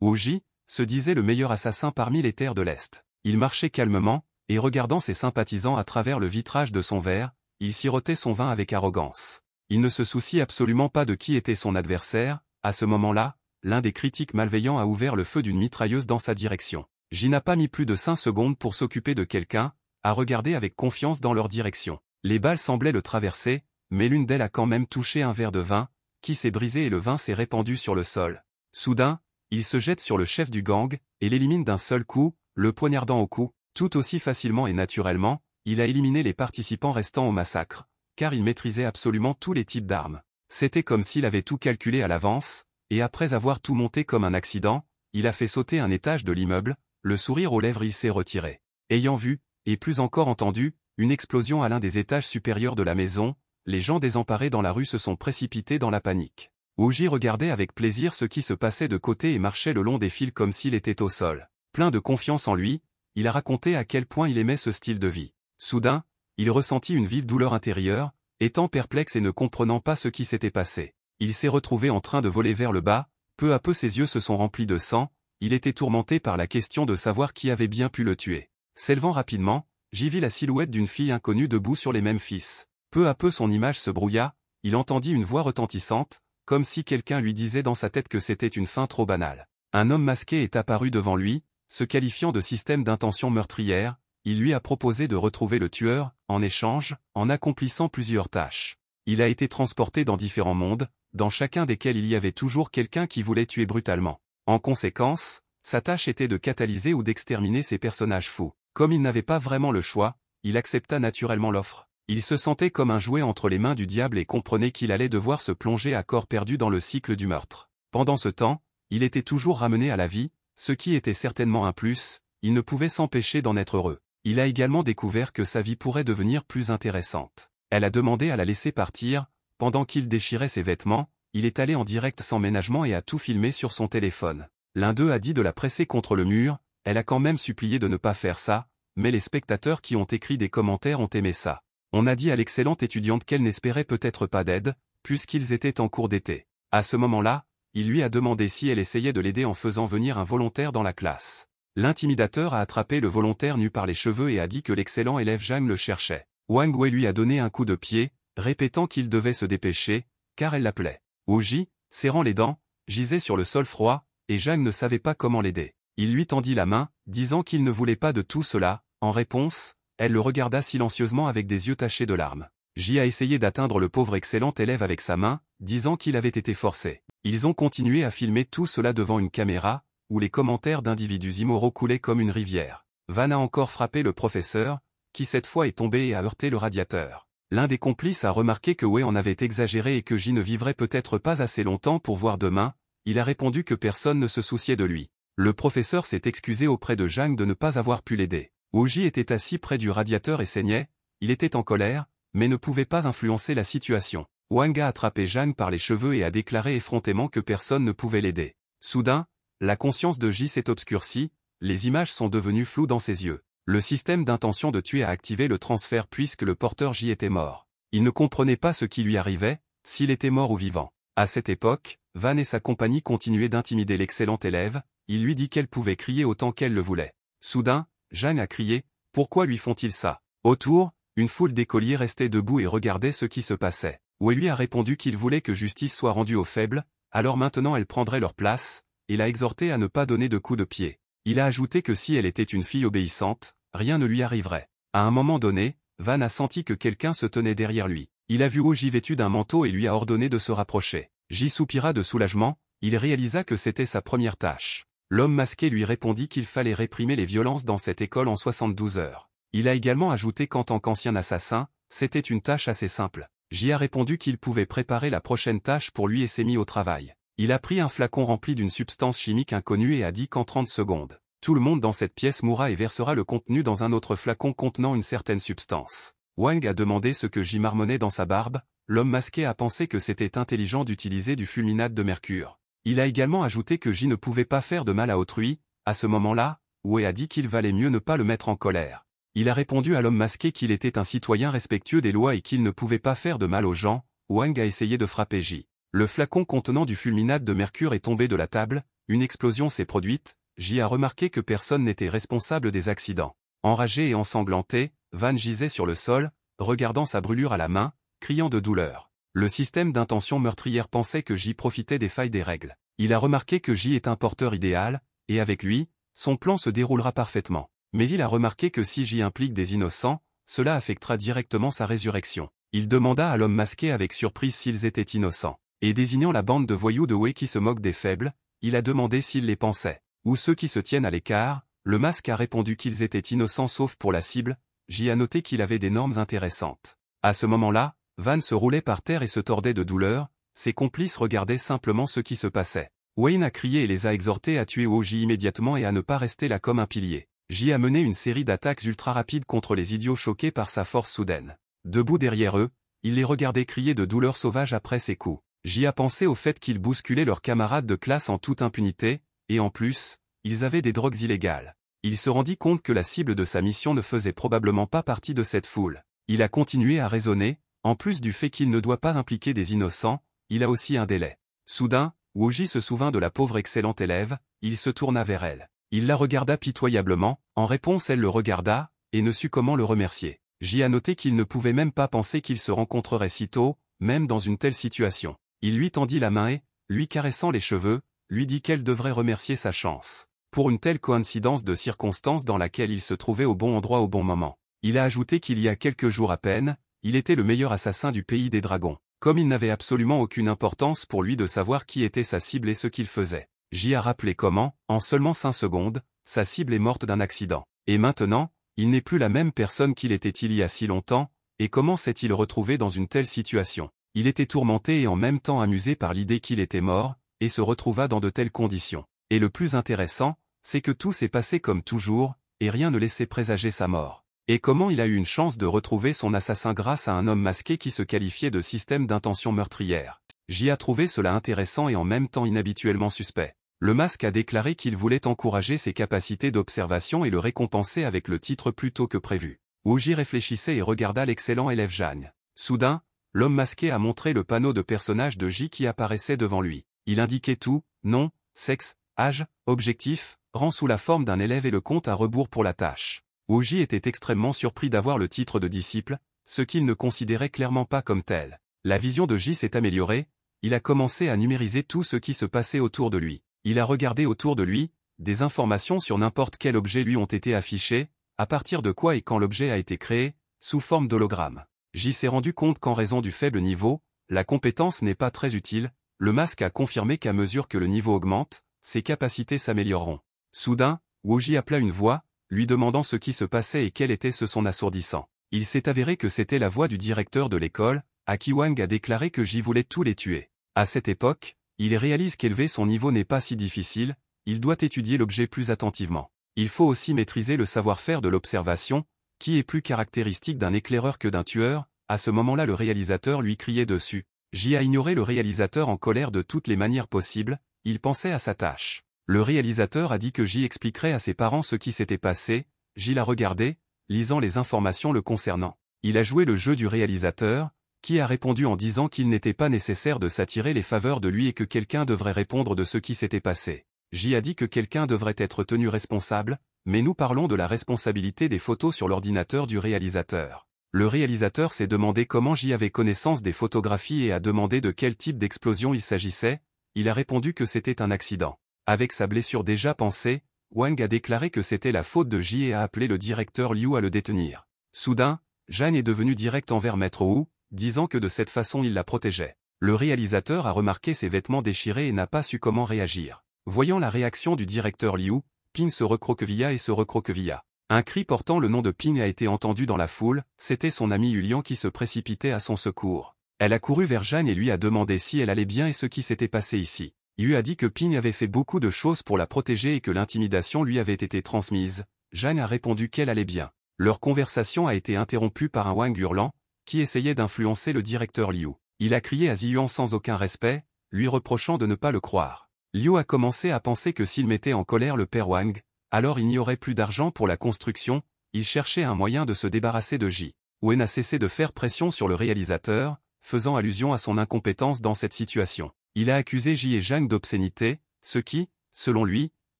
Wu se disait le meilleur assassin parmi les terres de l'Est. Il marchait calmement, et regardant ses sympathisants à travers le vitrage de son verre, il sirotait son vin avec arrogance. Il ne se soucie absolument pas de qui était son adversaire. À ce moment-là, l'un des critiques malveillants a ouvert le feu d'une mitrailleuse dans sa direction. J n'a pas mis plus de 5 secondes pour s'occuper de quelqu'un, à regarder avec confiance dans leur direction. Les balles semblaient le traverser, mais l'une d'elles a quand même touché un verre de vin, qui s'est brisé et le vin s'est répandu sur le sol. Soudain, il se jette sur le chef du gang, et l'élimine d'un seul coup, le poignardant au cou. Tout aussi facilement et naturellement, il a éliminé les participants restants au massacre, car il maîtrisait absolument tous les types d'armes. C'était comme s'il avait tout calculé à l'avance, et après avoir tout monté comme un accident, il a fait sauter un étage de l'immeuble, le sourire aux lèvres il s'est retiré. Ayant vu, et plus encore entendu, une explosion à l'un des étages supérieurs de la maison, les gens désemparés dans la rue se sont précipités dans la panique. Wu regardait avec plaisir ce qui se passait de côté et marchait le long des fils comme s'il était au sol. Plein de confiance en lui, il a raconté à quel point il aimait ce style de vie. Soudain, il ressentit une vive douleur intérieure, étant perplexe et ne comprenant pas ce qui s'était passé. Il s'est retrouvé en train de voler vers le bas, peu à peu ses yeux se sont remplis de sang, il était tourmenté par la question de savoir qui avait bien pu le tuer. S'élevant rapidement, j'y vis la silhouette d'une fille inconnue debout sur les mêmes fils. Peu à peu son image se brouilla, il entendit une voix retentissante, comme si quelqu'un lui disait dans sa tête que c'était une fin trop banale. Un homme masqué est apparu devant lui, se qualifiant de système d'intention meurtrière, il lui a proposé de retrouver le tueur, en échange, en accomplissant plusieurs tâches. Il a été transporté dans différents mondes, dans chacun desquels il y avait toujours quelqu'un qui voulait tuer brutalement. En conséquence, sa tâche était de catalyser ou d'exterminer ces personnages fous. Comme il n'avait pas vraiment le choix, il accepta naturellement l'offre. Il se sentait comme un jouet entre les mains du diable et comprenait qu'il allait devoir se plonger à corps perdu dans le cycle du meurtre. Pendant ce temps, il était toujours ramené à la vie, ce qui était certainement un plus, il ne pouvait s'empêcher d'en être heureux. Il a également découvert que sa vie pourrait devenir plus intéressante. Elle a demandé à la laisser partir, pendant qu'il déchirait ses vêtements, il est allé en direct sans ménagement et a tout filmé sur son téléphone. L'un d'eux a dit de la presser contre le mur, elle a quand même supplié de ne pas faire ça, mais les spectateurs qui ont écrit des commentaires ont aimé ça. On a dit à l'excellente étudiante qu'elle n'espérait peut-être pas d'aide, puisqu'ils étaient en cours d'été. À ce moment-là, il lui a demandé si elle essayait de l'aider en faisant venir un volontaire dans la classe. L'intimidateur a attrapé le volontaire nu par les cheveux et a dit que l'excellent élève Zhang le cherchait. Wang Wei lui a donné un coup de pied, répétant qu'il devait se dépêcher, car elle l'appelait. Wu serrant les dents, gisait sur le sol froid, et Zhang ne savait pas comment l'aider. Il lui tendit la main, disant qu'il ne voulait pas de tout cela. En réponse, elle le regarda silencieusement avec des yeux tachés de larmes. J a essayé d'atteindre le pauvre excellent élève avec sa main, disant qu'il avait été forcé. Ils ont continué à filmer tout cela devant une caméra, où les commentaires d'individus immoraux coulaient comme une rivière. Van a encore frappé le professeur, qui cette fois est tombé et a heurté le radiateur. L'un des complices a remarqué que Wei en avait exagéré et que J ne vivrait peut-être pas assez longtemps pour voir demain, il a répondu que personne ne se souciait de lui. Le professeur s'est excusé auprès de Zhang de ne pas avoir pu l'aider. Wu était assis près du radiateur et saignait, il était en colère, mais ne pouvait pas influencer la situation. Wang a attrapé Zhang par les cheveux et a déclaré effrontément que personne ne pouvait l'aider. Soudain, la conscience de J s'est obscurcie, les images sont devenues floues dans ses yeux. Le système d'intention de tuer a activé le transfert puisque le porteur J était mort. Il ne comprenait pas ce qui lui arrivait, s'il était mort ou vivant. À cette époque, Van et sa compagnie continuaient d'intimider l'excellent élève, il lui dit qu'elle pouvait crier autant qu'elle le voulait. Soudain, Zhang a crié, « Pourquoi lui font-ils ça ?» Autour, une foule d'écoliers restait debout et regardait ce qui se passait. Wei lui a répondu qu'il voulait que justice soit rendue aux faibles, alors maintenant elle prendrait leur place, et l'a exhorté à ne pas donner de coups de pied. Il a ajouté que si elle était une fille obéissante, rien ne lui arriverait. À un moment donné, Van a senti que quelqu'un se tenait derrière lui. Il a vu Wu vêtu d'un manteau et lui a ordonné de se rapprocher. J soupira de soulagement, il réalisa que c'était sa première tâche. L'homme masqué lui répondit qu'il fallait réprimer les violences dans cette école en 72 heures. Il a également ajouté qu'en tant qu'ancien assassin, c'était une tâche assez simple. J a répondu qu'il pouvait préparer la prochaine tâche pour lui et s'est mis au travail. Il a pris un flacon rempli d'une substance chimique inconnue et a dit qu'en 30 secondes, tout le monde dans cette pièce mourra et versera le contenu dans un autre flacon contenant une certaine substance. Wang a demandé ce que J marmonnait dans sa barbe, l'homme masqué a pensé que c'était intelligent d'utiliser du fulminate de mercure. Il a également ajouté que J ne pouvait pas faire de mal à autrui. À ce moment-là, Wei a dit qu'il valait mieux ne pas le mettre en colère. Il a répondu à l'homme masqué qu'il était un citoyen respectueux des lois et qu'il ne pouvait pas faire de mal aux gens. Wang a essayé de frapper J. Le flacon contenant du fulminate de mercure est tombé de la table, une explosion s'est produite, J a remarqué que personne n'était responsable des accidents. Enragé et ensanglanté, Van gisait sur le sol, regardant sa brûlure à la main, criant de douleur. Le système d'intention meurtrière pensait que J profitait des failles des règles. Il a remarqué que J est un porteur idéal, et avec lui, son plan se déroulera parfaitement. Mais il a remarqué que si J implique des innocents, cela affectera directement sa résurrection. Il demanda à l'homme masqué avec surprise s'ils étaient innocents. Et désignant la bande de voyous de Wei qui se moquent des faibles, il a demandé s'ils les pensaient. Ou ceux qui se tiennent à l'écart, le masque a répondu qu'ils étaient innocents sauf pour la cible, J a noté qu'il avait des normes intéressantes. À ce moment-là, Van se roulait par terre et se tordait de douleur, ses complices regardaient simplement ce qui se passait. Wayne a crié et les a exhortés à tuer J immédiatement et à ne pas rester là comme un pilier. J a mené une série d'attaques ultra rapides contre les idiots choqués par sa force soudaine. Debout derrière eux, il les regardait crier de douleur sauvage après ses coups. J a pensé au fait qu'ils bousculaient leurs camarades de classe en toute impunité, et en plus, ils avaient des drogues illégales. Il se rendit compte que la cible de sa mission ne faisait probablement pas partie de cette foule. Il a continué à raisonner, en plus du fait qu'il ne doit pas impliquer des innocents, il a aussi un délai. Soudain, Woji se souvint de la pauvre excellente élève, il se tourna vers elle. Il la regarda pitoyablement, en réponse elle le regarda, et ne sut comment le remercier. J a noté qu'il ne pouvait même pas penser qu'ils se rencontreraient si tôt, même dans une telle situation. Il lui tendit la main et, lui caressant les cheveux, lui dit qu'elle devrait remercier sa chance. Pour une telle coïncidence de circonstances dans laquelle il se trouvait au bon endroit au bon moment. Il a ajouté qu'il y a quelques jours à peine, il était le meilleur assassin du pays des dragons. Comme il n'avait absolument aucune importance pour lui de savoir qui était sa cible et ce qu'il faisait. J a rappelé comment, en seulement 5 secondes, sa cible est morte d'un accident. Et maintenant, il n'est plus la même personne qu'il était il y a si longtemps, et comment s'est-il retrouvé dans une telle situation? Il était tourmenté et en même temps amusé par l'idée qu'il était mort, et se retrouva dans de telles conditions. Et le plus intéressant, c'est que tout s'est passé comme toujours, et rien ne laissait présager sa mort. Et comment il a eu une chance de retrouver son assassin grâce à un homme masqué qui se qualifiait de système d'intention meurtrière. J a trouvé cela intéressant et en même temps inhabituellement suspect. Le masque a déclaré qu'il voulait encourager ses capacités d'observation et le récompenser avec le titre plus tôt que prévu. Woji réfléchissait et regarda l'excellent élève Jeanne. Soudain, l'homme masqué a montré le panneau de personnage de J qui apparaissait devant lui. Il indiquait tout, nom, sexe, âge, objectif, rang sous la forme d'un élève et le compte à rebours pour la tâche. Woji était extrêmement surpris d'avoir le titre de disciple, ce qu'il ne considérait clairement pas comme tel. La vision de J s'est améliorée, il a commencé à numériser tout ce qui se passait autour de lui. Il a regardé autour de lui, des informations sur n'importe quel objet lui ont été affichées, à partir de quoi et quand l'objet a été créé, sous forme d'hologramme. J s'est rendu compte qu'en raison du faible niveau, la compétence n'est pas très utile, le masque a confirmé qu'à mesure que le niveau augmente, ses capacités s'amélioreront. Soudain, Woji appela une voix, lui demandant ce qui se passait et quel était ce son assourdissant. Il s'est avéré que c'était la voix du directeur de l'école, à qui Wang a déclaré que J voulait tous les tuer. À cette époque, il réalise qu'élever son niveau n'est pas si difficile, il doit étudier l'objet plus attentivement. Il faut aussi maîtriser le savoir-faire de l'observation, qui est plus caractéristique d'un éclaireur que d'un tueur. À ce moment-là le réalisateur lui criait dessus. J a ignoré le réalisateur en colère de toutes les manières possibles, il pensait à sa tâche. Le réalisateur a dit que J expliquerait à ses parents ce qui s'était passé, J l'a regardé, lisant les informations le concernant. Il a joué le jeu du réalisateur, qui a répondu en disant qu'il n'était pas nécessaire de s'attirer les faveurs de lui et que quelqu'un devrait répondre de ce qui s'était passé. J a dit que quelqu'un devrait être tenu responsable, mais nous parlons de la responsabilité des photos sur l'ordinateur du réalisateur. Le réalisateur s'est demandé comment J avait connaissance des photographies et a demandé de quel type d'explosion il s'agissait, il a répondu que c'était un accident. Avec sa blessure déjà pansée, Wang a déclaré que c'était la faute de J et a appelé le directeur Liu à le détenir. Soudain, Jeanne est devenu direct envers Maître Wu, disant que de cette façon il la protégeait. Le réalisateur a remarqué ses vêtements déchirés et n'a pas su comment réagir. Voyant la réaction du directeur Liu, Ping se recroquevilla et se recroquevilla. Un cri portant le nom de Ping a été entendu dans la foule, c'était son ami Yulian qui se précipitait à son secours. Elle a couru vers Jeanne et lui a demandé si elle allait bien et ce qui s'était passé ici. Yu a dit que Ping avait fait beaucoup de choses pour la protéger et que l'intimidation lui avait été transmise. Jeanne a répondu qu'elle allait bien. Leur conversation a été interrompue par un Wang hurlant, qui essayait d'influencer le directeur Liu. Il a crié à Ziyuan sans aucun respect, lui reprochant de ne pas le croire. Liu a commencé à penser que s'il mettait en colère le père Wang, alors il n'y aurait plus d'argent pour la construction, il cherchait un moyen de se débarrasser de J. Wen a cessé de faire pression sur le réalisateur, faisant allusion à son incompétence dans cette situation. Il a accusé J et Zhang d'obscénité, ce qui, selon lui,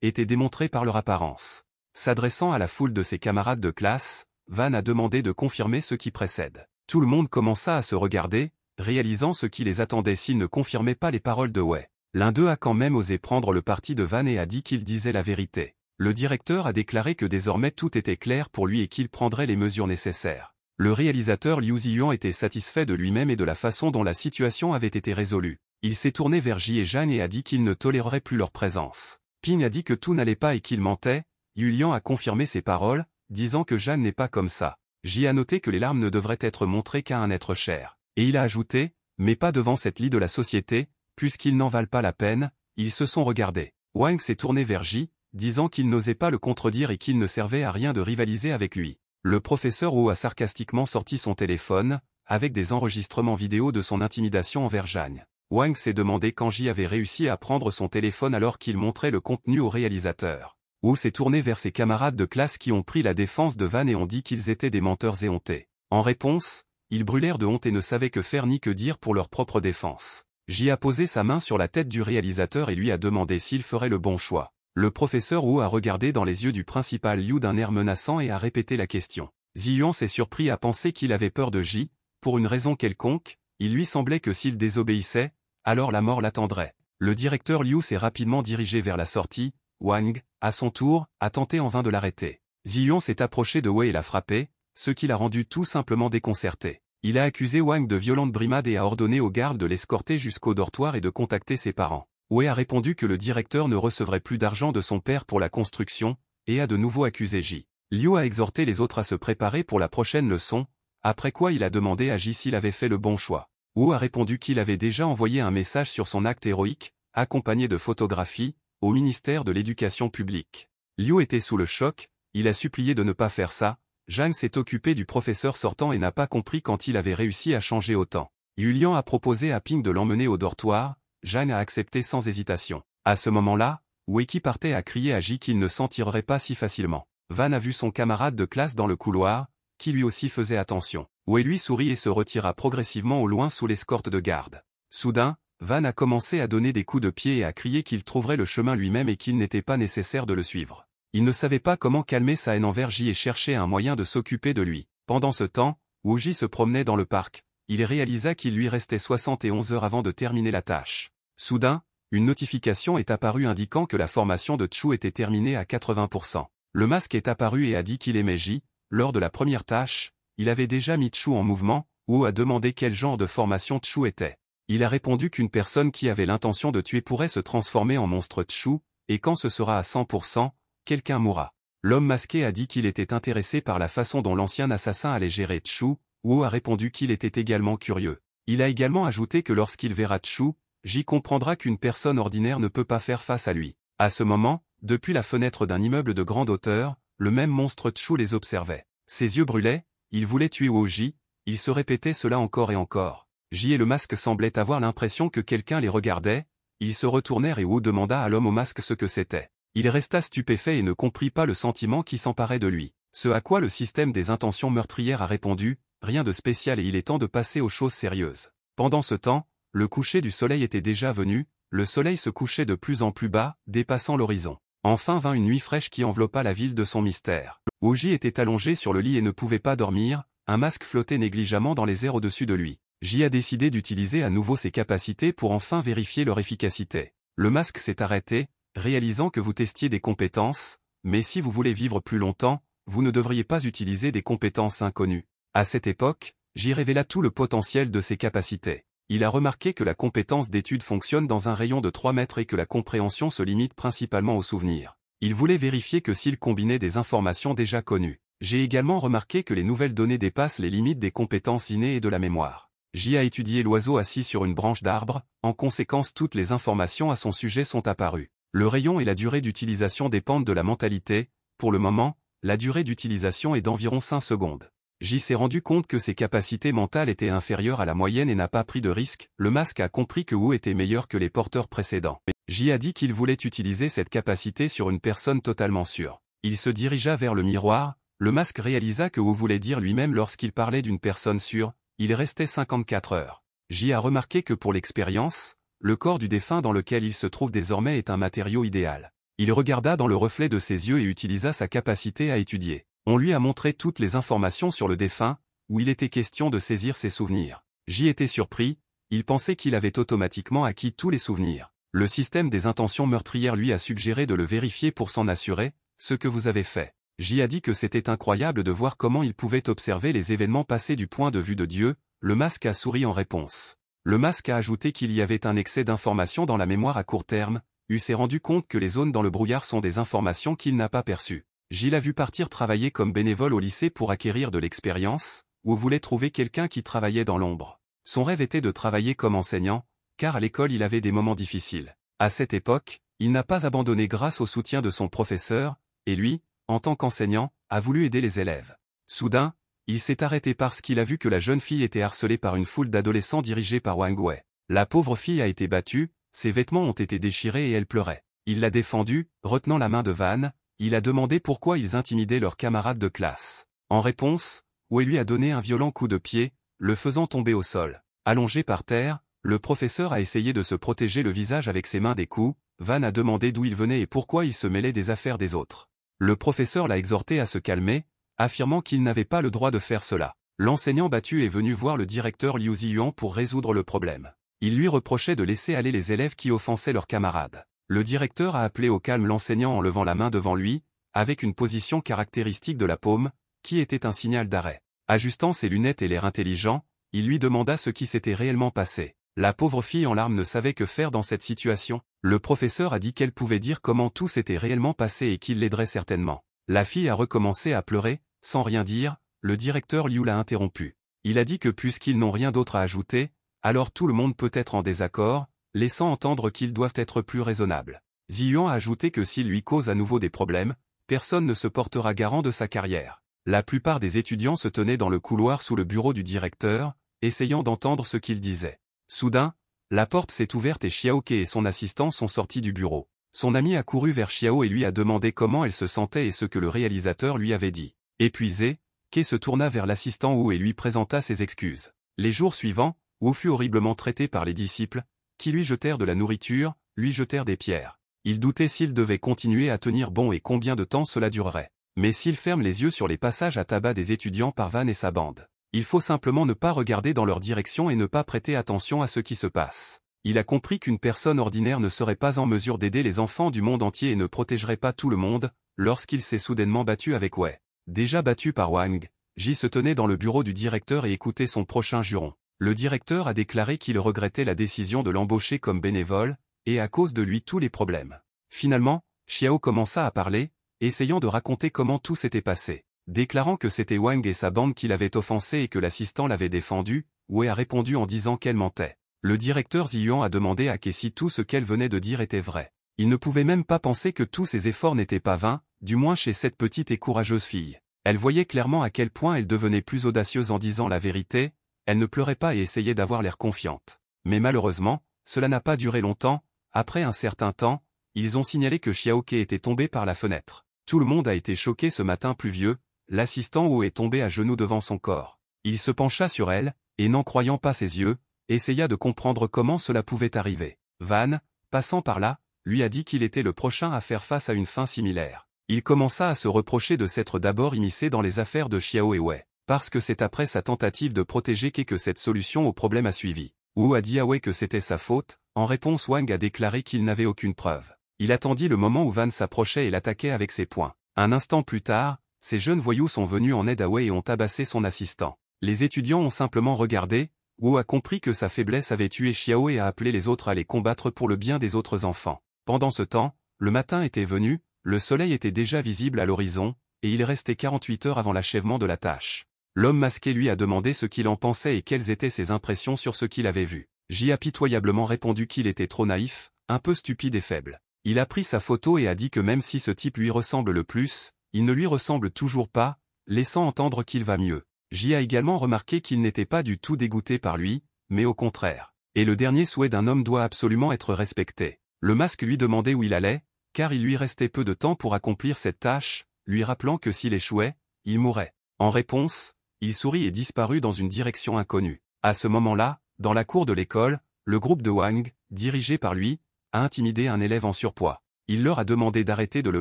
étaient démontrées par leur apparence. S'adressant à la foule de ses camarades de classe, Van a demandé de confirmer ce qui précède. Tout le monde commença à se regarder, réalisant ce qui les attendait s'ils ne confirmaient pas les paroles de Wei. L'un d'eux a quand même osé prendre le parti de Van et a dit qu'il disait la vérité. Le directeur a déclaré que désormais tout était clair pour lui et qu'il prendrait les mesures nécessaires. Le réalisateur Liu Ziyuan était satisfait de lui-même et de la façon dont la situation avait été résolue. Il s'est tourné vers Ji et Jeanne et a dit qu'il ne tolérerait plus leur présence. Ping a dit que tout n'allait pas et qu'il mentait. Yulian a confirmé ses paroles, disant que Jeanne n'est pas comme ça. Ji a noté que les larmes ne devraient être montrées qu'à un être cher. Et il a ajouté, mais pas devant cette lie de la société, puisqu'ils n'en valent pas la peine. Ils se sont regardés. Wang s'est tourné vers Ji, disant qu'il n'osait pas le contredire et qu'il ne servait à rien de rivaliser avec lui. Le professeur Wu a sarcastiquement sorti son téléphone, avec des enregistrements vidéo de son intimidation envers Jeanne. Wang s'est demandé quand Ji avait réussi à prendre son téléphone alors qu'il montrait le contenu au réalisateur. Wu s'est tourné vers ses camarades de classe qui ont pris la défense de Van et ont dit qu'ils étaient des menteurs éhontés. En réponse, ils brûlèrent de honte et ne savaient que faire ni que dire pour leur propre défense. Ji a posé sa main sur la tête du réalisateur et lui a demandé s'il ferait le bon choix. Le professeur Wu a regardé dans les yeux du principal Liu d'un air menaçant et a répété la question. Ziyuan s'est surpris à penser qu'il avait peur de Ji, pour une raison quelconque, il lui semblait que s'il désobéissait, alors la mort l'attendrait. Le directeur Liu s'est rapidement dirigé vers la sortie. Wang, à son tour, a tenté en vain de l'arrêter. Ziyuan s'est approché de Wei et l'a frappé, ce qui l'a rendu tout simplement déconcerté. Il a accusé Wang de violentes brimades et a ordonné aux gardes de l'escorter jusqu'au dortoir et de contacter ses parents. Wei a répondu que le directeur ne recevrait plus d'argent de son père pour la construction, et a de nouveau accusé Ji. Liu a exhorté les autres à se préparer pour la prochaine leçon, après quoi il a demandé à Ji s'il avait fait le bon choix. Wu a répondu qu'il avait déjà envoyé un message sur son acte héroïque, accompagné de photographies, au ministère de l'Éducation publique. Liu était sous le choc, il a supplié de ne pas faire ça. Jeanne s'est occupée du professeur sortant et n'a pas compris quand il avait réussi à changer autant. Yulian a proposé à Ping de l'emmener au dortoir. Jeanne a accepté sans hésitation. À ce moment-là, Wei qui partait a crié à Ji qu'il ne s'en tirerait pas si facilement. Van a vu son camarade de classe dans le couloir, qui lui aussi faisait attention. Wei lui sourit et se retira progressivement au loin sous l'escorte de garde. Soudain, Van a commencé à donner des coups de pied et à crier qu'il trouverait le chemin lui-même et qu'il n'était pas nécessaire de le suivre. Il ne savait pas comment calmer sa haine envers Ji et cherchait un moyen de s'occuper de lui. Pendant ce temps, Wu Ji se promenait dans le parc. Il réalisa qu'il lui restait 71 heures avant de terminer la tâche. Soudain, une notification est apparue indiquant que la formation de Chu était terminée à 80%. Le masque est apparu et a dit qu'il aimait Ji. Lors de la première tâche, il avait déjà mis Chu en mouvement. Wu a demandé quel genre de formation Chu était. Il a répondu qu'une personne qui avait l'intention de tuer pourrait se transformer en monstre Chu, et quand ce sera à 100%, quelqu'un mourra. L'homme masqué a dit qu'il était intéressé par la façon dont l'ancien assassin allait gérer Chu. Wu a répondu qu'il était également curieux. Il a également ajouté que lorsqu'il verra Chu, Ji comprendra qu'une personne ordinaire ne peut pas faire face à lui. À ce moment, depuis la fenêtre d'un immeuble de grande hauteur, le même monstre Chu les observait. Ses yeux brûlaient, il voulait tuer Wu Ji, il se répétait cela encore et encore. Ji et le masque semblaient avoir l'impression que quelqu'un les regardait, ils se retournèrent et Wu demanda à l'homme au masque ce que c'était. Il resta stupéfait et ne comprit pas le sentiment qui s'emparait de lui. Ce à quoi le système des intentions meurtrières a répondu, rien de spécial et il est temps de passer aux choses sérieuses. Pendant ce temps, le coucher du soleil était déjà venu, le soleil se couchait de plus en plus bas, dépassant l'horizon. Enfin vint une nuit fraîche qui enveloppa la ville de son mystère. Wu Ji était allongé sur le lit et ne pouvait pas dormir, un masque flottait négligemment dans les airs au-dessus de lui. Ji a décidé d'utiliser à nouveau ses capacités pour enfin vérifier leur efficacité. Le masque s'est arrêté, réalisant que vous testiez des compétences, mais si vous voulez vivre plus longtemps, vous ne devriez pas utiliser des compétences inconnues. À cette époque, Ji révéla tout le potentiel de ses capacités. Il a remarqué que la compétence d'étude fonctionne dans un rayon de 3 mètres et que la compréhension se limite principalement aux souvenirs. Il voulait vérifier que s'il combinait des informations déjà connues. J'ai également remarqué que les nouvelles données dépassent les limites des compétences innées et de la mémoire. Ji a étudié l'oiseau assis sur une branche d'arbre, en conséquence toutes les informations à son sujet sont apparues. Le rayon et la durée d'utilisation dépendent de la mentalité, pour le moment, la durée d'utilisation est d'environ 5 secondes. Ji s'est rendu compte que ses capacités mentales étaient inférieures à la moyenne et n'a pas pris de risque. Le masque a compris que Wu était meilleur que les porteurs précédents. Ji a dit qu'il voulait utiliser cette capacité sur une personne totalement sûre. Il se dirigea vers le miroir, le masque réalisa que Wu voulait dire lui-même lorsqu'il parlait d'une personne sûre, il restait 54 heures. Ji a remarqué que pour l'expérience, le corps du défunt dans lequel il se trouve désormais est un matériau idéal. Il regarda dans le reflet de ses yeux et utilisa sa capacité à étudier. On lui a montré toutes les informations sur le défunt, où il était question de saisir ses souvenirs. J'y étais surpris, il pensait qu'il avait automatiquement acquis tous les souvenirs. Le système des intentions meurtrières lui a suggéré de le vérifier pour s'en assurer, ce que vous avez fait. J'y a dit que c'était incroyable de voir comment il pouvait observer les événements passés du point de vue de Dieu, le masque a souri en réponse. Le masque a ajouté qu'il y avait un excès d'informations dans la mémoire à court terme, s'est rendu compte que les zones dans le brouillard sont des informations qu'il n'a pas perçues. Gilles a vu partir travailler comme bénévole au lycée pour acquérir de l'expérience, ou voulait trouver quelqu'un qui travaillait dans l'ombre. Son rêve était de travailler comme enseignant, car à l'école il avait des moments difficiles. À cette époque, il n'a pas abandonné grâce au soutien de son professeur, et lui, en tant qu'enseignant, a voulu aider les élèves. Soudain, il s'est arrêté parce qu'il a vu que la jeune fille était harcelée par une foule d'adolescents dirigés par Wang Wei. La pauvre fille a été battue, ses vêtements ont été déchirés et elle pleurait. Il l'a défendue, retenant la main de Van, il a demandé pourquoi ils intimidaient leurs camarades de classe. En réponse, Wei lui a donné un violent coup de pied, le faisant tomber au sol. Allongé par terre, le professeur a essayé de se protéger le visage avec ses mains des coups. Van a demandé d'où il venait et pourquoi il se mêlait des affaires des autres. Le professeur l'a exhorté à se calmer, affirmant qu'il n'avait pas le droit de faire cela. L'enseignant battu est venu voir le directeur Liu Ziyuan pour résoudre le problème. Il lui reprochait de laisser aller les élèves qui offensaient leurs camarades. Le directeur a appelé au calme l'enseignant en levant la main devant lui, avec une position caractéristique de la paume, qui était un signal d'arrêt. Ajustant ses lunettes et l'air intelligent, il lui demanda ce qui s'était réellement passé. La pauvre fille en larmes ne savait que faire dans cette situation. Le professeur a dit qu'elle pouvait dire comment tout s'était réellement passé et qu'il l'aiderait certainement. La fille a recommencé à pleurer, sans rien dire, le directeur Liu l'a interrompu. Il a dit que puisqu'ils n'ont rien d'autre à ajouter, alors tout le monde peut être en désaccord, laissant entendre qu'ils doivent être plus raisonnables. Ziyuan a ajouté que s'il lui cause à nouveau des problèmes, personne ne se portera garant de sa carrière. La plupart des étudiants se tenaient dans le couloir sous le bureau du directeur, essayant d'entendre ce qu'il disait. Soudain, la porte s'est ouverte et Xiaoke et son assistant sont sortis du bureau. Son ami a couru vers Xiao et lui a demandé comment elle se sentait et ce que le réalisateur lui avait dit. Épuisé, Ke se tourna vers l'assistant Wu et lui présenta ses excuses. Les jours suivants, Wu fut horriblement traité par les disciples, qui lui jetèrent de la nourriture, lui jetèrent des pierres. Il doutait s'il devait continuer à tenir bon et combien de temps cela durerait. Mais s'il ferme les yeux sur les passages à tabac des étudiants par Van et sa bande, il faut simplement ne pas regarder dans leur direction et ne pas prêter attention à ce qui se passe. Il a compris qu'une personne ordinaire ne serait pas en mesure d'aider les enfants du monde entier et ne protégerait pas tout le monde, lorsqu'il s'est soudainement battu avec Wei. Déjà battu par Wang, Ji se tenait dans le bureau du directeur et écoutait son prochain juron. Le directeur a déclaré qu'il regrettait la décision de l'embaucher comme bénévole, et à cause de lui tous les problèmes. Finalement, Xiao commença à parler, essayant de raconter comment tout s'était passé. Déclarant que c'était Wang et sa bande qui l'avaient offensé et que l'assistant l'avait défendu, Wei a répondu en disant qu'elle mentait. Le directeur Ziyuan a demandé à Ke si tout ce qu'elle venait de dire était vrai. Il ne pouvait même pas penser que tous ses efforts n'étaient pas vains, du moins chez cette petite et courageuse fille. Elle voyait clairement à quel point elle devenait plus audacieuse en disant la vérité, elle ne pleurait pas et essayait d'avoir l'air confiante. Mais malheureusement, cela n'a pas duré longtemps. Après un certain temps, ils ont signalé que Xiaoke était tombé par la fenêtre. Tout le monde a été choqué ce matin pluvieux, l'assistant Wu est tombé à genoux devant son corps. Il se pencha sur elle, et n'en croyant pas ses yeux, essaya de comprendre comment cela pouvait arriver. Van, passant par là, lui a dit qu'il était le prochain à faire face à une fin similaire. Il commença à se reprocher de s'être d'abord immiscé dans les affaires de Xiao et Wei, parce que c'est après sa tentative de protéger Ke que cette solution au problème a suivi. Wu a dit à Wei que c'était sa faute, en réponse Wang a déclaré qu'il n'avait aucune preuve. Il attendit le moment où Van s'approchait et l'attaquait avec ses poings. Un instant plus tard, ces jeunes voyous sont venus en aide à Wei et ont tabassé son assistant. Les étudiants ont simplement regardé. Wu a compris que sa faiblesse avait tué Xiao et a appelé les autres à les combattre pour le bien des autres enfants. Pendant ce temps, le matin était venu, le soleil était déjà visible à l'horizon, et il restait 48 heures avant l'achèvement de la tâche. L'homme masqué lui a demandé ce qu'il en pensait et quelles étaient ses impressions sur ce qu'il avait vu. J a pitoyablement répondu qu'il était trop naïf, un peu stupide et faible. Il a pris sa photo et a dit que même si ce type lui ressemble le plus, il ne lui ressemble toujours pas, laissant entendre qu'il va mieux. J a également remarqué qu'il n'était pas du tout dégoûté par lui, mais au contraire. Et le dernier souhait d'un homme doit absolument être respecté. Le masque lui demandait où il allait, car il lui restait peu de temps pour accomplir cette tâche, lui rappelant que s'il échouait, il mourrait. En réponse, il sourit et disparut dans une direction inconnue. À ce moment-là, dans la cour de l'école, le groupe de Wang, dirigé par lui, a intimidé un élève en surpoids. Il leur a demandé d'arrêter de le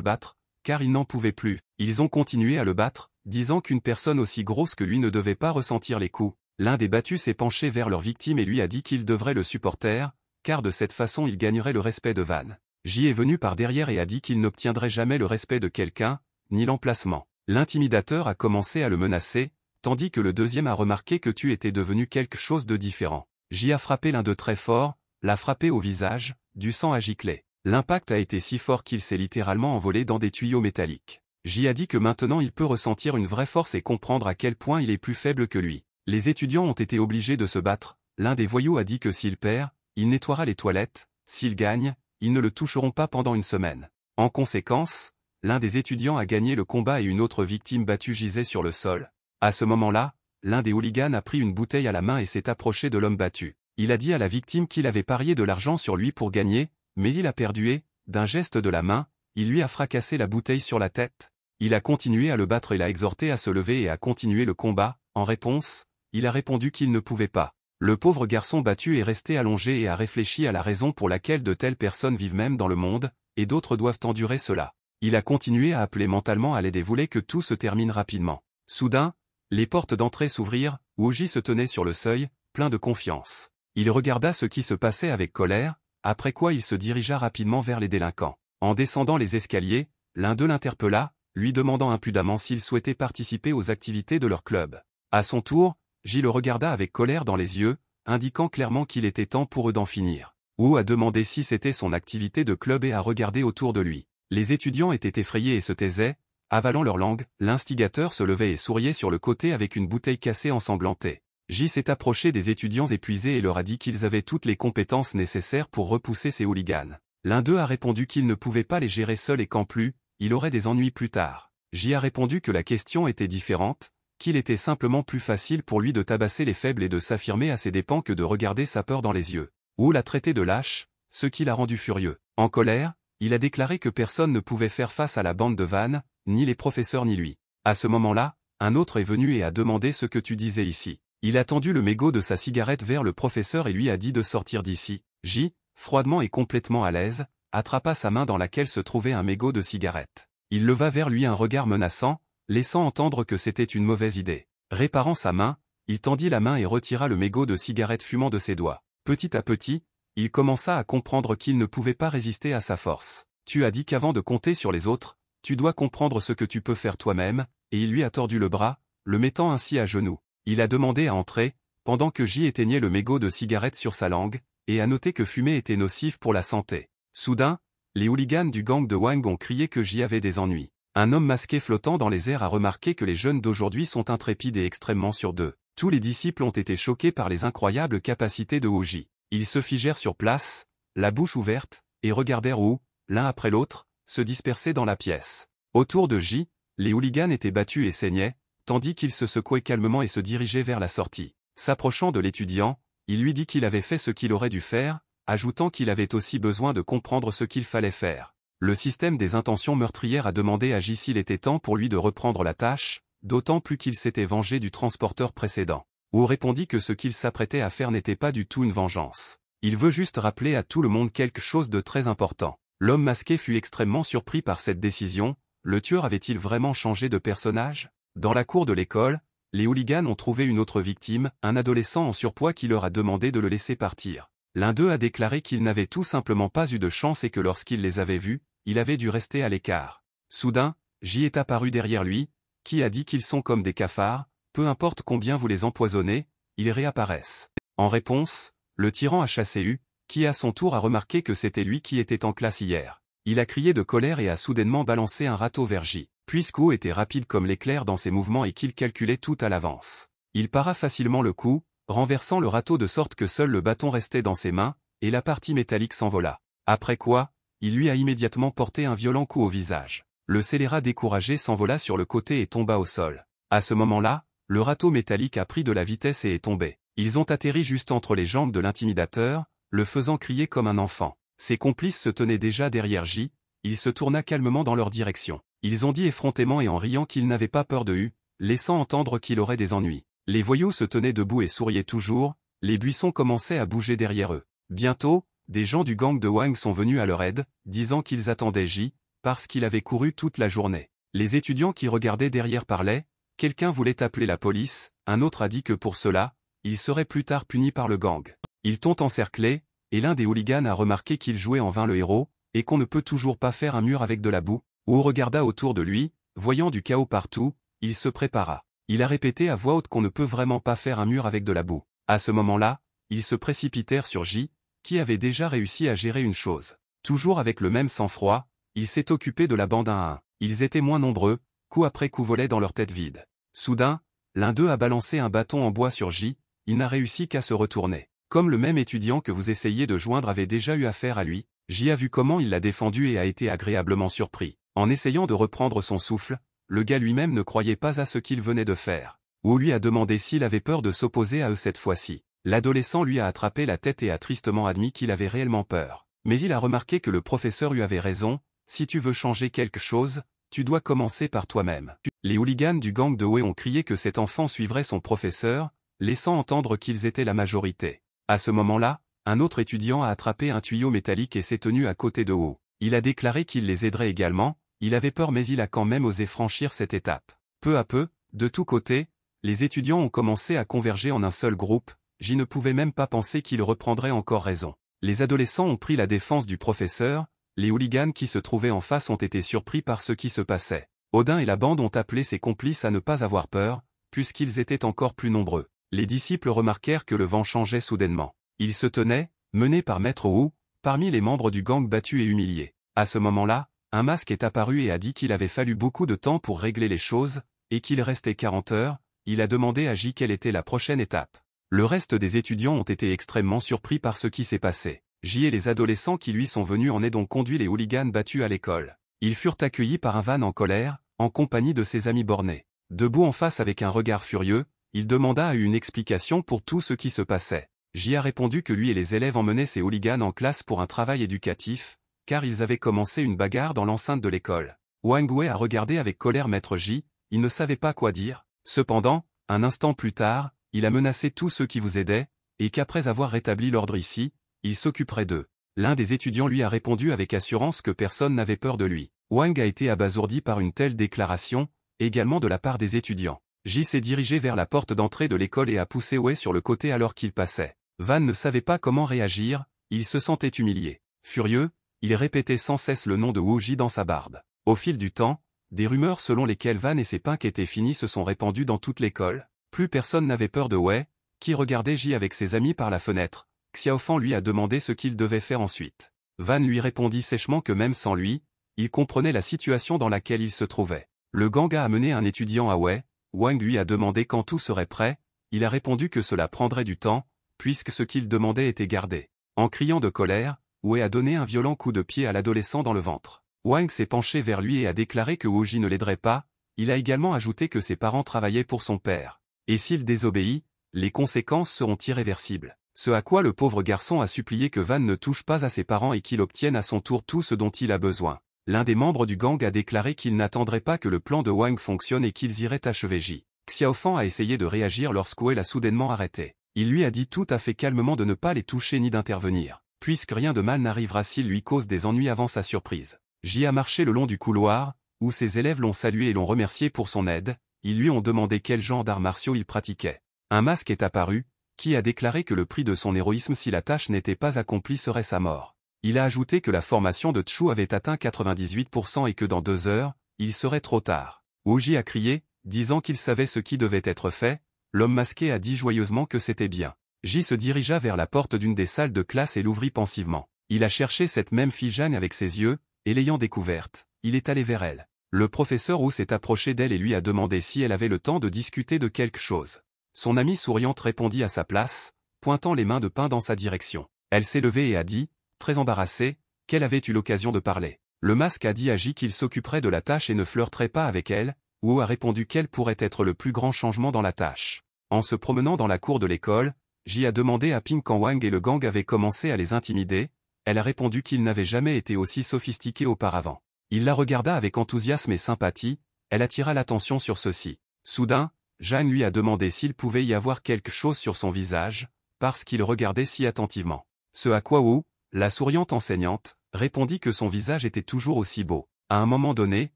battre, car ils n'en pouvaient plus. Ils ont continué à le battre, disant qu'une personne aussi grosse que lui ne devait pas ressentir les coups. L'un des battus s'est penché vers leur victime et lui a dit qu'il devrait le supporter, car de cette façon il gagnerait le respect de Van. J est venu par derrière et a dit qu'il n'obtiendrait jamais le respect de quelqu'un, ni l'emplacement. L'intimidateur a commencé à le menacer, tandis que le deuxième a remarqué que tu étais devenu quelque chose de différent. J a frappé l'un d'eux très fort, l'a frappé au visage, du sang a giclé. L'impact a été si fort qu'il s'est littéralement envolé dans des tuyaux métalliques. J a dit que maintenant il peut ressentir une vraie force et comprendre à quel point il est plus faible que lui. Les étudiants ont été obligés de se battre. L'un des voyous a dit que s'il perd, il nettoiera les toilettes, s'il gagne, ils ne le toucheront pas pendant une semaine. En conséquence, l'un des étudiants a gagné le combat et une autre victime battue gisait sur le sol. À ce moment-là, l'un des hooligans a pris une bouteille à la main et s'est approché de l'homme battu. Il a dit à la victime qu'il avait parié de l'argent sur lui pour gagner, mais il a perdu et, d'un geste de la main, il lui a fracassé la bouteille sur la tête. Il a continué à le battre et l'a exhorté à se lever et à continuer le combat. En réponse, il a répondu qu'il ne pouvait pas. Le pauvre garçon battu est resté allongé et a réfléchi à la raison pour laquelle de telles personnes vivent même dans le monde, et d'autres doivent endurer cela. Il a continué à appeler mentalement à l'aide et voulait que tout se termine rapidement. Soudain, les portes d'entrée s'ouvrirent, Woji se tenait sur le seuil, plein de confiance. Il regarda ce qui se passait avec colère, après quoi il se dirigea rapidement vers les délinquants. En descendant les escaliers, l'un d'eux l'interpella, lui demandant impudemment s'il souhaitait participer aux activités de leur club. À son tour, J le regarda avec colère dans les yeux, indiquant clairement qu'il était temps pour eux d'en finir. Wu a demandé si c'était son activité de club et a regardé autour de lui. Les étudiants étaient effrayés et se taisaient, avalant leur langue. L'instigateur se levait et souriait sur le côté avec une bouteille cassée ensanglantée. J s'est approché des étudiants épuisés et leur a dit qu'ils avaient toutes les compétences nécessaires pour repousser ces hooligans. L'un d'eux a répondu qu'il ne pouvait pas les gérer seul et qu'en plus, il aurait des ennuis plus tard. J a répondu que la question était différente, qu'il était simplement plus facile pour lui de tabasser les faibles et de s'affirmer à ses dépens que de regarder sa peur dans les yeux. Wu l'a traité de lâche, ce qui l'a rendu furieux. En colère, il a déclaré que personne ne pouvait faire face à la bande de Van, ni les professeurs ni lui. À ce moment-là, un autre est venu et a demandé ce que tu disais ici. Il a tendu le mégot de sa cigarette vers le professeur et lui a dit de sortir d'ici. J, froidement et complètement à l'aise, attrapa sa main dans laquelle se trouvait un mégot de cigarette. Il leva vers lui un regard menaçant, laissant entendre que c'était une mauvaise idée. Réparant sa main, il tendit la main et retira le mégot de cigarette fumant de ses doigts. Petit à petit, il commença à comprendre qu'il ne pouvait pas résister à sa force. Tu as dit qu'avant de compter sur les autres, tu dois comprendre ce que tu peux faire toi-même, et il lui a tordu le bras, le mettant ainsi à genoux. Il a demandé à entrer, pendant que J éteignait le mégot de cigarette sur sa langue, et a noté que fumer était nocif pour la santé. Soudain, les hooligans du gang de Wang ont crié que J avait des ennuis. Un homme masqué flottant dans les airs a remarqué que les jeunes d'aujourd'hui sont intrépides et extrêmement sûrs d'eux. Tous les disciples ont été choqués par les incroyables capacités de Woji. Ils se figèrent sur place, la bouche ouverte, et regardèrent Wu, l'un après l'autre, se disperser dans la pièce. Autour de J, les hooligans étaient battus et saignaient, tandis qu'il se secouait calmement et se dirigeait vers la sortie. S'approchant de l'étudiant, il lui dit qu'il avait fait ce qu'il aurait dû faire, ajoutant qu'il avait aussi besoin de comprendre ce qu'il fallait faire. Le système des intentions meurtrières a demandé à J s'il était temps pour lui de reprendre la tâche, d'autant plus qu'il s'était vengé du transporteur précédent. Wu répondit que ce qu'il s'apprêtait à faire n'était pas du tout une vengeance. Il veut juste rappeler à tout le monde quelque chose de très important. L'homme masqué fut extrêmement surpris par cette décision. Le tueur avait-il vraiment changé de personnage? Dans la cour de l'école, les hooligans ont trouvé une autre victime, un adolescent en surpoids qui leur a demandé de le laisser partir. L'un d'eux a déclaré qu'il n'avait tout simplement pas eu de chance et que lorsqu'il les avait vus, il avait dû rester à l'écart. Soudain, J est apparu derrière lui, qui a dit qu'ils sont comme des cafards, peu importe combien vous les empoisonnez, ils réapparaissent. En réponse, le tyran a chassé U, qui à son tour a remarqué que c'était lui qui était en classe hier. Il a crié de colère et a soudainement balancé un râteau vers J. Puisqu'O était rapide comme l'éclair dans ses mouvements et qu'il calculait tout à l'avance. Il para facilement le coup, renversant le râteau de sorte que seul le bâton restait dans ses mains, et la partie métallique s'envola. Après quoi, il lui a immédiatement porté un violent coup au visage. Le scélérat découragé s'envola sur le côté et tomba au sol. À ce moment-là, le râteau métallique a pris de la vitesse et est tombé. Ils ont atterri juste entre les jambes de l'intimidateur, le faisant crier comme un enfant. Ses complices se tenaient déjà derrière J, il se tourna calmement dans leur direction. Ils ont dit effrontément et en riant qu'ils n'avaient pas peur de U, laissant entendre qu'il aurait des ennuis. Les voyous se tenaient debout et souriaient toujours, les buissons commençaient à bouger derrière eux. Bientôt, des gens du gang de Wang sont venus à leur aide, disant qu'ils attendaient J, parce qu'il avait couru toute la journée. Les étudiants qui regardaient derrière parlaient, quelqu'un voulait appeler la police, un autre a dit que pour cela, il serait plus tard puni par le gang. Ils t'ont encerclé, et l'un des hooligans a remarqué qu'il jouait en vain le héros, et qu'on ne peut toujours pas faire un mur avec de la boue. Wu regarda autour de lui, voyant du chaos partout, il se prépara. Il a répété à voix haute qu'on ne peut vraiment pas faire un mur avec de la boue. À ce moment-là, ils se précipitèrent sur J, qui avait déjà réussi à gérer une chose. Toujours avec le même sang-froid, il s'est occupé de la bande 1 à 1. Ils étaient moins nombreux, coup après coup volaient dans leur tête vide. Soudain, l'un d'eux a balancé un bâton en bois sur J, il n'a réussi qu'à se retourner. Comme le même étudiant que vous essayez de joindre avait déjà eu affaire à lui, J a vu comment il l'a défendu et a été agréablement surpris. En essayant de reprendre son souffle, le gars lui-même ne croyait pas à ce qu'il venait de faire. Wu lui a demandé s'il avait peur de s'opposer à eux cette fois-ci. L'adolescent lui a attrapé la tête et a tristement admis qu'il avait réellement peur. Mais il a remarqué que le professeur lui avait raison, si tu veux changer quelque chose, tu dois commencer par toi-même. Les hooligans du gang de Wei ont crié que cet enfant suivrait son professeur, laissant entendre qu'ils étaient la majorité. À ce moment-là, un autre étudiant a attrapé un tuyau métallique et s'est tenu à côté de Wu. Il a déclaré qu'il les aiderait également, il avait peur mais il a quand même osé franchir cette étape. Peu à peu, de tous côtés, les étudiants ont commencé à converger en un seul groupe, J ne pouvait même pas penser qu'il reprendrait encore raison. Les adolescents ont pris la défense du professeur, les hooligans qui se trouvaient en face ont été surpris par ce qui se passait. Odin et la bande ont appelé ses complices à ne pas avoir peur, puisqu'ils étaient encore plus nombreux. Les disciples remarquèrent que le vent changeait soudainement. Ils se tenaient, menés par Maître Wu, parmi les membres du gang battus et humiliés. À ce moment-là, un masque est apparu et a dit qu'il avait fallu beaucoup de temps pour régler les choses, et qu'il restait 40 heures, il a demandé à J quelle était la prochaine étape. Le reste des étudiants ont été extrêmement surpris par ce qui s'est passé. J et les adolescents qui lui sont venus en aide ont conduit les hooligans battus à l'école. Ils furent accueillis par un van en colère, en compagnie de ses amis bornés. Debout en face avec un regard furieux, il demanda une explication pour tout ce qui se passait. J a répondu que lui et les élèves emmenaient ces hooligans en classe pour un travail éducatif, car ils avaient commencé une bagarre dans l'enceinte de l'école. Wang Wei a regardé avec colère Maître J, il ne savait pas quoi dire. Cependant, un instant plus tard, il a menacé tous ceux qui vous aidaient, et qu'après avoir rétabli l'ordre ici, il s'occuperait d'eux. L'un des étudiants lui a répondu avec assurance que personne n'avait peur de lui. Wang a été abasourdi par une telle déclaration, également de la part des étudiants. J s'est dirigé vers la porte d'entrée de l'école et a poussé Wei sur le côté alors qu'il passait. Van ne savait pas comment réagir, il se sentait humilié. Furieux, il répétait sans cesse le nom de Wu Ji dans sa barbe. Au fil du temps, des rumeurs selon lesquelles Van et ses pinks étaient finis se sont répandues dans toute l'école. Plus personne n'avait peur de Wei, qui regardait J avec ses amis par la fenêtre. Xiaofan lui a demandé ce qu'il devait faire ensuite. Van lui répondit sèchement que même sans lui, il comprenait la situation dans laquelle il se trouvait. Le gang a amené un étudiant à Wei, Wang lui a demandé quand tout serait prêt, il a répondu que cela prendrait du temps, puisque ce qu'il demandait était gardé. En criant de colère, Wei a donné un violent coup de pied à l'adolescent dans le ventre. Wang s'est penché vers lui et a déclaré que Wu Ji ne l'aiderait pas, il a également ajouté que ses parents travaillaient pour son père. Et s'il désobéit, les conséquences seront irréversibles. Ce à quoi le pauvre garçon a supplié que Van ne touche pas à ses parents et qu'il obtienne à son tour tout ce dont il a besoin. L'un des membres du gang a déclaré qu'il n'attendrait pas que le plan de Wang fonctionne et qu'ils iraient achever J. Xiaofan a essayé de réagir lorsqu'Wei l'a soudainement arrêté. Il lui a dit tout à fait calmement de ne pas les toucher ni d'intervenir, puisque rien de mal n'arrivera s'il lui cause des ennuis avant sa surprise. J a marché le long du couloir, où ses élèves l'ont salué et l'ont remercié pour son aide, ils lui ont demandé quel genre d'arts martiaux il pratiquait. Un masque est apparu, qui a déclaré que le prix de son héroïsme si la tâche n'était pas accomplie serait sa mort. Il a ajouté que la formation de Chu avait atteint 98% et que dans 2 heures, il serait trop tard. Wu Ji a crié, disant qu'il savait ce qui devait être fait, l'homme masqué a dit joyeusement que c'était bien. J se dirigea vers la porte d'une des salles de classe et l'ouvrit pensivement. Il a cherché cette même fille Jeanne avec ses yeux, et l'ayant découverte, il est allé vers elle. Le professeur Wu s'est approché d'elle et lui a demandé si elle avait le temps de discuter de quelque chose. Son amie souriante répondit à sa place, pointant les mains de pain dans sa direction. Elle s'est levée et a dit, très embarrassée, qu'elle avait eu l'occasion de parler. Le masque a dit à J qu'il s'occuperait de la tâche et ne flirterait pas avec elle, Wu a répondu quel pourrait être le plus grand changement dans la tâche. En se promenant dans la cour de l'école, J a demandé à Ping quand Wang et le gang avaient commencé à les intimider, elle a répondu qu'ils n'avaient jamais été aussi sophistiqués auparavant. Il la regarda avec enthousiasme et sympathie, elle attira l'attention sur ceci. Soudain, Jeanne lui a demandé s'il pouvait y avoir quelque chose sur son visage, parce qu'il regardait si attentivement. Ce à quoi Wu, La souriante enseignante répondit que son visage était toujours aussi beau. À un moment donné,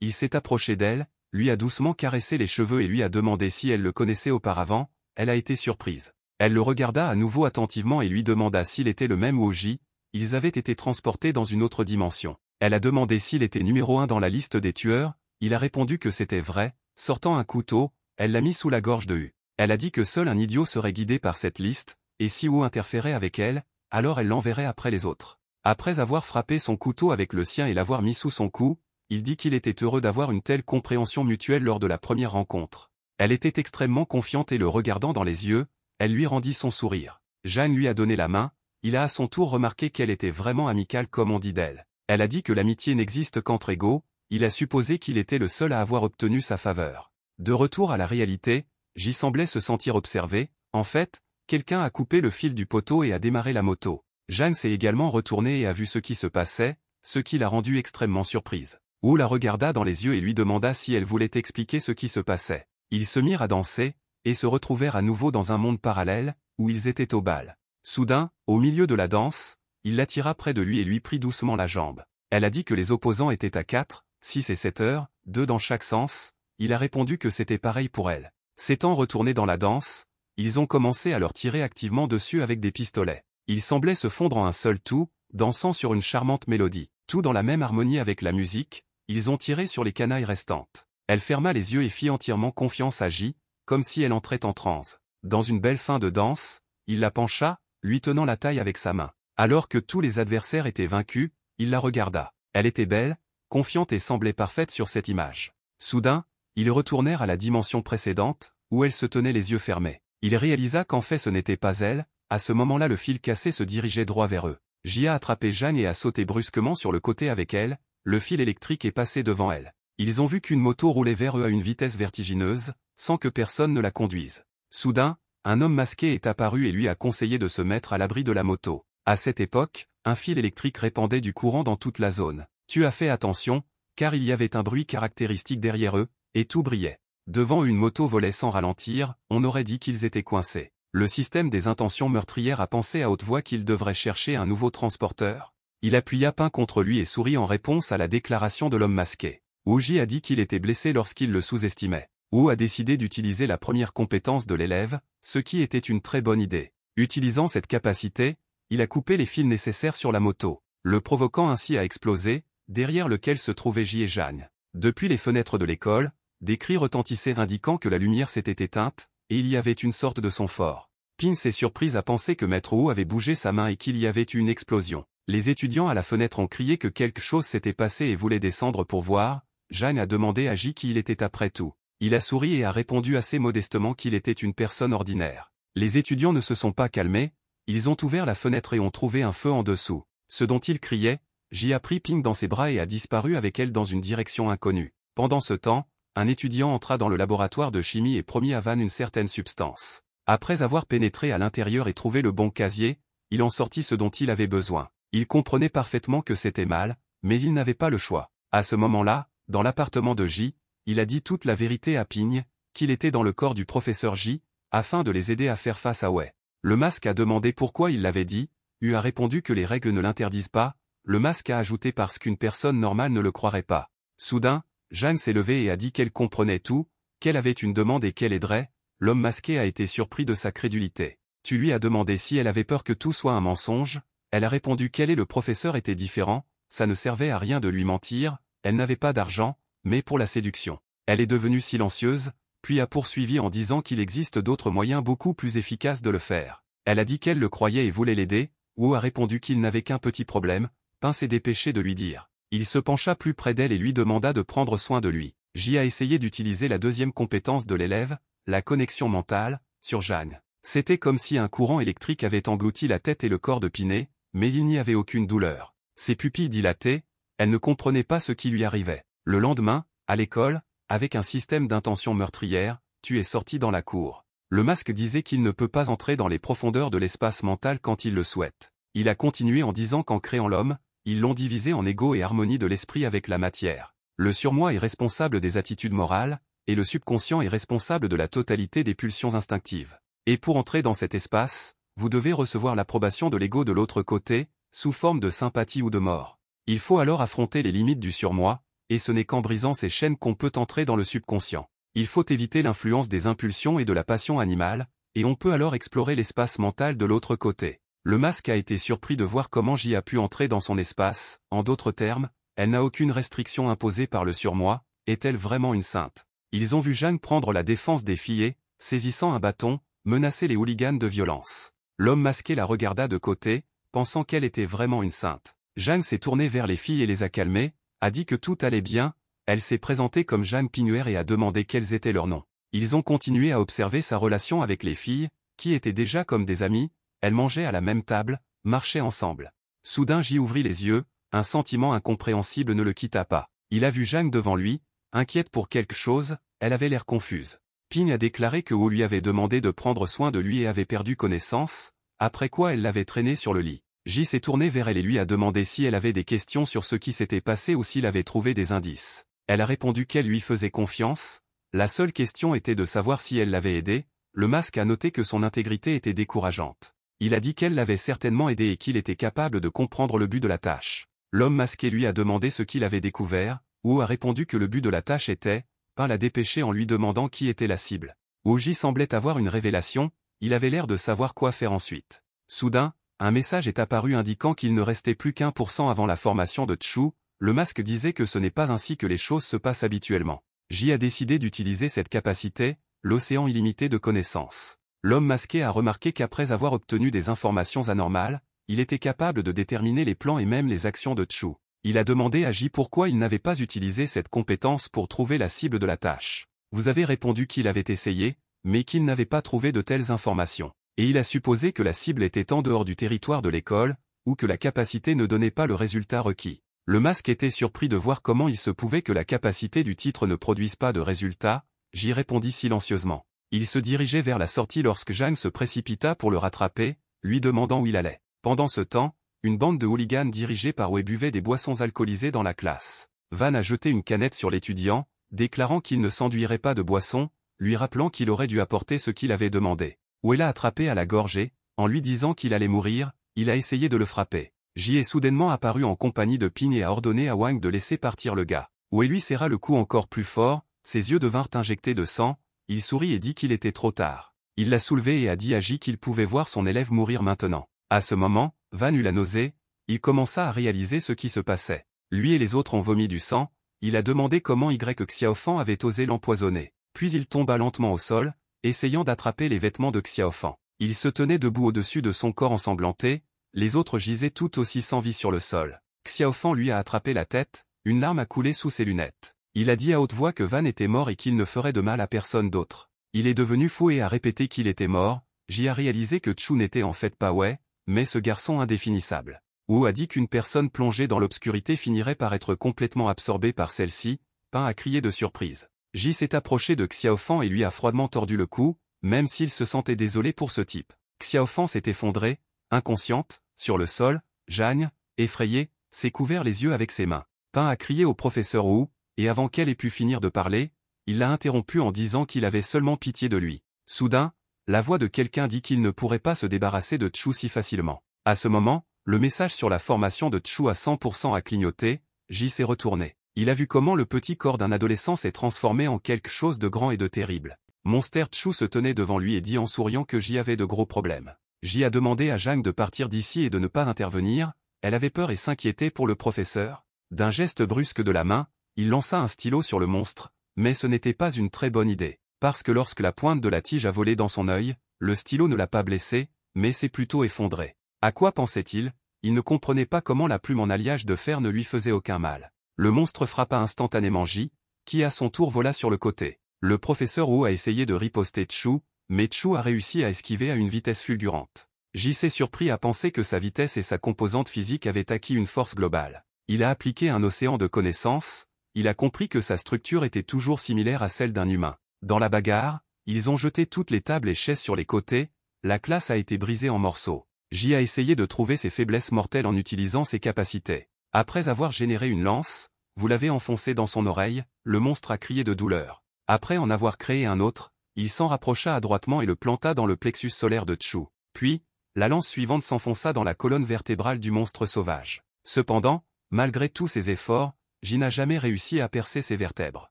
il s'est approché d'elle, lui a doucement caressé les cheveux et lui a demandé si elle le connaissait auparavant. Elle a été surprise. Elle le regarda à nouveau attentivement et lui demanda s'il était le même Oji. Ils avaient été transportés dans une autre dimension. Elle a demandé s'il était numéro 1 dans la liste des tueurs. Il a répondu que c'était vrai. Sortant un couteau, elle l'a mis sous la gorge de Hu. Elle a dit que seul un idiot serait guidé par cette liste, et si Hu interférait avec elle, alors elle l'enverrait après les autres. Après avoir frappé son couteau avec le sien et l'avoir mis sous son cou, il dit qu'il était heureux d'avoir une telle compréhension mutuelle lors de la première rencontre. Elle était extrêmement confiante et le regardant dans les yeux, elle lui rendit son sourire. Jeanne lui a donné la main, il a à son tour remarqué qu'elle était vraiment amicale comme on dit d'elle. Elle a dit que l'amitié n'existe qu'entre égaux, il a supposé qu'il était le seul à avoir obtenu sa faveur. De retour à la réalité, J semblait se sentir observé. En fait, quelqu'un a coupé le fil du poteau et a démarré la moto. Jeanne s'est également retournée et a vu ce qui se passait, ce qui l'a rendue extrêmement surprise. Wu la regarda dans les yeux et lui demanda si elle voulait expliquer ce qui se passait. Ils se mirent à danser, et se retrouvèrent à nouveau dans un monde parallèle, où ils étaient au bal. Soudain, au milieu de la danse, il l'attira près de lui et lui prit doucement la jambe. Elle a dit que les opposants étaient à 4, 6 et 7 heures, 2 dans chaque sens. Il a répondu que c'était pareil pour elle. S'étant retournés dans la danse, ils ont commencé à leur tirer activement dessus avec des pistolets. Ils semblaient se fondre en un seul tout, dansant sur une charmante mélodie. Tout dans la même harmonie avec la musique, ils ont tiré sur les canailles restantes. Elle ferma les yeux et fit entièrement confiance à J, comme si elle entrait en transe. Dans une belle fin de danse, il la pencha, lui tenant la taille avec sa main. Alors que tous les adversaires étaient vaincus, il la regarda. Elle était belle, confiante et semblait parfaite sur cette image. Soudain, ils retournèrent à la dimension précédente, où elle se tenait les yeux fermés. Il réalisa qu'en fait ce n'était pas elle. À ce moment-là le fil cassé se dirigeait droit vers eux. J a attrapé Jeanne et a sauté brusquement sur le côté avec elle, le fil électrique est passé devant elle. Ils ont vu qu'une moto roulait vers eux à une vitesse vertigineuse, sans que personne ne la conduise. Soudain, un homme masqué est apparu et lui a conseillé de se mettre à l'abri de la moto. À cette époque, un fil électrique répandait du courant dans toute la zone. Tu as fait attention, car il y avait un bruit caractéristique derrière eux, et tout brillait. Devant une moto volait sans ralentir, on aurait dit qu'ils étaient coincés. Le système des intentions meurtrières a pensé à haute voix qu'il devrait chercher un nouveau transporteur. Il appuya Pain contre lui et sourit en réponse à la déclaration de l'homme masqué. Wu a dit qu'il était blessé lorsqu'il le sous-estimait. Wu a décidé d'utiliser la première compétence de l'élève, ce qui était une très bonne idée. Utilisant cette capacité, il a coupé les fils nécessaires sur la moto, le provoquant ainsi à exploser, derrière lequel se trouvaient J et Jeanne. Depuis les fenêtres de l'école, des cris retentissaient indiquant que la lumière s'était éteinte, et il y avait une sorte de son fort. Pin s'est surprise à penser que Maître Wu avait bougé sa main et qu'il y avait eu une explosion. Les étudiants à la fenêtre ont crié que quelque chose s'était passé et voulaient descendre pour voir. Jeanne a demandé à J qui il était après tout. Il a souri et a répondu assez modestement qu'il était une personne ordinaire. Les étudiants ne se sont pas calmés, ils ont ouvert la fenêtre et ont trouvé un feu en dessous. Ce dont ils criaient, J a pris Ping dans ses bras et a disparu avec elle dans une direction inconnue. Pendant ce temps, un étudiant entra dans le laboratoire de chimie et promit à Van une certaine substance. Après avoir pénétré à l'intérieur et trouvé le bon casier, il en sortit ce dont il avait besoin. Il comprenait parfaitement que c'était mal, mais il n'avait pas le choix. À ce moment-là, dans l'appartement de J, il a dit toute la vérité à Ping, qu'il était dans le corps du professeur J, afin de les aider à faire face à Wei. Le masque a demandé pourquoi il l'avait dit, Hu a répondu que les règles ne l'interdisent pas, le masque a ajouté parce qu'une personne normale ne le croirait pas. Soudain, Jeanne s'est levée et a dit qu'elle comprenait tout, qu'elle avait une demande et qu'elle aiderait. L'homme masqué a été surpris de sa crédulité. Tu lui as demandé si elle avait peur que tout soit un mensonge, elle a répondu qu'elle et le professeur étaient différents, ça ne servait à rien de lui mentir, elle n'avait pas d'argent, mais pour la séduction. Elle est devenue silencieuse, puis a poursuivi en disant qu'il existe d'autres moyens beaucoup plus efficaces de le faire. Elle a dit qu'elle le croyait et voulait l'aider, Wu a répondu qu'il n'avait qu'un petit problème, Pain s'est dépêché de lui dire. Il se pencha plus près d'elle et lui demanda de prendre soin de lui. J a essayé d'utiliser la deuxième compétence de l'élève, la connexion mentale, sur Jeanne. C'était comme si un courant électrique avait englouti la tête et le corps de Pinet, mais il n'y avait aucune douleur. Ses pupilles dilatées, elle ne comprenait pas ce qui lui arrivait. Le lendemain, à l'école, avec un système d'intention meurtrière, tu es sorti dans la cour. Le masque disait qu'il ne peut pas entrer dans les profondeurs de l'espace mental quand il le souhaite. Il a continué en disant qu'en créant l'homme, ils l'ont divisé en égaux et harmonie de l'esprit avec la matière. Le surmoi est responsable des attitudes morales, et le subconscient est responsable de la totalité des pulsions instinctives. Et pour entrer dans cet espace, vous devez recevoir l'approbation de l'ego de l'autre côté, sous forme de sympathie ou de mort. Il faut alors affronter les limites du surmoi, et ce n'est qu'en brisant ces chaînes qu'on peut entrer dans le subconscient. Il faut éviter l'influence des impulsions et de la passion animale, et on peut alors explorer l'espace mental de l'autre côté. Le masque a été surpris de voir comment J a pu entrer dans son espace, en d'autres termes, elle n'a aucune restriction imposée par le surmoi, est-elle vraiment une sainte? Ils ont vu Jeanne prendre la défense des filles et, saisissant un bâton, menacer les hooligans de violence. L'homme masqué la regarda de côté, pensant qu'elle était vraiment une sainte. Jeanne s'est tournée vers les filles et les a calmées, a dit que tout allait bien, elle s'est présentée comme Jeanne Pinuer et a demandé quels étaient leurs noms. Ils ont continué à observer sa relation avec les filles, qui étaient déjà comme des amies, elles mangeaient à la même table, marchaient ensemble. Soudain J ouvrit les yeux, un sentiment incompréhensible ne le quitta pas. Il a vu Jeanne devant lui, inquiète pour quelque chose, elle avait l'air confuse. Ping a déclaré que Wu lui avait demandé de prendre soin de lui et avait perdu connaissance, après quoi elle l'avait traîné sur le lit. J s'est tourné vers elle et lui a demandé si elle avait des questions sur ce qui s'était passé ou s'il avait trouvé des indices. Elle a répondu qu'elle lui faisait confiance, la seule question était de savoir si elle l'avait aidé. Le masque a noté que son intégrité était décourageante. Il a dit qu'elle l'avait certainement aidé et qu'il était capable de comprendre le but de la tâche. L'homme masqué lui a demandé ce qu'il avait découvert, Wu a répondu que le but de la tâche était, pas la dépêcher en lui demandant qui était la cible. Wu Ji semblait avoir une révélation, il avait l'air de savoir quoi faire ensuite. Soudain, un message est apparu indiquant qu'il ne restait plus qu'1% avant la formation de Chu. Le masque disait que ce n'est pas ainsi que les choses se passent habituellement. J a décidé d'utiliser cette capacité, l'océan illimité de connaissances. L'homme masqué a remarqué qu'après avoir obtenu des informations anormales, il était capable de déterminer les plans et même les actions de Chu. Il a demandé à J pourquoi il n'avait pas utilisé cette compétence pour trouver la cible de la tâche. Vous avez répondu qu'il avait essayé, mais qu'il n'avait pas trouvé de telles informations. Et il a supposé que la cible était en dehors du territoire de l'école, ou que la capacité ne donnait pas le résultat requis. Le masque était surpris de voir comment il se pouvait que la capacité du titre ne produise pas de résultat. J répondit silencieusement. Il se dirigeait vers la sortie lorsque Jeanne se précipita pour le rattraper, lui demandant où il allait. Pendant ce temps, une bande de hooligans dirigée par Wei buvait des boissons alcoolisées dans la classe. Van a jeté une canette sur l'étudiant, déclarant qu'il ne s'enduirait pas de boisson, lui rappelant qu'il aurait dû apporter ce qu'il avait demandé. Wei l'a attrapé à la gorge et, en lui disant qu'il allait mourir, il a essayé de le frapper. J est soudainement apparu en compagnie de Ping et a ordonné à Wang de laisser partir le gars. Wei lui serra le cou encore plus fort, ses yeux devinrent injectés de sang, il sourit et dit qu'il était trop tard. Il l'a soulevé et a dit à J qu'il pouvait voir son élève mourir maintenant. À ce moment, Van eut la nausée, il commença à réaliser ce qui se passait. Lui et les autres ont vomi du sang, il a demandé comment Xiaofan avait osé l'empoisonner. Puis il tomba lentement au sol, essayant d'attraper les vêtements de Xiaofan. Il se tenait debout au-dessus de son corps ensanglanté, les autres gisaient tout aussi sans vie sur le sol. Xiaofan lui a attrapé la tête, une larme a coulé sous ses lunettes. Il a dit à haute voix que Van était mort et qu'il ne ferait de mal à personne d'autre. Il est devenu fou et a répété qu'il était mort. J a réalisé que Chu n'était en fait pas Wei, mais ce garçon indéfinissable. Wu a dit qu'une personne plongée dans l'obscurité finirait par être complètement absorbée par celle-ci. Pin a crié de surprise. J s'est approché de Xiaofan et lui a froidement tordu le cou, même s'il se sentait désolé pour ce type. Xiaofan s'est effondrée, inconsciente, sur le sol. Jeanne, effrayée, s'est couvert les yeux avec ses mains. Pin a crié au professeur Wu, et avant qu'elle ait pu finir de parler, il l'a interrompu en disant qu'il avait seulement pitié de lui. Soudain, la voix de quelqu'un dit qu'il ne pourrait pas se débarrasser de Chu si facilement. À ce moment, le message sur la formation de Chu à 100% a clignoté, J s'est retourné. Il a vu comment le petit corps d'un adolescent s'est transformé en quelque chose de grand et de terrible. Monster Chu se tenait devant lui et dit en souriant que J avait de gros problèmes. J a demandé à Jeanne de partir d'ici et de ne pas intervenir, elle avait peur et s'inquiétait pour le professeur. D'un geste brusque de la main, il lança un stylo sur le monstre, mais ce n'était pas une très bonne idée, parce que lorsque la pointe de la tige a volé dans son œil, le stylo ne l'a pas blessé, mais s'est plutôt effondré. À quoi pensait-il? Il ne comprenait pas comment la plume en alliage de fer ne lui faisait aucun mal. Le monstre frappa instantanément J, qui à son tour vola sur le côté. Le professeur Wu a essayé de riposter Chu, mais Chu a réussi à esquiver à une vitesse fulgurante. J s'est surpris à penser que sa vitesse et sa composante physique avaient acquis une force globale. Il a appliqué un océan de connaissances, il a compris que sa structure était toujours similaire à celle d'un humain. Dans la bagarre, ils ont jeté toutes les tables et chaises sur les côtés, la classe a été brisée en morceaux. J a essayé de trouver ses faiblesses mortelles en utilisant ses capacités. Après avoir généré une lance, vous l'avez enfoncée dans son oreille, le monstre a crié de douleur. Après en avoir créé un autre, il s'en rapprocha adroitement et le planta dans le plexus solaire de Chu. Puis, la lance suivante s'enfonça dans la colonne vertébrale du monstre sauvage. Cependant, malgré tous ses efforts, Ji n'a jamais réussi à percer ses vertèbres.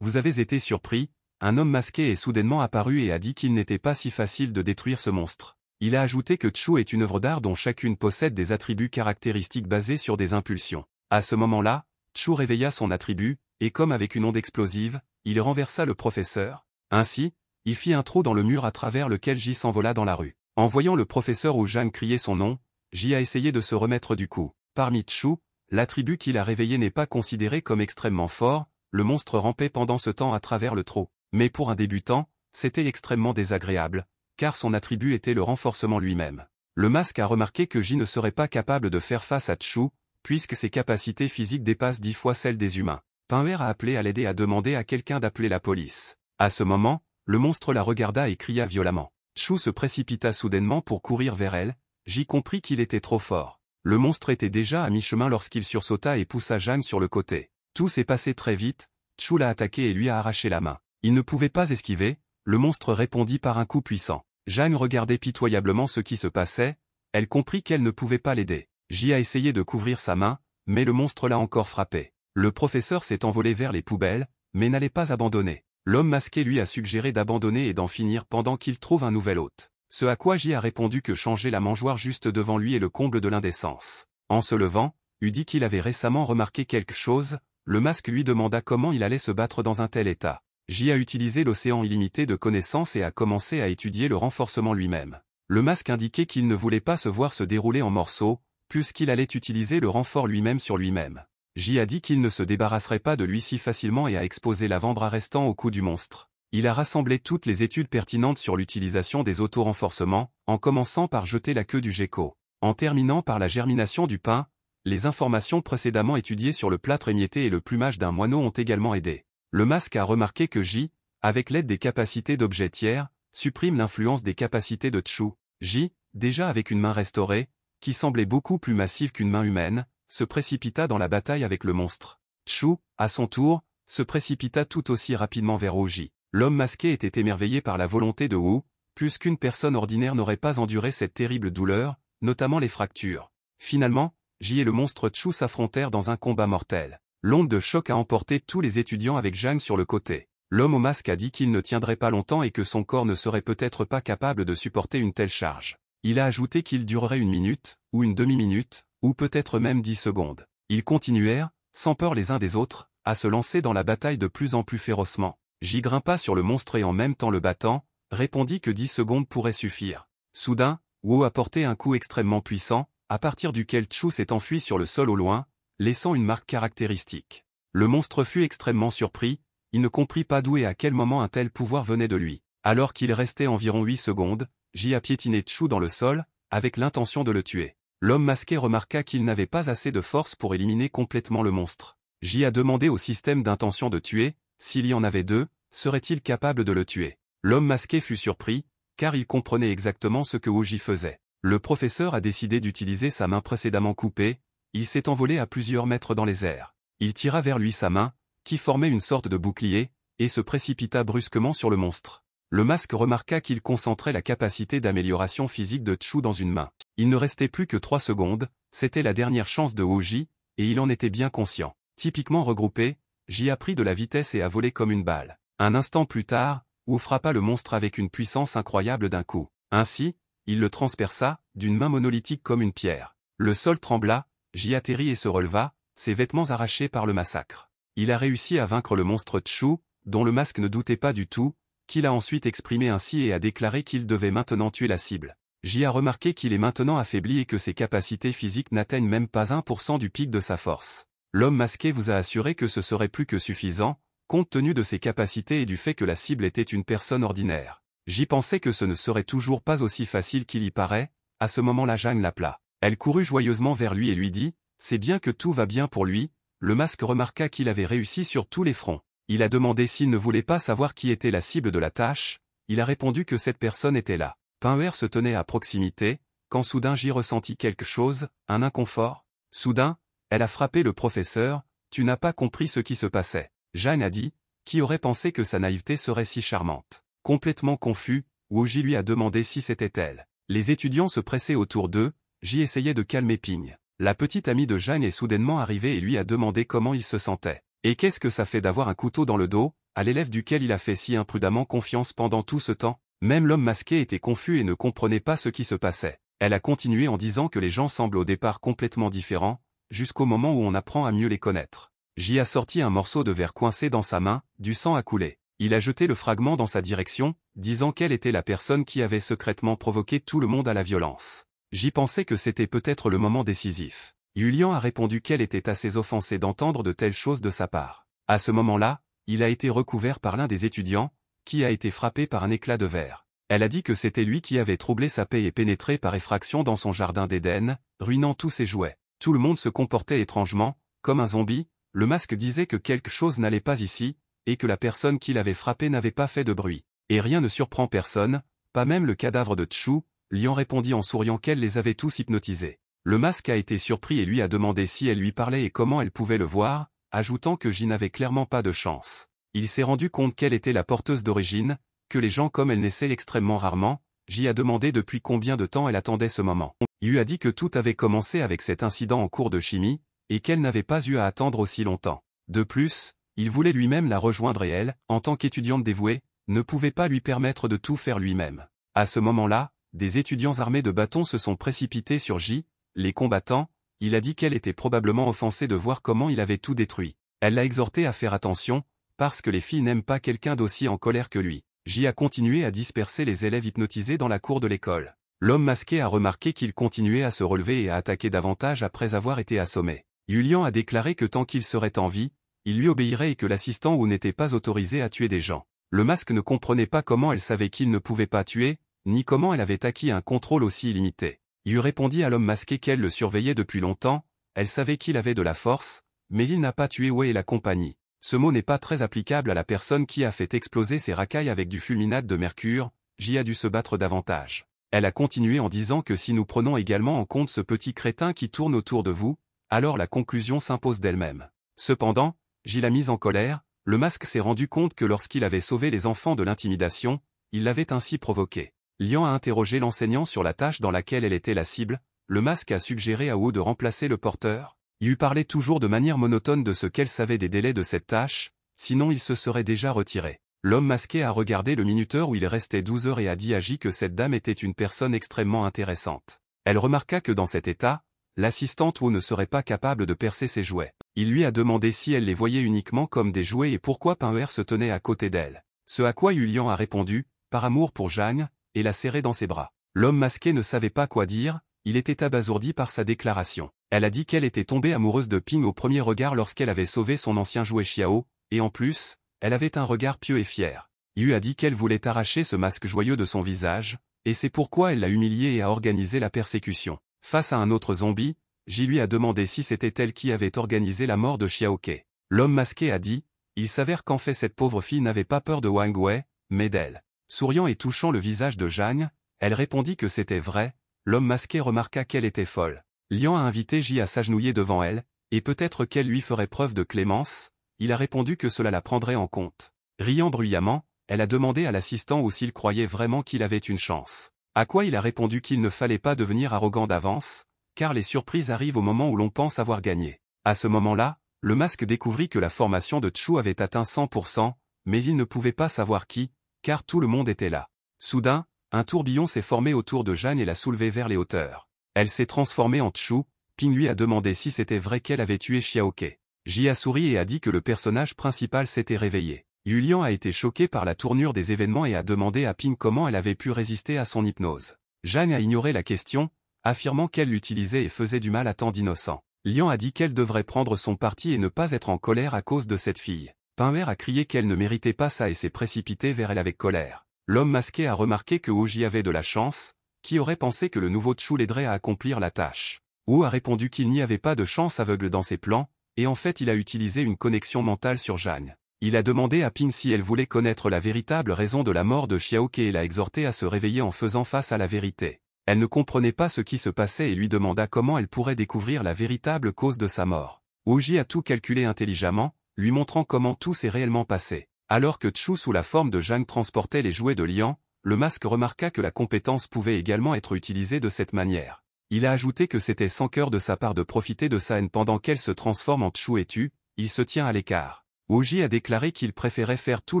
Vous avez été surpris, un homme masqué est soudainement apparu et a dit qu'il n'était pas si facile de détruire ce monstre. Il a ajouté que Chu est une œuvre d'art dont chacune possède des attributs caractéristiques basés sur des impulsions. À ce moment-là, Chu réveilla son attribut, et comme avec une onde explosive, il renversa le professeur. Ainsi, il fit un trou dans le mur à travers lequel Ji s'envola dans la rue. En voyant le professeur ou Zhang crier son nom, Ji a essayé de se remettre du coup. Parmi Chu, l'attribut qu'il a réveillé n'est pas considéré comme extrêmement fort, le monstre rampait pendant ce temps à travers le trou. Mais pour un débutant, c'était extrêmement désagréable, car son attribut était le renforcement lui-même. Le masque a remarqué que Ji ne serait pas capable de faire face à Chu, puisque ses capacités physiques dépassent 10 fois celles des humains. Pinwer a appelé à l'aide et a demandé à quelqu'un d'appeler la police. À ce moment, le monstre la regarda et cria violemment. Chu se précipita soudainement pour courir vers elle, Ji comprit qu'il était trop fort. Le monstre était déjà à mi-chemin lorsqu'il sursauta et poussa Zhang sur le côté. Tout s'est passé très vite, Chu l'a attaqué et lui a arraché la main. Il ne pouvait pas esquiver, le monstre répondit par un coup puissant. Zhang regardait pitoyablement ce qui se passait, elle comprit qu'elle ne pouvait pas l'aider. Ji a essayé de couvrir sa main, mais le monstre l'a encore frappé. Le professeur s'est envolé vers les poubelles, mais n'allait pas abandonner. L'homme masqué lui a suggéré d'abandonner et d'en finir pendant qu'il trouve un nouvel hôte. Ce à quoi Ji a répondu que changer la mangeoire juste devant lui est le comble de l'indécence. En se levant, Yu dit qu'il avait récemment remarqué quelque chose, le masque lui demanda comment il allait se battre dans un tel état. Ji a utilisé l'océan illimité de connaissances et a commencé à étudier le renforcement lui-même. Le masque indiquait qu'il ne voulait pas se voir se dérouler en morceaux, puisqu'il allait utiliser le renfort lui-même sur lui-même. Ji a dit qu'il ne se débarrasserait pas de lui si facilement et a exposé l'avant-bras restant au cou du monstre. Il a rassemblé toutes les études pertinentes sur l'utilisation des auto-renforcements, en commençant par jeter la queue du gecko. En terminant par la germination du pain, les informations précédemment étudiées sur le plâtre émietté et le plumage d'un moineau ont également aidé. Le masque a remarqué que Ji, avec l'aide des capacités d'objets tiers, supprime l'influence des capacités de Chu. Ji, déjà avec une main restaurée, qui semblait beaucoup plus massive qu'une main humaine, se précipita dans la bataille avec le monstre. Chu, à son tour, se précipita tout aussi rapidement vers Ji. L'homme masqué était émerveillé par la volonté de Wu, puisqu'une personne ordinaire n'aurait pas enduré cette terrible douleur, notamment les fractures. Finalement, Ji et le monstre Chu s'affrontèrent dans un combat mortel. L'onde de choc a emporté tous les étudiants avec Zhang sur le côté. L'homme au masque a dit qu'il ne tiendrait pas longtemps et que son corps ne serait peut-être pas capable de supporter une telle charge. Il a ajouté qu'il durerait une minute, ou une demi-minute, ou peut-être même 10 secondes. Ils continuèrent, sans peur les uns des autres, à se lancer dans la bataille de plus en plus férocement. Ji grimpa sur le monstre et en même temps le battant, répondit que 10 secondes pourraient suffire. Soudain, Wu a porté un coup extrêmement puissant, à partir duquel Chu s'est enfui sur le sol au loin, laissant une marque caractéristique. Le monstre fut extrêmement surpris, il ne comprit pas d'où et à quel moment un tel pouvoir venait de lui. Alors qu'il restait environ 8 secondes, Ji a piétiné Chu dans le sol, avec l'intention de le tuer. L'homme masqué remarqua qu'il n'avait pas assez de force pour éliminer complètement le monstre. Ji a demandé au système d'intention de tuer, s'il y en avait deux, serait-il capable de le tuer. L'homme masqué fut surpris, car il comprenait exactement ce que Ji faisait. Le professeur a décidé d'utiliser sa main précédemment coupée, il s'est envolé à plusieurs mètres dans les airs. Il tira vers lui sa main, qui formait une sorte de bouclier, et se précipita brusquement sur le monstre. Le masque remarqua qu'il concentrait la capacité d'amélioration physique de Chu dans une main. Il ne restait plus que 3 secondes, c'était la dernière chance de Ji, et il en était bien conscient. Typiquement regroupé, Ji a pris de la vitesse et a volé comme une balle. Un instant plus tard, Wu frappa le monstre avec une puissance incroyable d'un coup. Ainsi, il le transperça, d'une main monolithique comme une pierre. Le sol trembla, Ji atterrit et se releva, ses vêtements arrachés par le massacre. Il a réussi à vaincre le monstre Chu, dont le masque ne doutait pas du tout, qu'il a ensuite exprimé ainsi et a déclaré qu'il devait maintenant tuer la cible. Ji a remarqué qu'il est maintenant affaibli et que ses capacités physiques n'atteignent même pas 1% du pic de sa force. L'homme masqué vous a assuré que ce serait plus que suffisant, compte tenu de ses capacités et du fait que la cible était une personne ordinaire. Ji pensait que ce ne serait toujours pas aussi facile qu'il y paraît, à ce moment-là Zhang l'appela. Elle courut joyeusement vers lui et lui dit, « C'est bien que tout va bien pour lui », le masque remarqua qu'il avait réussi sur tous les fronts. Il a demandé s'il ne voulait pas savoir qui était la cible de la tâche, il a répondu que cette personne était là. Pinwer se tenait à proximité, quand soudain Ji ressentit quelque chose, un inconfort. Soudain, elle a frappé le professeur, « Tu n'as pas compris ce qui se passait. » Zhang a dit, qui aurait pensé que sa naïveté serait si charmante. Complètement confus, Ji lui a demandé si c'était elle. Les étudiants se pressaient autour d'eux, J essayait de calmer Ping. La petite amie de Jane est soudainement arrivée et lui a demandé comment il se sentait. Et qu'est-ce que ça fait d'avoir un couteau dans le dos, à l'élève duquel il a fait si imprudemment confiance pendant tout ce temps? Même l'homme masqué était confus et ne comprenait pas ce qui se passait. Elle a continué en disant que les gens semblent au départ complètement différents, jusqu'au moment où on apprend à mieux les connaître. J a sorti un morceau de verre coincé dans sa main, du sang a coulé. Il a jeté le fragment dans sa direction, disant qu'elle était la personne qui avait secrètement provoqué tout le monde à la violence. J pensait que c'était peut-être le moment décisif. Julian a répondu qu'elle était assez offensée d'entendre de telles choses de sa part. À ce moment-là, il a été recouvert par l'un des étudiants, qui a été frappé par un éclat de verre. Elle a dit que c'était lui qui avait troublé sa paix et pénétré par effraction dans son jardin d'Éden, ruinant tous ses jouets. Tout le monde se comportait étrangement, comme un zombie. Le masque disait que quelque chose n'allait pas ici, et que la personne qui l'avait frappé n'avait pas fait de bruit. Et rien ne surprend personne, pas même le cadavre de Tchou. Lian répondit en souriant qu'elle les avait tous hypnotisés. Le masque a été surpris et lui a demandé si elle lui parlait et comment elle pouvait le voir, ajoutant que J n'avait clairement pas de chance. Il s'est rendu compte qu'elle était la porteuse d'origine, que les gens comme elle naissaient extrêmement rarement. J a demandé depuis combien de temps elle attendait ce moment. Yu a dit que tout avait commencé avec cet incident en cours de chimie, et qu'elle n'avait pas eu à attendre aussi longtemps. De plus, il voulait lui-même la rejoindre et elle, en tant qu'étudiante dévouée, ne pouvait pas lui permettre de tout faire lui-même. À ce moment-là, des étudiants armés de bâtons se sont précipités sur J, les combattants. Il a dit qu'elle était probablement offensée de voir comment il avait tout détruit. Elle l'a exhorté à faire attention, parce que les filles n'aiment pas quelqu'un d'aussi en colère que lui. J a continué à disperser les élèves hypnotisés dans la cour de l'école. L'homme masqué a remarqué qu'il continuait à se relever et à attaquer davantage après avoir été assommé. Julian a déclaré que tant qu'il serait en vie, il lui obéirait et que l'assistant ou n'était pas autorisé à tuer des gens. Le masque ne comprenait pas comment elle savait qu'il ne pouvait pas tuer, ni comment elle avait acquis un contrôle aussi illimité. Yu répondit à l'homme masqué qu'elle le surveillait depuis longtemps, elle savait qu'il avait de la force, mais il n'a pas tué Wei et la compagnie. Ce mot n'est pas très applicable à la personne qui a fait exploser ses racailles avec du fulminate de mercure. J a dû se battre davantage. Elle a continué en disant que si nous prenons également en compte ce petit crétin qui tourne autour de vous, alors la conclusion s'impose d'elle-même. Cependant, J l'a mise en colère. Le masque s'est rendu compte que lorsqu'il avait sauvé les enfants de l'intimidation, il l'avait ainsi provoqué. Lian a interrogé l'enseignant sur la tâche dans laquelle elle était la cible. Le masque a suggéré à Wu de remplacer le porteur. Yu parlait toujours de manière monotone de ce qu'elle savait des délais de cette tâche, sinon il se serait déjà retiré. L'homme masqué a regardé le minuteur où il restait 12 heures et a dit à J que cette dame était une personne extrêmement intéressante. Elle remarqua que dans cet état, l'assistante Wu ne serait pas capable de percer ses jouets. Il lui a demandé si elle les voyait uniquement comme des jouets et pourquoi Pinher se tenait à côté d'elle. Ce à quoi Julian a répondu, par amour pour Jane, et l'a serré dans ses bras. L'homme masqué ne savait pas quoi dire, il était abasourdi par sa déclaration. Elle a dit qu'elle était tombée amoureuse de Ping au premier regard lorsqu'elle avait sauvé son ancien jouet Xiao, et en plus, elle avait un regard pieux et fier. Yu a dit qu'elle voulait arracher ce masque joyeux de son visage, et c'est pourquoi elle l'a humilié et a organisé la persécution. Face à un autre zombie, J lui a demandé si c'était elle qui avait organisé la mort de Xiaoke. L'homme masqué a dit, il s'avère qu'en fait cette pauvre fille n'avait pas peur de Wang Wei, mais d'elle. Souriant et touchant le visage de Jane, elle répondit que c'était vrai. L'homme masqué remarqua qu'elle était folle. Lian a invité J à s'agenouiller devant elle, et peut-être qu'elle lui ferait preuve de clémence. Il a répondu que cela la prendrait en compte. Riant bruyamment, elle a demandé à l'assistant ou s'il croyait vraiment qu'il avait une chance. À quoi il a répondu qu'il ne fallait pas devenir arrogant d'avance, car les surprises arrivent au moment où l'on pense avoir gagné. À ce moment-là, le masque découvrit que la formation de Tchou avait atteint 100%, mais il ne pouvait pas savoir qui, car tout le monde était là. Soudain, un tourbillon s'est formé autour de Jane et l'a soulevée vers les hauteurs. Elle s'est transformée en Tchou. Ping lui a demandé si c'était vrai qu'elle avait tué Xiaoke. J a souri et a dit que le personnage principal s'était réveillé. Julian a été choqué par la tournure des événements et a demandé à Ping comment elle avait pu résister à son hypnose. Jane a ignoré la question, affirmant qu'elle l'utilisait et faisait du mal à tant d'innocents. Lian a dit qu'elle devrait prendre son parti et ne pas être en colère à cause de cette fille. Pinher a crié qu'elle ne méritait pas ça et s'est précipité vers elle avec colère. L'homme masqué a remarqué que Oji avait de la chance, qui aurait pensé que le nouveau Tchou l'aiderait à accomplir la tâche. Wu a répondu qu'il n'y avait pas de chance aveugle dans ses plans, et en fait il a utilisé une connexion mentale sur Jane. Il a demandé à Ping si elle voulait connaître la véritable raison de la mort de Xiaoke et l'a exhorté à se réveiller en faisant face à la vérité. Elle ne comprenait pas ce qui se passait et lui demanda comment elle pourrait découvrir la véritable cause de sa mort. Oji a tout calculé intelligemment, lui montrant comment tout s'est réellement passé. Alors que Tchou sous la forme de Jane transportait les jouets de Lian, le masque remarqua que la compétence pouvait également être utilisée de cette manière. Il a ajouté que c'était sans cœur de sa part de profiter de sa haine pendant qu'elle se transforme en Tchou et tue, il se tient à l'écart. Oji a déclaré qu'il préférait faire tout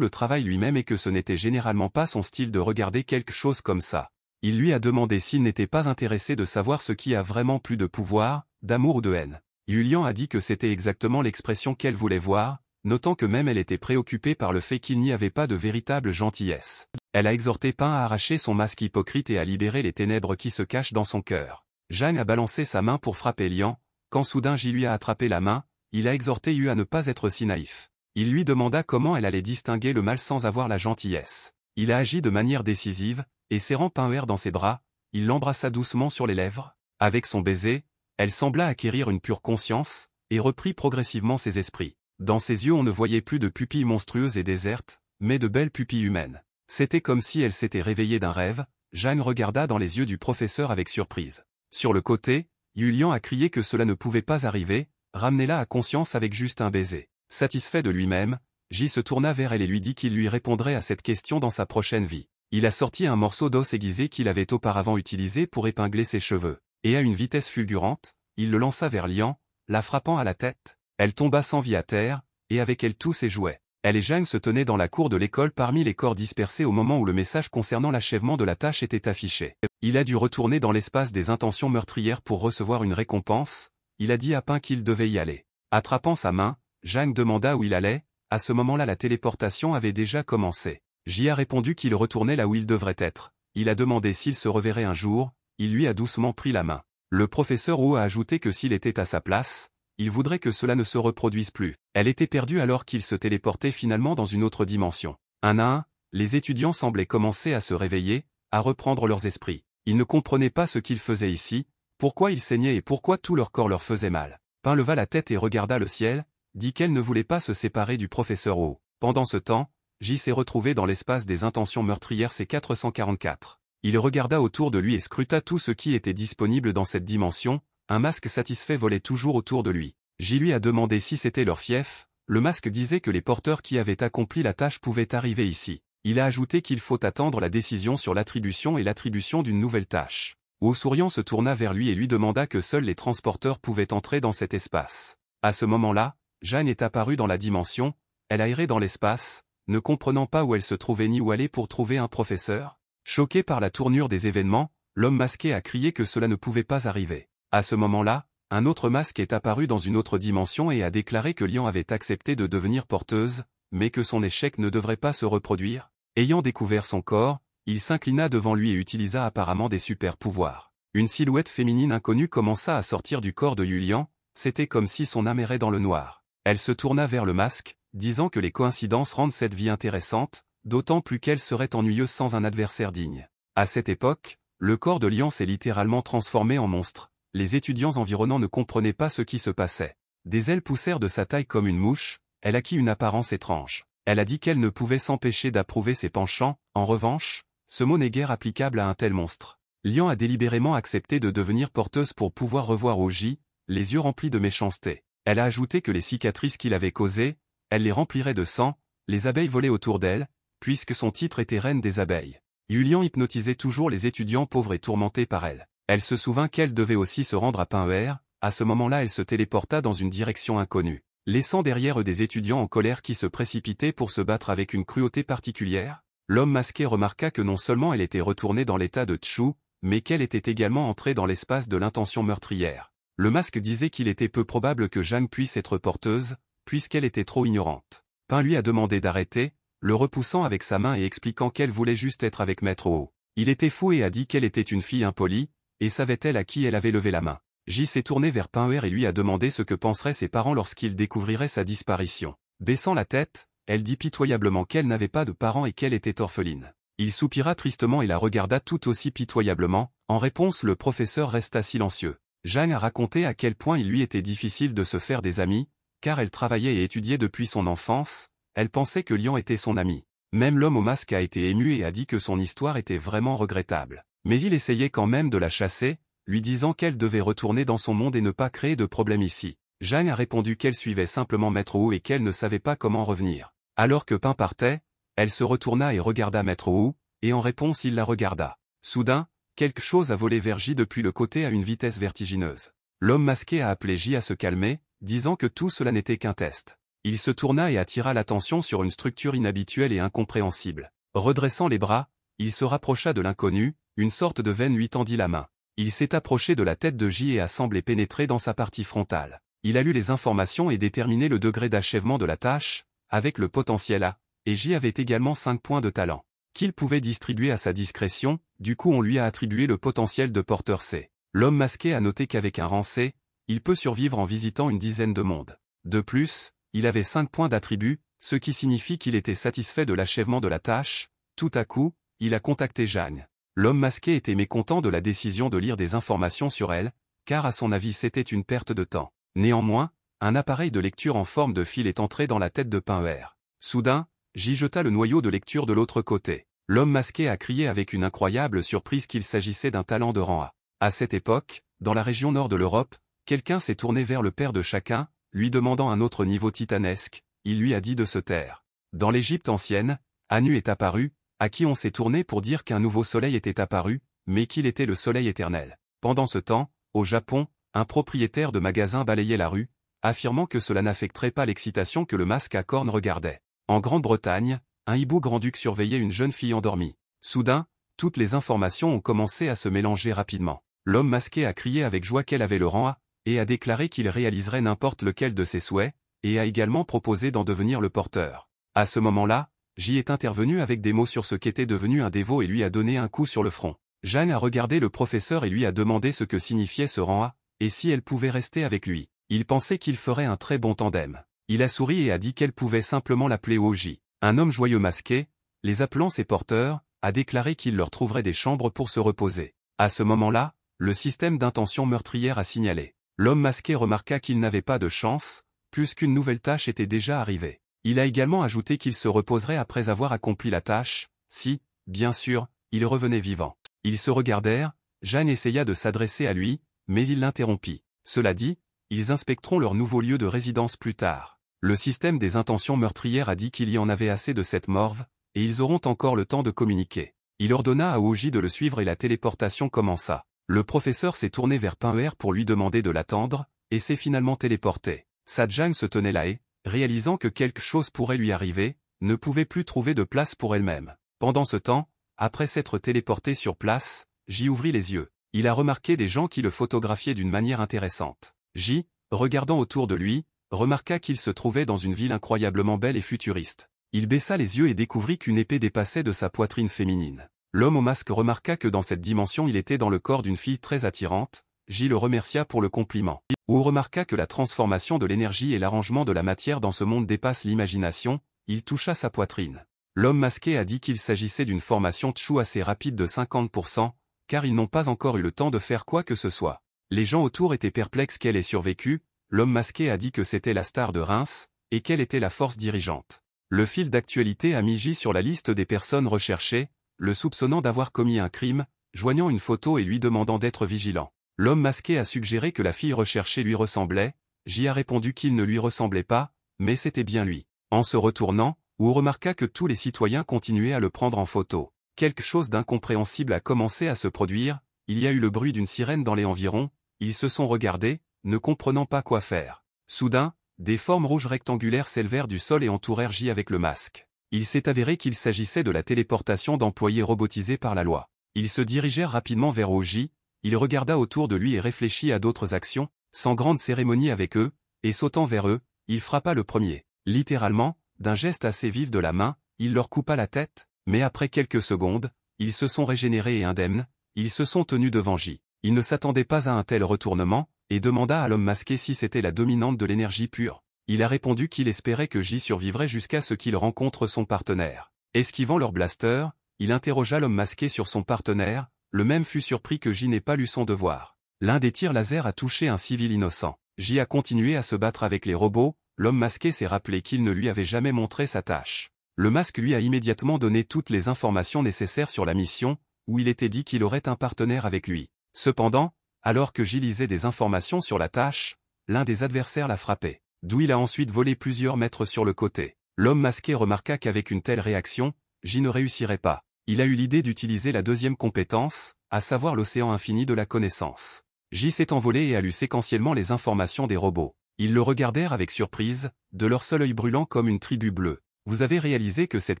le travail lui-même et que ce n'était généralement pas son style de regarder quelque chose comme ça. Il lui a demandé s'il n'était pas intéressé de savoir ce qui a vraiment plus de pouvoir, d'amour ou de haine. Yulian a dit que c'était exactement l'expression qu'elle voulait voir, notant que même elle était préoccupée par le fait qu'il n'y avait pas de véritable gentillesse. Elle a exhorté Pain à arracher son masque hypocrite et à libérer les ténèbres qui se cachent dans son cœur. Zhang a balancé sa main pour frapper Lian, quand soudain Ji lui a attrapé la main, il a exhorté Yu à ne pas être si naïf. Il lui demanda comment elle allait distinguer le mal sans avoir la gentillesse. Il a agi de manière décisive, et serrant Pinher dans ses bras, il l'embrassa doucement sur les lèvres. Avec son baiser, elle sembla acquérir une pure conscience, et reprit progressivement ses esprits. Dans ses yeux on ne voyait plus de pupilles monstrueuses et désertes, mais de belles pupilles humaines. C'était comme si elle s'était réveillée d'un rêve. Zhang regarda dans les yeux du professeur avec surprise. Sur le côté, Yulian a crié que cela ne pouvait pas arriver, ramenez-la à conscience avec juste un baiser. Satisfait de lui-même, Ji se tourna vers elle et lui dit qu'il lui répondrait à cette question dans sa prochaine vie. Il a sorti un morceau d'os aiguisé qu'il avait auparavant utilisé pour épingler ses cheveux, et à une vitesse fulgurante, il le lança vers Lian, la frappant à la tête. Elle tomba sans vie à terre, et avec elle tous ses jouets. Elle et Zhang se tenaient dans la cour de l'école parmi les corps dispersés au moment où le message concernant l'achèvement de la tâche était affiché. Il a dû retourner dans l'espace des intentions meurtrières pour recevoir une récompense, il a dit à Pain qu'il devait y aller. Attrapant sa main, Zhang demanda où il allait, à ce moment-là la téléportation avait déjà commencé. Ji a répondu qu'il retournait là où il devrait être. Il a demandé s'il se reverrait un jour, il lui a doucement pris la main. Le professeur Wu a ajouté que s'il était à sa place, il voudrait que cela ne se reproduise plus. Elle était perdue alors qu'il se téléportait finalement dans une autre dimension. Un à un, les étudiants semblaient commencer à se réveiller, à reprendre leurs esprits. Ils ne comprenaient pas ce qu'ils faisaient ici, pourquoi ils saignaient et pourquoi tout leur corps leur faisait mal. Pain leva la tête et regarda le ciel, dit qu'elle ne voulait pas se séparer du professeur Wu. Pendant ce temps, Ji s'est retrouvé dans l'espace des intentions meurtrières C444. Il regarda autour de lui et scruta tout ce qui était disponible dans cette dimension, un masque satisfait volait toujours autour de lui. Ji lui a demandé si c'était leur fief, le masque disait que les porteurs qui avaient accompli la tâche pouvaient arriver ici. Il a ajouté qu'il faut attendre la décision sur l'attribution et l'attribution d'une nouvelle tâche. Wu souriant se tourna vers lui et lui demanda que seuls les transporteurs pouvaient entrer dans cet espace. À ce moment-là, Jeanne est apparue dans la dimension, elle a erré dans l'espace, ne comprenant pas où elle se trouvait ni où aller pour trouver un professeur. Choqué par la tournure des événements, l'homme masqué a crié que cela ne pouvait pas arriver. À ce moment-là, un autre masque est apparu dans une autre dimension et a déclaré que Lian avait accepté de devenir porteuse, mais que son échec ne devrait pas se reproduire. Ayant découvert son corps, il s'inclina devant lui et utilisa apparemment des super-pouvoirs. Une silhouette féminine inconnue commença à sortir du corps de Yulian, c'était comme si son âme errait dans le noir. Elle se tourna vers le masque, disant que les coïncidences rendent cette vie intéressante, d'autant plus qu'elle serait ennuyeuse sans un adversaire digne. À cette époque, le corps de Lian s'est littéralement transformé en monstre. Les étudiants environnants ne comprenaient pas ce qui se passait. Des ailes poussèrent de sa taille comme une mouche, elle acquit une apparence étrange. Elle a dit qu'elle ne pouvait s'empêcher d'approuver ses penchants, en revanche, ce mot n'est guère applicable à un tel monstre. Lian a délibérément accepté de devenir porteuse pour pouvoir revoir Oji, les yeux remplis de méchanceté. Elle a ajouté que les cicatrices qu'il avait causées, elle les remplirait de sang, les abeilles volaient autour d'elle, puisque son titre était reine des abeilles. Yulian hypnotisait toujours les étudiants pauvres et tourmentés par elle. Elle se souvint qu'elle devait aussi se rendre à Pinher, à ce moment-là elle se téléporta dans une direction inconnue, laissant derrière eux des étudiants en colère qui se précipitaient pour se battre avec une cruauté particulière. L'homme masqué remarqua que non seulement elle était retournée dans l'état de Tchou, mais qu'elle était également entrée dans l'espace de l'intention meurtrière. Le masque disait qu'il était peu probable que Jeanne puisse être porteuse, puisqu'elle était trop ignorante. Pain lui a demandé d'arrêter, le repoussant avec sa main et expliquant qu'elle voulait juste être avec Maître O. Il était fou et a dit qu'elle était une fille impolie, et savait-elle à qui elle avait levé la main. Ji s'est tourné vers Pinher et lui a demandé ce que penseraient ses parents lorsqu'ils découvriraient sa disparition. Baissant la tête, elle dit pitoyablement qu'elle n'avait pas de parents et qu'elle était orpheline. Il soupira tristement et la regarda tout aussi pitoyablement. En réponse, le professeur resta silencieux. Jeanne a raconté à quel point il lui était difficile de se faire des amis, car elle travaillait et étudiait depuis son enfance, elle pensait que Lian était son ami. Même l'homme au masque a été ému et a dit que son histoire était vraiment regrettable. Mais il essayait quand même de la chasser, lui disant qu'elle devait retourner dans son monde et ne pas créer de problème ici. Jeanne a répondu qu'elle suivait simplement Maître Wu et qu'elle ne savait pas comment revenir. Alors que Pain partait, elle se retourna et regarda Maître Wu, et en réponse il la regarda. Soudain, quelque chose a volé vers J depuis le côté à une vitesse vertigineuse. L'homme masqué a appelé J à se calmer, disant que tout cela n'était qu'un test. Il se tourna et attira l'attention sur une structure inhabituelle et incompréhensible. Redressant les bras, il se rapprocha de l'inconnu, une sorte de veine lui tendit la main. Il s'est approché de la tête de J et a semblé pénétrer dans sa partie frontale. Il a lu les informations et déterminé le degré d'achèvement de la tâche, avec le potentiel A, et J avait également 5 points de talent, qu'il pouvait distribuer à sa discrétion, du coup on lui a attribué le potentiel de porteur C. L'homme masqué a noté qu'avec un rang C, il peut survivre en visitant une dizaine de mondes. De plus, il avait 5 points d'attribut, ce qui signifie qu'il était satisfait de l'achèvement de la tâche. Tout à coup, il a contacté Jeanne. L'homme masqué était mécontent de la décision de lire des informations sur elle, car à son avis c'était une perte de temps. Néanmoins, un appareil de lecture en forme de fil est entré dans la tête de Pinher. Soudain, J jeta le noyau de lecture de l'autre côté. L'homme masqué a crié avec une incroyable surprise qu'il s'agissait d'un talent de rang A. À cette époque, dans la région nord de l'Europe, quelqu'un s'est tourné vers le père de chacun, lui demandant un autre niveau titanesque. Il lui a dit de se taire. Dans l'Égypte ancienne, Anu est apparu, à qui on s'est tourné pour dire qu'un nouveau soleil était apparu, mais qu'il était le soleil éternel. Pendant ce temps, au Japon, un propriétaire de magasin balayait la rue, affirmant que cela n'affecterait pas l'excitation que le masque à cornes regardait. En Grande-Bretagne, un hibou grand-duc surveillait une jeune fille endormie. Soudain, toutes les informations ont commencé à se mélanger rapidement. L'homme masqué a crié avec joie qu'elle avait le rang A, et a déclaré qu'il réaliserait n'importe lequel de ses souhaits, et a également proposé d'en devenir le porteur. À ce moment-là, J est intervenu avec des mots sur ce qu'était devenu un dévot et lui a donné un coup sur le front. Jeanne a regardé le professeur et lui a demandé ce que signifiait ce rang A, et si elle pouvait rester avec lui. Il pensait qu'il ferait un très bon tandem. Il a souri et a dit qu'elle pouvait simplement l'appeler Oji. Un homme joyeux masqué, les appelant ses porteurs, a déclaré qu'il leur trouverait des chambres pour se reposer. À ce moment-là, le système d'intention meurtrière a signalé. L'homme masqué remarqua qu'il n'avait pas de chance, puisqu'une nouvelle tâche était déjà arrivée. Il a également ajouté qu'il se reposerait après avoir accompli la tâche, si, bien sûr, il revenait vivant. Ils se regardèrent, Jeanne essaya de s'adresser à lui, mais il l'interrompit. Cela dit, ils inspecteront leur nouveau lieu de résidence plus tard. Le système des intentions meurtrières a dit qu'il y en avait assez de cette morve, et ils auront encore le temps de communiquer. Il ordonna à Oji de le suivre et la téléportation commença. Le professeur s'est tourné vers Pinher pour lui demander de l'attendre, et s'est finalement téléporté. Sadjane se tenait là et, réalisant que quelque chose pourrait lui arriver, ne pouvait plus trouver de place pour elle-même. Pendant ce temps, après s'être téléporté sur place, J ouvrit les yeux. Il a remarqué des gens qui le photographiaient d'une manière intéressante. J, regardant autour de lui, remarqua qu'il se trouvait dans une ville incroyablement belle et futuriste. Il baissa les yeux et découvrit qu'une épée dépassait de sa poitrine féminine. L'homme au masque remarqua que dans cette dimension il était dans le corps d'une fille très attirante. J le remercia pour le compliment. Ou remarqua que la transformation de l'énergie et l'arrangement de la matière dans ce monde dépassent l'imagination. Il toucha sa poitrine. L'homme masqué a dit qu'il s'agissait d'une formation Tchou assez rapide de 50%, car ils n'ont pas encore eu le temps de faire quoi que ce soit. Les gens autour étaient perplexes qu'elle ait survécu. L'homme masqué a dit que c'était la star de Reims, et qu'elle était la force dirigeante. Le fil d'actualité a mis J sur la liste des personnes recherchées, le soupçonnant d'avoir commis un crime, joignant une photo et lui demandant d'être vigilant. L'homme masqué a suggéré que la fille recherchée lui ressemblait. J a répondu qu'il ne lui ressemblait pas, mais c'était bien lui. En se retournant, Wu remarqua que tous les citoyens continuaient à le prendre en photo. Quelque chose d'incompréhensible a commencé à se produire. Il y a eu le bruit d'une sirène dans les environs. Ils se sont regardés, ne comprenant pas quoi faire. Soudain, des formes rouges rectangulaires s'élevèrent du sol et entourèrent J avec le masque. Il s'est avéré qu'il s'agissait de la téléportation d'employés robotisés par la loi. Ils se dirigèrent rapidement vers Oji, il regarda autour de lui et réfléchit à d'autres actions, sans grande cérémonie avec eux, et sautant vers eux, il frappa le premier. Littéralement, d'un geste assez vif de la main, il leur coupa la tête, mais après quelques secondes, ils se sont régénérés et indemnes, ils se sont tenus devant J. Il ne s'attendait pas à un tel retournement, et demanda à l'homme masqué si c'était la dominante de l'énergie pure. Il a répondu qu'il espérait que J survivrait jusqu'à ce qu'il rencontre son partenaire. Esquivant leur blaster, il interrogea l'homme masqué sur son partenaire, le même fut surpris que J n'ait pas lu son devoir. L'un des tirs laser a touché un civil innocent. J a continué à se battre avec les robots, l'homme masqué s'est rappelé qu'il ne lui avait jamais montré sa tâche. Le masque lui a immédiatement donné toutes les informations nécessaires sur la mission, où il était dit qu'il aurait un partenaire avec lui. Cependant, alors que J lisait des informations sur la tâche, l'un des adversaires l'a frappé, d'où il a ensuite volé plusieurs mètres sur le côté. L'homme masqué remarqua qu'avec une telle réaction, J ne réussirait pas. il a eu l'idée d'utiliser la deuxième compétence, à savoir l'océan infini de la connaissance. J s'est envolé et a lu séquentiellement les informations des robots. Ils le regardèrent avec surprise, de leur seul œil brûlant comme une tribu bleue. Vous avez réalisé que cette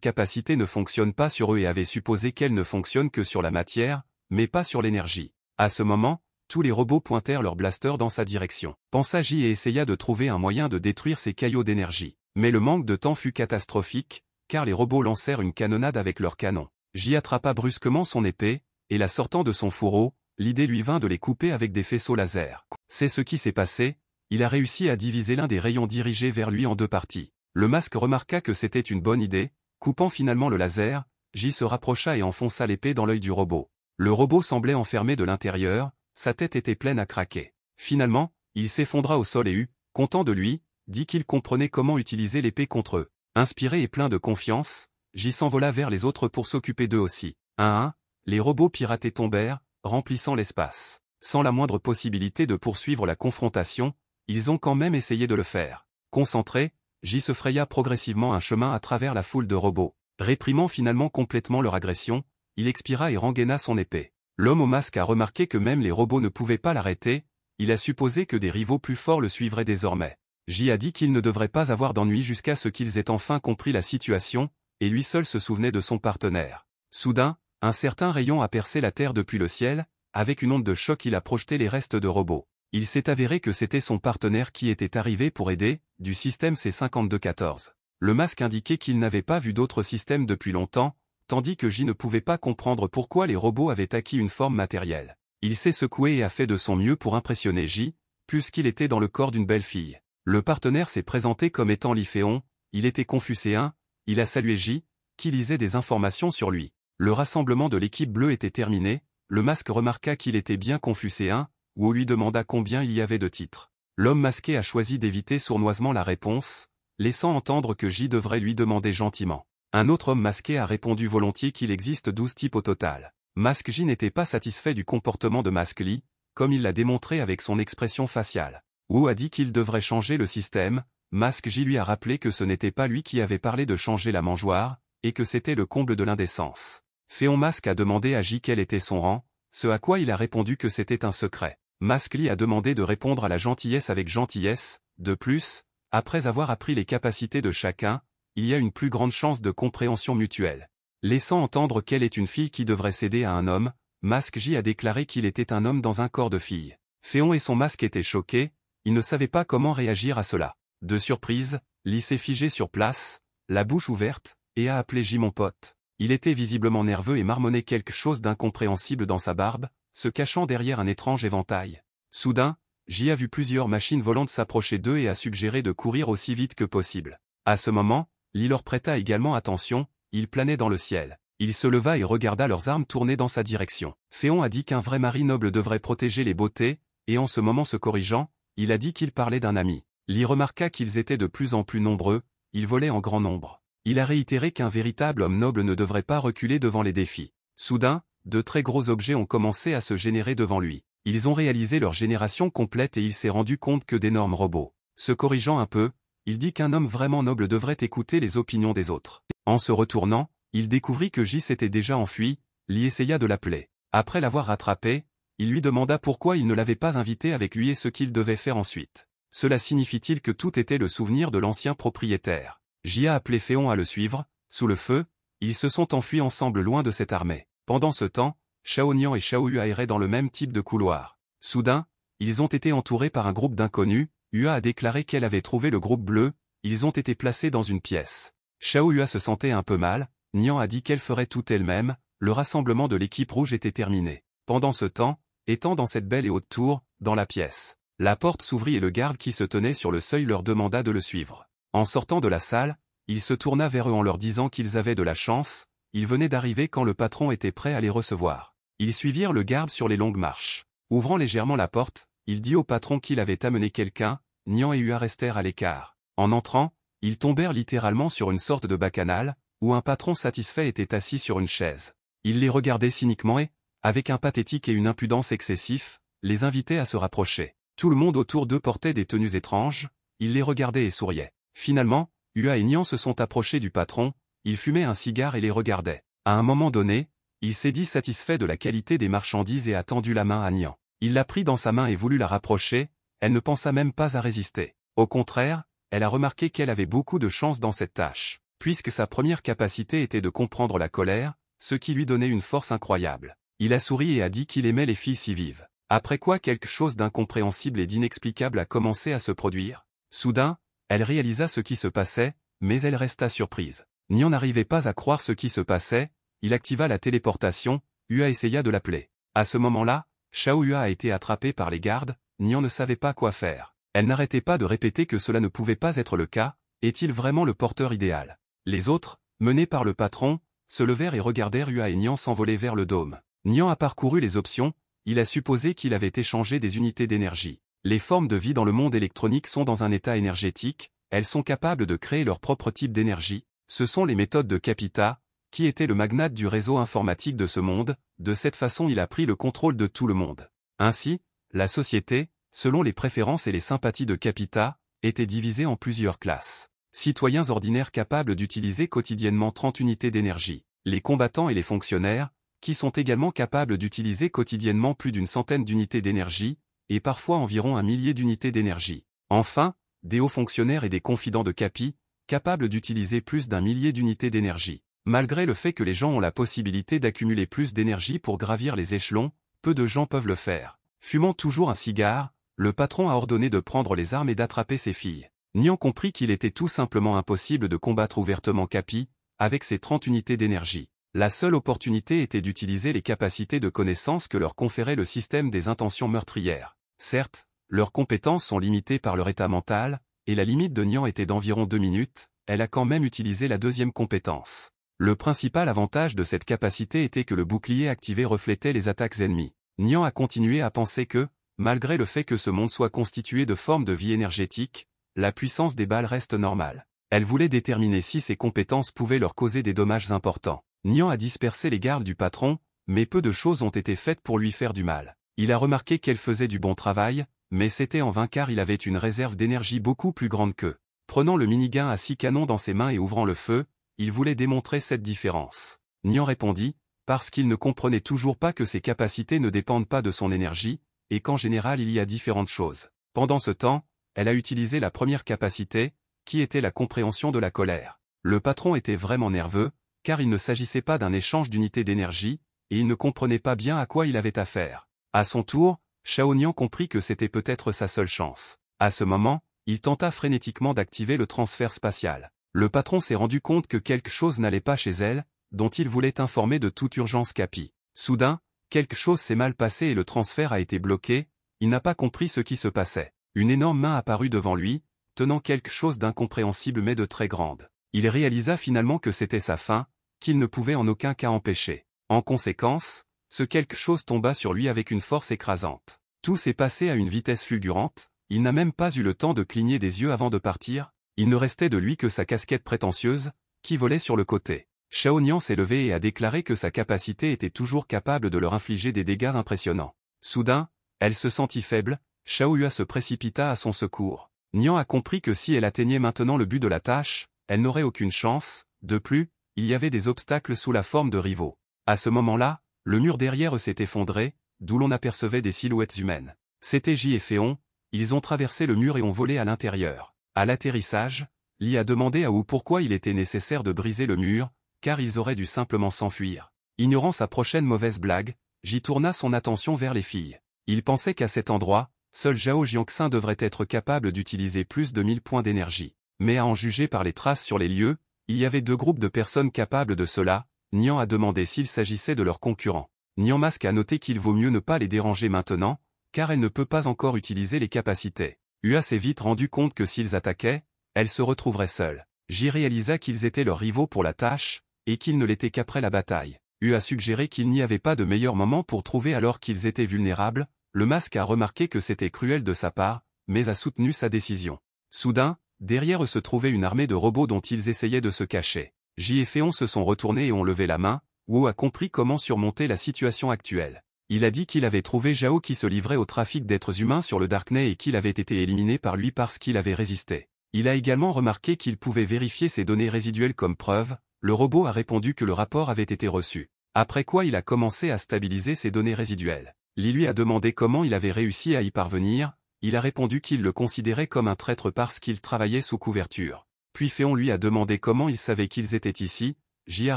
capacité ne fonctionne pas sur eux et avez supposé qu'elle ne fonctionne que sur la matière, mais pas sur l'énergie. À ce moment, tous les robots pointèrent leurs blasters dans sa direction. Pensa J et essaya de trouver un moyen de détruire ces caillots d'énergie. Mais le manque de temps fut catastrophique, car les robots lancèrent une canonnade avec leurs canons. J attrapa brusquement son épée, et la sortant de son fourreau, l'idée lui vint de les couper avec des faisceaux laser. C'est ce qui s'est passé, il a réussi à diviser l'un des rayons dirigés vers lui en deux parties. Le masque remarqua que c'était une bonne idée, coupant finalement le laser, J se rapprocha et enfonça l'épée dans l'œil du robot. Le robot semblait enfermé de l'intérieur, sa tête était pleine à craquer. Finalement, il s'effondra au sol et eut, content de lui, dit qu'il comprenait comment utiliser l'épée contre eux. Inspiré et plein de confiance, J s'envola vers les autres pour s'occuper d'eux aussi. Un à un, les robots piratés tombèrent, remplissant l'espace. Sans la moindre possibilité de poursuivre la confrontation, ils ont quand même essayé de le faire. Concentré, J se fraya progressivement un chemin à travers la foule de robots. Réprimant finalement complètement leur agression, il expira et rengaina son épée. L'homme au masque a remarqué que même les robots ne pouvaient pas l'arrêter, il a supposé que des rivaux plus forts le suivraient désormais. J a dit qu'il ne devrait pas avoir d'ennui jusqu'à ce qu'ils aient enfin compris la situation, et lui seul se souvenait de son partenaire. Soudain, un certain rayon a percé la Terre depuis le ciel, avec une onde de choc il a projeté les restes de robots. Il s'est avéré que c'était son partenaire qui était arrivé pour aider, du système C-5214. Le masque indiquait qu'il n'avait pas vu d'autres systèmes depuis longtemps, tandis que J ne pouvait pas comprendre pourquoi les robots avaient acquis une forme matérielle. Il s'est secoué et a fait de son mieux pour impressionner J, puisqu'il était dans le corps d'une belle fille. Le partenaire s'est présenté comme étant Lyphéon, il était confucéen, il a salué J, qui lisait des informations sur lui. Le rassemblement de l'équipe bleue était terminé, le masque remarqua qu'il était bien confucéen, ou lui demanda combien il y avait de titres. L'homme masqué a choisi d'éviter sournoisement la réponse, laissant entendre que J devrait lui demander gentiment. Un autre homme masqué a répondu volontiers qu'il existe 12 types au total. Masque J n'était pas satisfait du comportement de Masque Li, comme il l'a démontré avec son expression faciale. Wu a dit qu'il devrait changer le système, Masque J lui a rappelé que ce n'était pas lui qui avait parlé de changer la mangeoire, et que c'était le comble de l'indécence. Féon Masque a demandé à J quel était son rang, ce à quoi il a répondu que c'était un secret. Masque Li a demandé de répondre à la gentillesse avec gentillesse, de plus, après avoir appris les capacités de chacun, il y a une plus grande chance de compréhension mutuelle. Laissant entendre qu'elle est une fille qui devrait céder à un homme, Masque J a déclaré qu'il était un homme dans un corps de fille. Féon et son masque étaient choqués, ils ne savaient pas comment réagir à cela. De surprise, Li s'est figé sur place, la bouche ouverte, et a appelé J mon pote. Il était visiblement nerveux et marmonnait quelque chose d'incompréhensible dans sa barbe, se cachant derrière un étrange éventail. Soudain, J a vu plusieurs machines volantes s'approcher d'eux et a suggéré de courir aussi vite que possible. À ce moment, Li leur prêta également attention, il planait dans le ciel. Il se leva et regarda leurs armes tourner dans sa direction. Féon a dit qu'un vrai mari noble devrait protéger les beautés, et en ce moment se corrigeant, il a dit qu'il parlait d'un ami. Li remarqua qu'ils étaient de plus en plus nombreux, ils volaient en grand nombre. Il a réitéré qu'un véritable homme noble ne devrait pas reculer devant les défis. Soudain, de très gros objets ont commencé à se générer devant lui. Ils ont réalisé leur génération complète et il s'est rendu compte que d'énormes robots. Se corrigeant un peu, il dit qu'un homme vraiment noble devrait écouter les opinions des autres. En se retournant, il découvrit que J s'était déjà enfui, Li essaya de l'appeler. Après l'avoir rattrapé, il lui demanda pourquoi il ne l'avait pas invité avec lui et ce qu'il devait faire ensuite. Cela signifie-t-il que tout était le souvenir de l'ancien propriétaire? J a appelé Féon à le suivre, sous le feu, ils se sont enfuis ensemble loin de cette armée. Pendant ce temps, Shao Nian et Shao Yu erraient dans le même type de couloir. Soudain, ils ont été entourés par un groupe d'inconnus, Ua a déclaré qu'elle avait trouvé le groupe bleu, ils ont été placés dans une pièce. Shao Ua se sentait un peu mal, Nian a dit qu'elle ferait tout elle-même, le rassemblement de l'équipe rouge était terminé. Pendant ce temps, étant dans cette belle et haute tour, dans la pièce, la porte s'ouvrit et le garde qui se tenait sur le seuil leur demanda de le suivre. En sortant de la salle, il se tourna vers eux en leur disant qu'ils avaient de la chance, ils venaient d'arriver quand le patron était prêt à les recevoir. Ils suivirent le garde sur les longues marches. Ouvrant légèrement la porte, il dit au patron qu'il avait amené quelqu'un, Nian et Ua restèrent à l'écart. En entrant, ils tombèrent littéralement sur une sorte de bacchanal, où un patron satisfait était assis sur une chaise. Il les regardait cyniquement et, avec un pathétique et une impudence excessifs, les invitait à se rapprocher. Tout le monde autour d'eux portait des tenues étranges, il les regardait et souriait. Finalement, Ua et Nian se sont approchés du patron, il fumait un cigare et les regardait. À un moment donné, il s'est dit satisfait de la qualité des marchandises et a tendu la main à Nian. Il l'a pris dans sa main et voulut la rapprocher, elle ne pensa même pas à résister. Au contraire, elle a remarqué qu'elle avait beaucoup de chance dans cette tâche, puisque sa première capacité était de comprendre la colère, ce qui lui donnait une force incroyable. Il a souri et a dit qu'il aimait les filles si vives. Après quoi quelque chose d'incompréhensible et d'inexplicable a commencé à se produire. Soudain, elle réalisa ce qui se passait, mais elle resta surprise. Nian n'arrivait pas à croire ce qui se passait, il activa la téléportation, Hua essaya de l'appeler. À ce moment-là, Xiao Hua a été attrapé par les gardes, Nian ne savait pas quoi faire. Elle n'arrêtait pas de répéter que cela ne pouvait pas être le cas, est-il vraiment le porteur idéal? Les autres, menés par le patron, se levèrent et regardèrent Hua et Nian s'envoler vers le dôme. Nian a parcouru les options, il a supposé qu'il avait échangé des unités d'énergie. Les formes de vie dans le monde électronique sont dans un état énergétique, elles sont capables de créer leur propre type d'énergie, ce sont les méthodes de Capita, qui était le magnate du réseau informatique de ce monde, de cette façon il a pris le contrôle de tout le monde. Ainsi, la société, selon les préférences et les sympathies de Capita, était divisée en plusieurs classes. Citoyens ordinaires capables d'utiliser quotidiennement 30 unités d'énergie, les combattants et les fonctionnaires, qui sont également capables d'utiliser quotidiennement plus d'une centaine d'unités d'énergie, et parfois environ 1 millier d'unités d'énergie. Enfin, des hauts fonctionnaires et des confidents de Capi, capables d'utiliser plus d'1 millier d'unités d'énergie. Malgré le fait que les gens ont la possibilité d'accumuler plus d'énergie pour gravir les échelons, peu de gens peuvent le faire. Fumant toujours un cigare, le patron a ordonné de prendre les armes et d'attraper ses filles. Nian comprit qu'il était tout simplement impossible de combattre ouvertement Capi, avec ses 30 unités d'énergie. La seule opportunité était d'utiliser les capacités de connaissance que leur conférait le système des intentions meurtrières. Certes, leurs compétences sont limitées par leur état mental, et la limite de Nian était d'environ 2 minutes, elle a quand même utilisé la deuxième compétence. Le principal avantage de cette capacité était que le bouclier activé reflétait les attaques ennemies. Nian a continué à penser que, malgré le fait que ce monde soit constitué de formes de vie énergétique, la puissance des balles reste normale. Elle voulait déterminer si ses compétences pouvaient leur causer des dommages importants. Nian a dispersé les gardes du patron, mais peu de choses ont été faites pour lui faire du mal. Il a remarqué qu'elle faisait du bon travail, mais c'était en vain car il avait une réserve d'énergie beaucoup plus grande qu'eux. Prenant le minigun à 6 canons dans ses mains et ouvrant le feu, il voulait démontrer cette différence. Nian répondit, parce qu'il ne comprenait toujours pas que ses capacités ne dépendent pas de son énergie, et qu'en général il y a différentes choses. Pendant ce temps, elle a utilisé la première capacité, qui était la compréhension de la colère. Le patron était vraiment nerveux, car il ne s'agissait pas d'un échange d'unités d'énergie, et il ne comprenait pas bien à quoi il avait affaire. À son tour, Xiao Nian comprit que c'était peut-être sa seule chance. À ce moment, il tenta frénétiquement d'activer le transfert spatial. Le patron s'est rendu compte que quelque chose n'allait pas chez elle, dont il voulait informer de toute urgence Capi. Soudain, quelque chose s'est mal passé et le transfert a été bloqué, il n'a pas compris ce qui se passait. Une énorme main apparut devant lui, tenant quelque chose d'incompréhensible mais de très grande. Il réalisa finalement que c'était sa fin, qu'il ne pouvait en aucun cas empêcher. En conséquence, ce quelque chose tomba sur lui avec une force écrasante. Tout s'est passé à une vitesse fulgurante, il n'a même pas eu le temps de cligner des yeux avant de partir, il ne restait de lui que sa casquette prétentieuse, qui volait sur le côté. Xiao Nian s'est levé et a déclaré que sa capacité était toujours capable de leur infliger des dégâts impressionnants. Soudain, elle se sentit faible, Xiao Hua se précipita à son secours. Nian a compris que si elle atteignait maintenant le but de la tâche, elle n'aurait aucune chance, de plus, il y avait des obstacles sous la forme de rivaux. À ce moment-là, le mur derrière eux s'est effondré, d'où l'on apercevait des silhouettes humaines. C'était Ji et Féon, ils ont traversé le mur et ont volé à l'intérieur. À l'atterrissage, Li a demandé à Wu pourquoi il était nécessaire de briser le mur, car ils auraient dû simplement s'enfuir. Ignorant sa prochaine mauvaise blague, Ji tourna son attention vers les filles. Il pensait qu'à cet endroit, seul Zhao Jiangxin devrait être capable d'utiliser plus de 1000 points d'énergie. Mais à en juger par les traces sur les lieux, il y avait 2 groupes de personnes capables de cela. Nian a demandé s'il s'agissait de leurs concurrents. Nian Masque a noté qu'il vaut mieux ne pas les déranger maintenant, car elle ne peut pas encore utiliser les capacités. Hua s'est vite rendu compte que s'ils attaquaient, elle se retrouverait seule. Ji réalisa qu'ils étaient leurs rivaux pour la tâche, et qu'ils ne l'étaient qu'après la bataille. Hua a suggéré qu'il n'y avait pas de meilleur moment pour trouver alors qu'ils étaient vulnérables. Le Masque a remarqué que c'était cruel de sa part, mais a soutenu sa décision. Soudain, derrière eux se trouvait une armée de robots dont ils essayaient de se cacher. Ji et Féon se sont retournés et ont levé la main. Wu a compris comment surmonter la situation actuelle. Il a dit qu'il avait trouvé Zhao qui se livrait au trafic d'êtres humains sur le Darknet et qu'il avait été éliminé par lui parce qu'il avait résisté. Il a également remarqué qu'il pouvait vérifier ses données résiduelles comme preuve, le robot a répondu que le rapport avait été reçu. Après quoi il a commencé à stabiliser ses données résiduelles. Lee lui a demandé comment il avait réussi à y parvenir, il a répondu qu'il le considérait comme un traître parce qu'il travaillait sous couverture. Puis Féon lui a demandé comment il savait qu'ils étaient ici, J a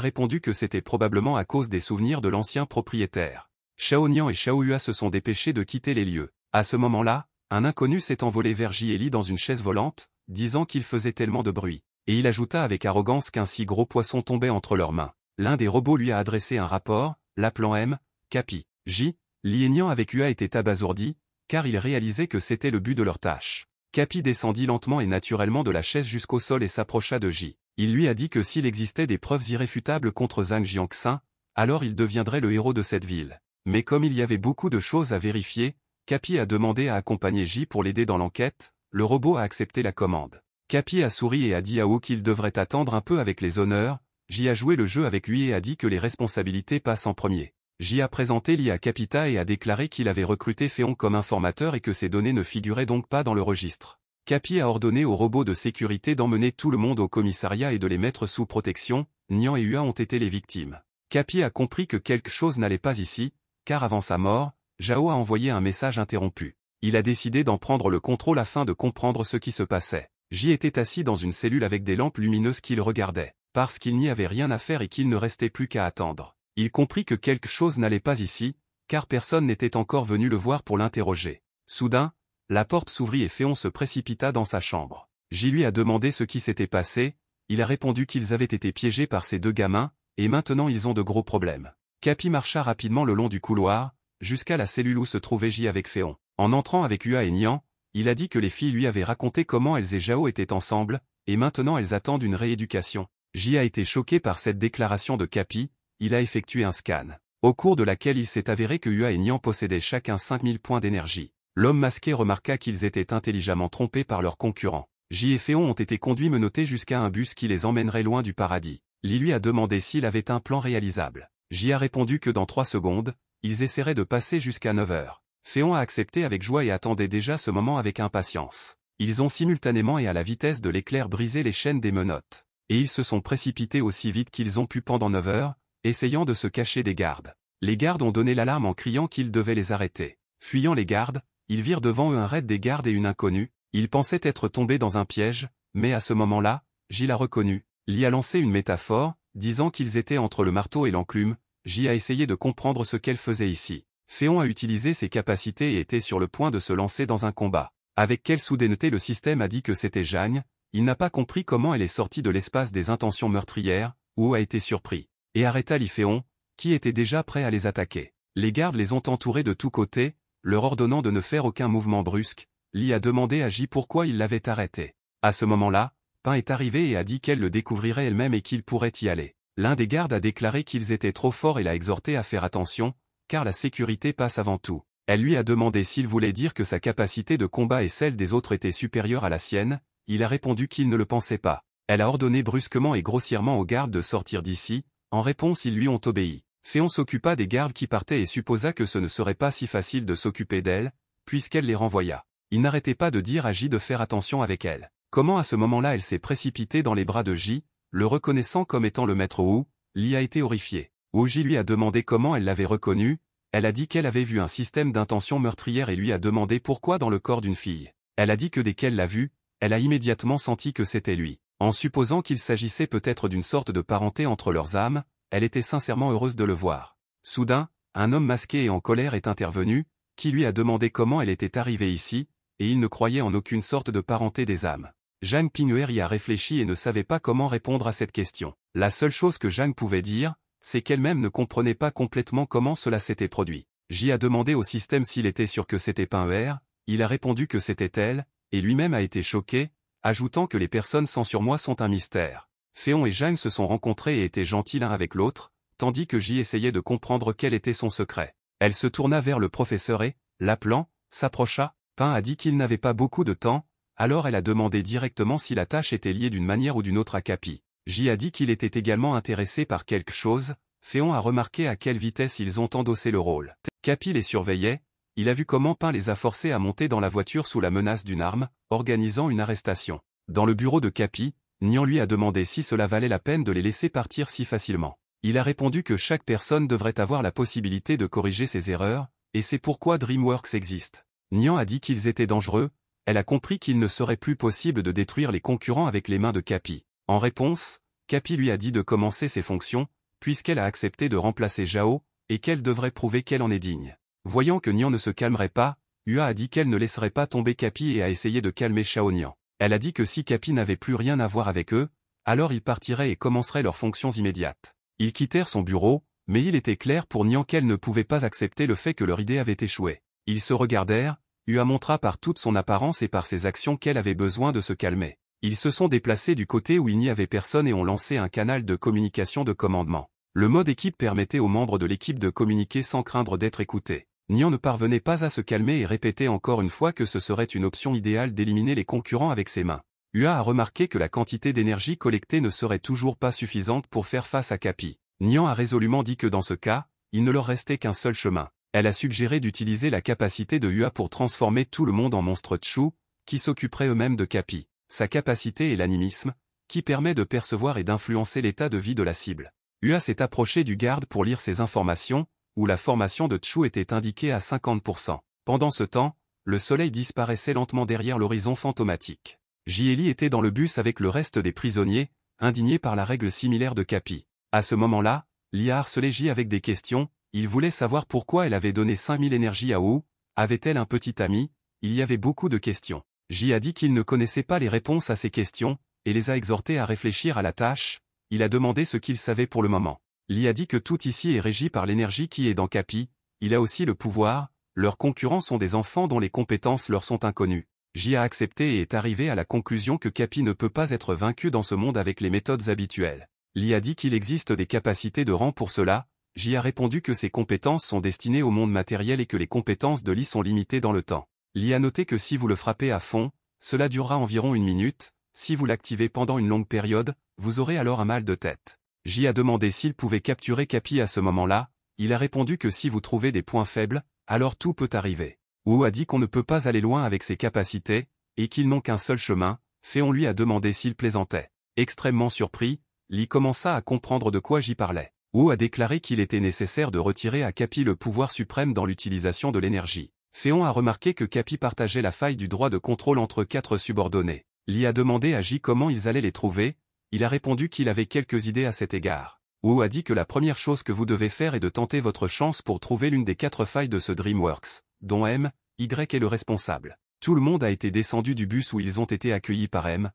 répondu que c'était probablement à cause des souvenirs de l'ancien propriétaire. Xiao Nian et Xiao Hua se sont dépêchés de quitter les lieux. À ce moment-là, un inconnu s'est envolé vers J et Lee dans une chaise volante, disant qu'il faisait tellement de bruit. Et il ajouta avec arrogance qu'un si gros poisson tombait entre leurs mains. L'un des robots lui a adressé un rapport, l'appelant M. Capi. J. Lee et Nian avec Hua étaient abasourdis, car ils réalisaient que c'était le but de leur tâche. Capi descendit lentement et naturellement de la chaise jusqu'au sol et s'approcha de J. Il lui a dit que s'il existait des preuves irréfutables contre Zhang Jiangxin, alors il deviendrait le héros de cette ville. Mais comme il y avait beaucoup de choses à vérifier, Capi a demandé à accompagner J pour l'aider dans l'enquête, le robot a accepté la commande. Capi a souri et a dit à Wu qu'il devrait attendre un peu avec les honneurs, J a joué le jeu avec lui et a dit que les responsabilités passent en premier. J a présenté Lee à Capita et a déclaré qu'il avait recruté Féon comme informateur et que ses données ne figuraient donc pas dans le registre. Capi a ordonné aux robots de sécurité d'emmener tout le monde au commissariat et de les mettre sous protection, Nian et Hua ont été les victimes. Capi a compris que quelque chose n'allait pas ici, car avant sa mort, Zhao a envoyé un message interrompu. Il a décidé d'en prendre le contrôle afin de comprendre ce qui se passait. J était assis dans une cellule avec des lampes lumineuses qu'il regardait, parce qu'il n'y avait rien à faire et qu'il ne restait plus qu'à attendre. Il comprit que quelque chose n'allait pas ici, car personne n'était encore venu le voir pour l'interroger. Soudain, la porte s'ouvrit et Féon se précipita dans sa chambre. J lui a demandé ce qui s'était passé, il a répondu qu'ils avaient été piégés par ces deux gamins, et maintenant ils ont de gros problèmes. Capi marcha rapidement le long du couloir, jusqu'à la cellule où se trouvait J avec Féon. En entrant avec Hua et Nian, il a dit que les filles lui avaient raconté comment elles et Zhao étaient ensemble, et maintenant elles attendent une rééducation. J a été choqué par cette déclaration de Capi, il a effectué un scan, au cours de laquelle il s'est avéré que Hua et Nian possédaient chacun 5000 points d'énergie. L'homme masqué remarqua qu'ils étaient intelligemment trompés par leurs concurrents. J et Féon ont été conduits menottés jusqu'à un bus qui les emmènerait loin du paradis. Lee lui a demandé s'il avait un plan réalisable. J a répondu que dans 3 secondes, ils essaieraient de passer jusqu'à 9 heures. Féon a accepté avec joie et attendait déjà ce moment avec impatience. Ils ont simultanément et à la vitesse de l'éclair brisé les chaînes des menottes. Et ils se sont précipités aussi vite qu'ils ont pu pendant 9 heures, essayant de se cacher des gardes. Les gardes ont donné l'alarme en criant qu'ils devaient les arrêter. Fuyant les gardes, ils virent devant eux un raid des gardes et une inconnue. Ils pensaient être tombés dans un piège, mais à ce moment-là, J l'a reconnu. Lee a lancé une métaphore, disant qu'ils étaient entre le marteau et l'enclume. J a essayé de comprendre ce qu'elle faisait ici. Féon a utilisé ses capacités et était sur le point de se lancer dans un combat. Avec quelle soudaineté le système a dit que c'était Jeanne, il n'a pas compris comment elle est sortie de l'espace des intentions meurtrières, ou a été surpris. Et arrêta Lee Féon, qui était déjà prêt à les attaquer. Les gardes les ont entourés de tous côtés, leur ordonnant de ne faire aucun mouvement brusque. Lee a demandé à J pourquoi il l'avait arrêté. À ce moment-là, Pain est arrivée et a dit qu'elle le découvrirait elle-même et qu'il pourrait y aller. L'un des gardes a déclaré qu'ils étaient trop forts et l'a exhorté à faire attention, car la sécurité passe avant tout. Elle lui a demandé s'il voulait dire que sa capacité de combat et celle des autres était supérieure à la sienne, il a répondu qu'il ne le pensait pas. Elle a ordonné brusquement et grossièrement aux gardes de sortir d'ici, en réponse ils lui ont obéi. Féon s'occupa des gardes qui partaient et supposa que ce ne serait pas si facile de s'occuper d'elle, puisqu'elle les renvoya. Il n'arrêtait pas de dire à J de faire attention avec elle. Comment à ce moment-là elle s'est précipitée dans les bras de J, le reconnaissant comme étant le maître Wu, Lee a été horrifié. Wu J lui a demandé comment elle l'avait reconnu, elle a dit qu'elle avait vu un système d'intention meurtrière et lui a demandé pourquoi dans le corps d'une fille. Elle a dit que dès qu'elle l'a vu, elle a immédiatement senti que c'était lui. En supposant qu'il s'agissait peut-être d'une sorte de parenté entre leurs âmes, elle était sincèrement heureuse de le voir. Soudain, un homme masqué et en colère est intervenu, qui lui a demandé comment elle était arrivée ici, et il ne croyait en aucune sorte de parenté des âmes. Zhang Ping'er y a réfléchi et ne savait pas comment répondre à cette question. La seule chose que Zhang pouvait dire, c'est qu'elle-même ne comprenait pas complètement comment cela s'était produit. J a demandé au système s'il était sûr que c'était Ping'er, il a répondu que c'était elle, et lui-même a été choqué, ajoutant que les personnes sans surmoi sont un mystère. Féon et Zhang se sont rencontrés et étaient gentils l'un avec l'autre, tandis que J essayait de comprendre quel était son secret. Elle se tourna vers le professeur et, l'appelant, s'approcha. Pain a dit qu'il n'avait pas beaucoup de temps, alors elle a demandé directement si la tâche était liée d'une manière ou d'une autre à Capi. J a dit qu'il était également intéressé par quelque chose, Féon a remarqué à quelle vitesse ils ont endossé le rôle. Capi les surveillait, il a vu comment Pain les a forcés à monter dans la voiture sous la menace d'une arme, organisant une arrestation. Dans le bureau de Capi, Nian lui a demandé si cela valait la peine de les laisser partir si facilement. Il a répondu que chaque personne devrait avoir la possibilité de corriger ses erreurs, et c'est pourquoi DreamWorks existe. Nian a dit qu'ils étaient dangereux, elle a compris qu'il ne serait plus possible de détruire les concurrents avec les mains de Capi. En réponse, Capi lui a dit de commencer ses fonctions, puisqu'elle a accepté de remplacer Zhao, et qu'elle devrait prouver qu'elle en est digne. Voyant que Nian ne se calmerait pas, Hua a dit qu'elle ne laisserait pas tomber Capi et a essayé de calmer Xiao Nian. Elle a dit que si Capi n'avait plus rien à voir avec eux, alors ils partiraient et commenceraient leurs fonctions immédiates. Ils quittèrent son bureau, mais il était clair pour Nian qu'elle ne pouvait pas accepter le fait que leur idée avait échoué. Ils se regardèrent, Hua montra par toute son apparence et par ses actions qu'elle avait besoin de se calmer. Ils se sont déplacés du côté où il n'y avait personne et ont lancé un canal de communication de commandement. Le mode équipe permettait aux membres de l'équipe de communiquer sans craindre d'être écoutés. Nian ne parvenait pas à se calmer et répétait encore une fois que ce serait une option idéale d'éliminer les concurrents avec ses mains. Hua a remarqué que la quantité d'énergie collectée ne serait toujours pas suffisante pour faire face à Capi. Nian a résolument dit que dans ce cas, il ne leur restait qu'un seul chemin. Elle a suggéré d'utiliser la capacité de Hua pour transformer tout le monde en monstres Chu, qui s'occuperaient eux-mêmes de Capi. Sa capacité est l'animisme, qui permet de percevoir et d'influencer l'état de vie de la cible. Hua s'est approché du garde pour lire ces informations, où la formation de Chu était indiquée à 50%. Pendant ce temps, le soleil disparaissait lentement derrière l'horizon fantomatique. Ji était dans le bus avec le reste des prisonniers, indignés par la règle similaire de Capi. À ce moment-là, Li a harcelé Ji avec des questions, il voulait savoir pourquoi elle avait donné 5000 énergies à Wu, avait-elle un petit ami, il y avait beaucoup de questions. Ji a dit qu'il ne connaissait pas les réponses à ces questions, et les a exhortés à réfléchir à la tâche, il a demandé ce qu'il savait pour le moment. Li a dit que tout ici est régi par l'énergie qui est dans Capi, il a aussi le pouvoir, leurs concurrents sont des enfants dont les compétences leur sont inconnues. Ji a accepté et est arrivé à la conclusion que Capi ne peut pas être vaincu dans ce monde avec les méthodes habituelles. Li a dit qu'il existe des capacités de rang pour cela, Ji a répondu que ses compétences sont destinées au monde matériel et que les compétences de Li sont limitées dans le temps. Li a noté que si vous le frappez à fond, cela durera environ 1 minute, si vous l'activez pendant une longue période, vous aurez alors un mal de tête. Ji a demandé s'il pouvait capturer Capi à ce moment-là, il a répondu que si vous trouvez des points faibles, alors tout peut arriver. Wu a dit qu'on ne peut pas aller loin avec ses capacités, et qu'ils n'ont qu'un seul chemin, Féon lui a demandé s'il plaisantait. Extrêmement surpris, Li commença à comprendre de quoi Ji parlait. Wu a déclaré qu'il était nécessaire de retirer à Capi le pouvoir suprême dans l'utilisation de l'énergie. Féon a remarqué que Capi partageait la faille du droit de contrôle entre 4 subordonnés. Li a demandé à Ji comment ils allaient les trouver, il a répondu qu'il avait quelques idées à cet égard. Wu a dit que la première chose que vous devez faire est de tenter votre chance pour trouver l'une des 4 failles de ce DreamWorks, dont M, Y est le responsable. Tout le monde a été descendu du bus où ils ont été accueillis par M,